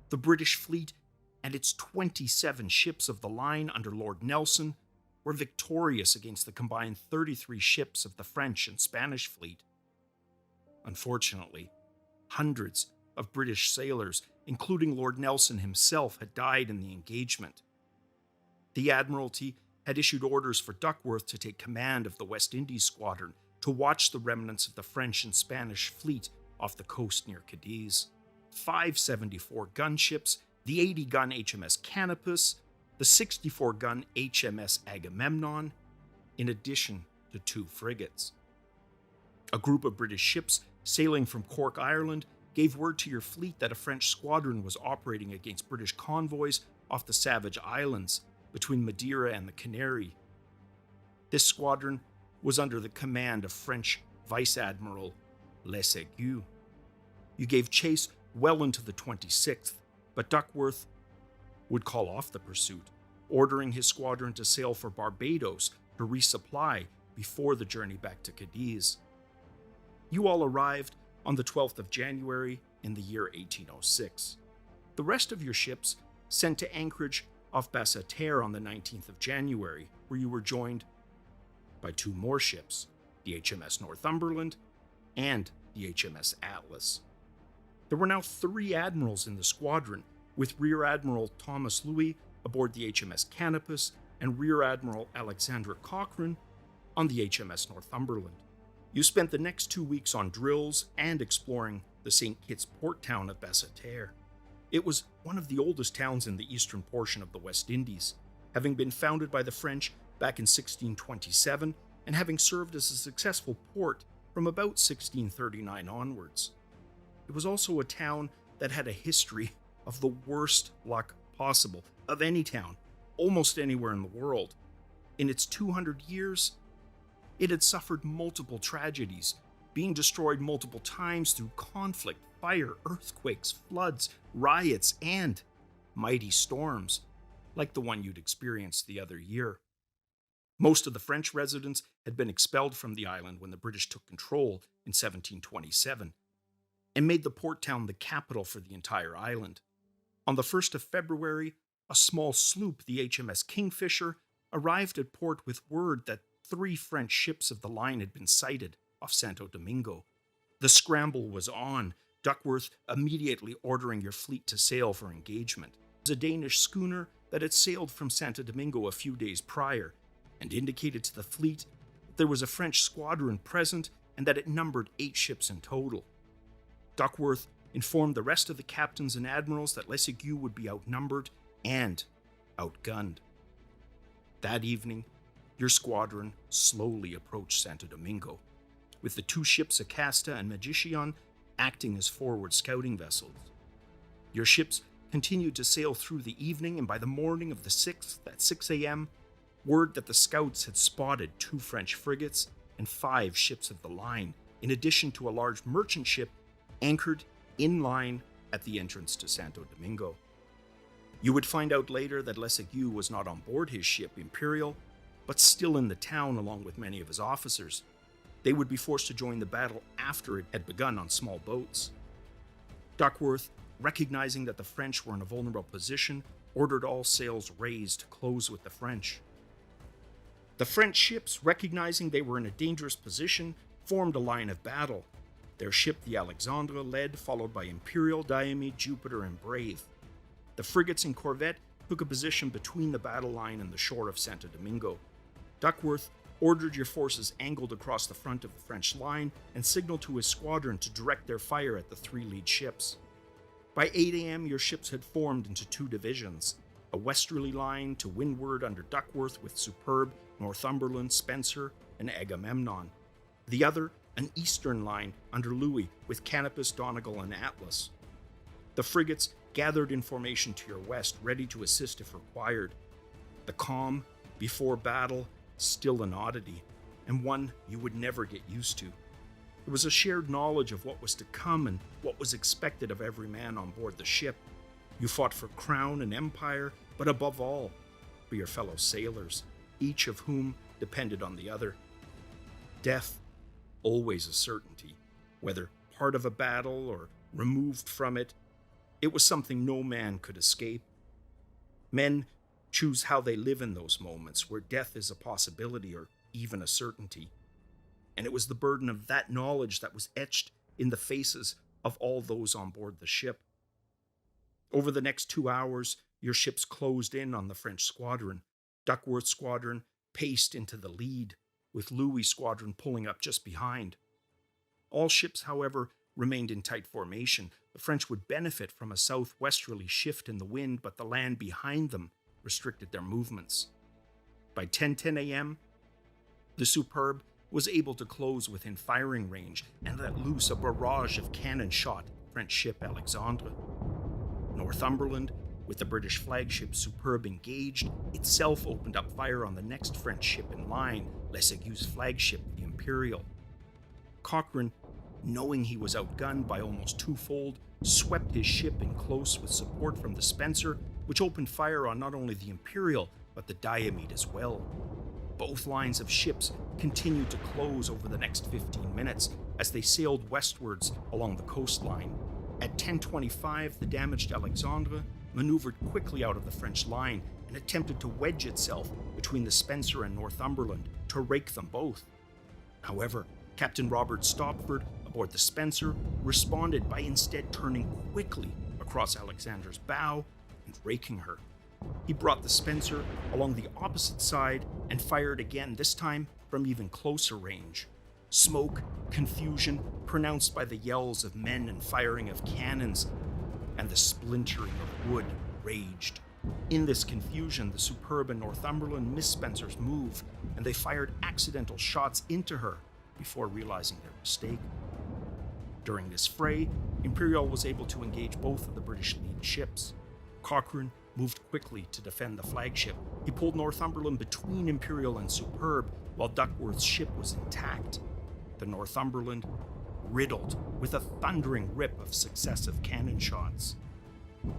The British fleet and its 27 ships of the line under Lord Nelson were victorious against the combined 33 ships of the French and Spanish fleet. Unfortunately, hundreds of British sailors, including Lord Nelson himself, had died in the engagement. The Admiralty had issued orders for Duckworth to take command of the West Indies Squadron to watch the remnants of the French and Spanish fleet off the coast near Cadiz. 5 74 gunships, the 80-gun HMS Canopus, the 64-gun HMS Agamemnon, in addition to 2 frigates. A group of British ships sailing from Cork, Ireland, gave word to your fleet that a French squadron was operating against British convoys off the Savage Islands between Madeira and the Canary. This squadron was under the command of French Vice Admiral Lessegueux. You gave chase well into the 26th, but Duckworth would call off the pursuit, ordering his squadron to sail for Barbados to resupply before the journey back to Cadiz. You all arrived on the 12th of January in the year 1806. The rest of your ships sent to anchorage off Basse-Terre on the 19th of January, where you were joined by 2 more ships, the HMS Northumberland and the HMS Atlas. There were now 3 admirals in the squadron, with Rear Admiral Thomas Louis aboard the HMS Canopus and Rear Admiral Alexandra Cochrane on the HMS Northumberland. You spent the next 2 weeks on drills and exploring the St. Kitts port town of Basse-Terre. It was one of the oldest towns in the eastern portion of the West Indies, having been founded by the French back in 1627 and having served as a successful port from about 1639 onwards. It was also a town that had a history of the worst luck possible of any town, almost anywhere in the world. In its 200 years, it had suffered multiple tragedies, being destroyed multiple times through conflict, fire, earthquakes, floods, riots, and mighty storms, like the one you'd experienced the other year. Most of the French residents had been expelled from the island when the British took control in 1727, and made the port town the capital for the entire island. On the 1st of February, a small sloop, the HMS Kingfisher, arrived at port with word that 3 French ships of the line had been sighted off Santo Domingo. The scramble was on, Duckworth immediately ordering your fleet to sail for engagement. It was a Danish schooner that had sailed from Santo Domingo a few days prior, and indicated to the fleet that there was a French squadron present and that it numbered 8 ships in total. Duckworth informed the rest of the captains and admirals that Lessegueux would be outnumbered and outgunned. That evening, your squadron slowly approached Santo Domingo, with the 2 ships Acasta and Magician acting as forward scouting vessels. Your ships continued to sail through the evening, and by the morning of the 6th at 6 a.m., word that the scouts had spotted 2 French frigates and 5 ships of the line, in addition to a large merchant ship anchored in line at the entrance to Santo Domingo. You would find out later that Lessegueux was not on board his ship Imperial, but still in the town along with many of his officers. They would be forced to join the battle after it had begun on small boats. Duckworth, recognizing that the French were in a vulnerable position, ordered all sails raised to close with the French. The French ships, recognizing they were in a dangerous position, formed a line of battle. Their ship, the Alexandre, led, followed by Imperial, Diomede, Jupiter, and Brave. The frigates and corvette took a position between the battle line and the shore of Santo Domingo. Duckworth ordered your forces angled across the front of the French line and signaled to his squadron to direct their fire at the three lead ships. By 8 a.m., your ships had formed into two divisions, a westerly line to windward under Duckworth with Superb, Northumberland, Spencer, and Agamemnon. The other, an eastern line under Louis with Canopus, Donegal, and Atlas. The frigates gathered in formation to your west, ready to assist if required. The calm, before battle, still an oddity, and one you would never get used to. It was a shared knowledge of what was to come and what was expected of every man on board the ship. You fought for crown and empire, but above all, for your fellow sailors, each of whom depended on the other. Death, always a certainty, whether part of a battle or removed from it. It was something no man could escape. Men choose how they live in those moments where death is a possibility or even a certainty. And it was the burden of that knowledge that was etched in the faces of all those on board the ship. Over the next 2 hours, your ships closed in on the French squadron. Duckworth's squadron paced into the lead, with Louis' squadron pulling up just behind. All ships, however, remained in tight formation. The French would benefit from a southwesterly shift in the wind, but the land behind them restricted their movements. By 10:10 a.m., the Superb was able to close within firing range and let loose a barrage of cannon shot at the French ship Alexandre. Northumberland, with the British flagship Superb engaged, itself opened up fire on the next French ship in line, Lessegu's flagship, the Imperial. Cochrane, knowing he was outgunned by almost twofold, swept his ship in close with support from the Spencer, which opened fire on not only the Imperial, but the Diomede as well. Both lines of ships continued to close over the next 15 minutes as they sailed westwards along the coastline. At 10:25, the damaged Alexandre maneuvered quickly out of the French line and attempted to wedge itself between the Spencer and Northumberland to rake them both. However, Captain Robert Stopford aboard the Spencer responded by instead turning quickly across Alexander's bow and raking her. He brought the Spencer along the opposite side and fired again, this time from even closer range. Smoke, confusion, pronounced by the yells of men and firing of cannons, and the splintering of wood raged. In this confusion, the Superb and Northumberland missed Spencer's move, and they fired accidental shots into her before realizing their mistake. During this fray, Imperial was able to engage both of the British lead ships. Cochrane moved quickly to defend the flagship. He pulled Northumberland between Imperial and Superb, while Duckworth's ship was intact. The Northumberland riddled with a thundering rip of successive cannon shots.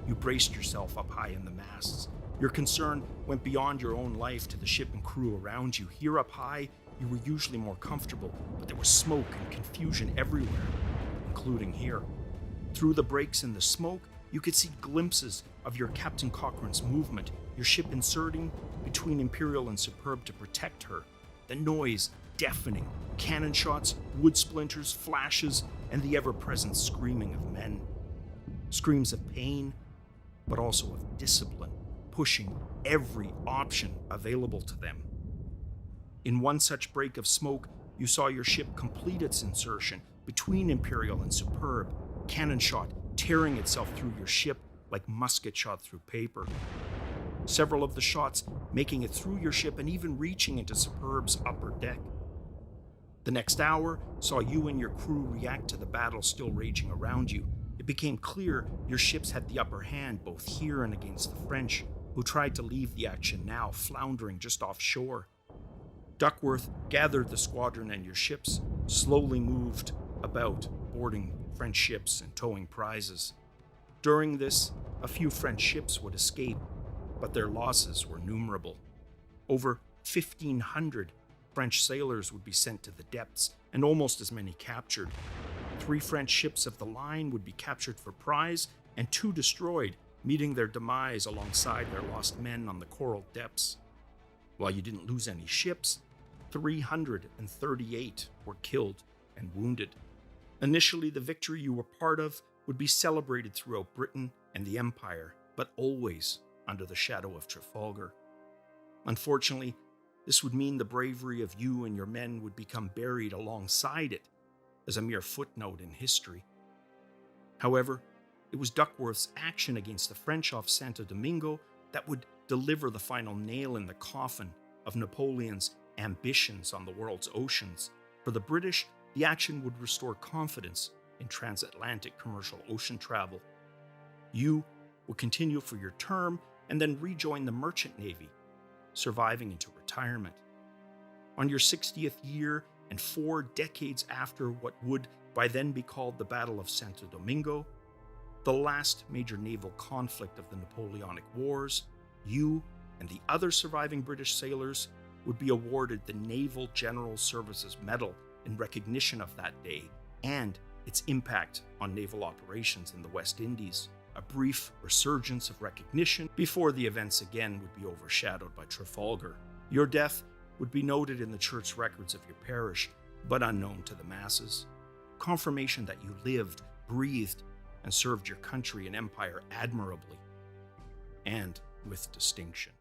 You braced yourself up high in the masts. Your concern went beyond your own life to the ship and crew around you. Here up high, you were usually more comfortable, but there was smoke and confusion everywhere, including here. Through the breaks in the smoke, you could see glimpses of your Captain Cochrane's movement, your ship inserting between Imperial and Superb to protect her. The noise, deafening, cannon shots, wood splinters, flashes, and the ever-present screaming of men. Screams of pain, but also of discipline, pushing every option available to them. In one such break of smoke, you saw your ship complete its insertion between Imperial and Superb, cannon shot tearing itself through your ship like musket shot through paper. Several of the shots making it through your ship and even reaching into Superb's upper deck. The next hour saw you and your crew react to the battle still raging around you. It became clear your ships had the upper hand both here and against the French, who tried to leave the action now, floundering just offshore. Duckworth gathered the squadron and your ships, slowly moved about, boarding French ships and towing prizes. During this, a few French ships would escape, but their losses were numerable. Over 1,500 French sailors would be sent to the depths, and almost as many captured. 3 French ships of the line would be captured for prize, and 2 destroyed, meeting their demise alongside their lost men on the coral depths. While you didn't lose any ships, 338 were killed and wounded. Initially, the victory you were part of would be celebrated throughout Britain and the Empire, but always under the shadow of Trafalgar. Unfortunately, this would mean the bravery of you and your men would become buried alongside it as a mere footnote in history. However, it was Duckworth's action against the French off Santo Domingo that would deliver the final nail in the coffin of Napoleon's ambitions on the world's oceans. For the British, the action would restore confidence in transatlantic commercial ocean travel. You would continue for your term and then rejoin the Merchant Navy, surviving into retirement. On your 60th year and 4 decades after what would by then be called the Battle of Santo Domingo, the last major naval conflict of the Napoleonic Wars, you and the other surviving British sailors would be awarded the Naval General Services Medal in recognition of that day and its impact on naval operations in the West Indies. A brief resurgence of recognition before the events again would be overshadowed by Trafalgar. Your death would be noted in the church records of your parish, but unknown to the masses. Confirmation that you lived, breathed, and served your country and empire admirably, and with distinction.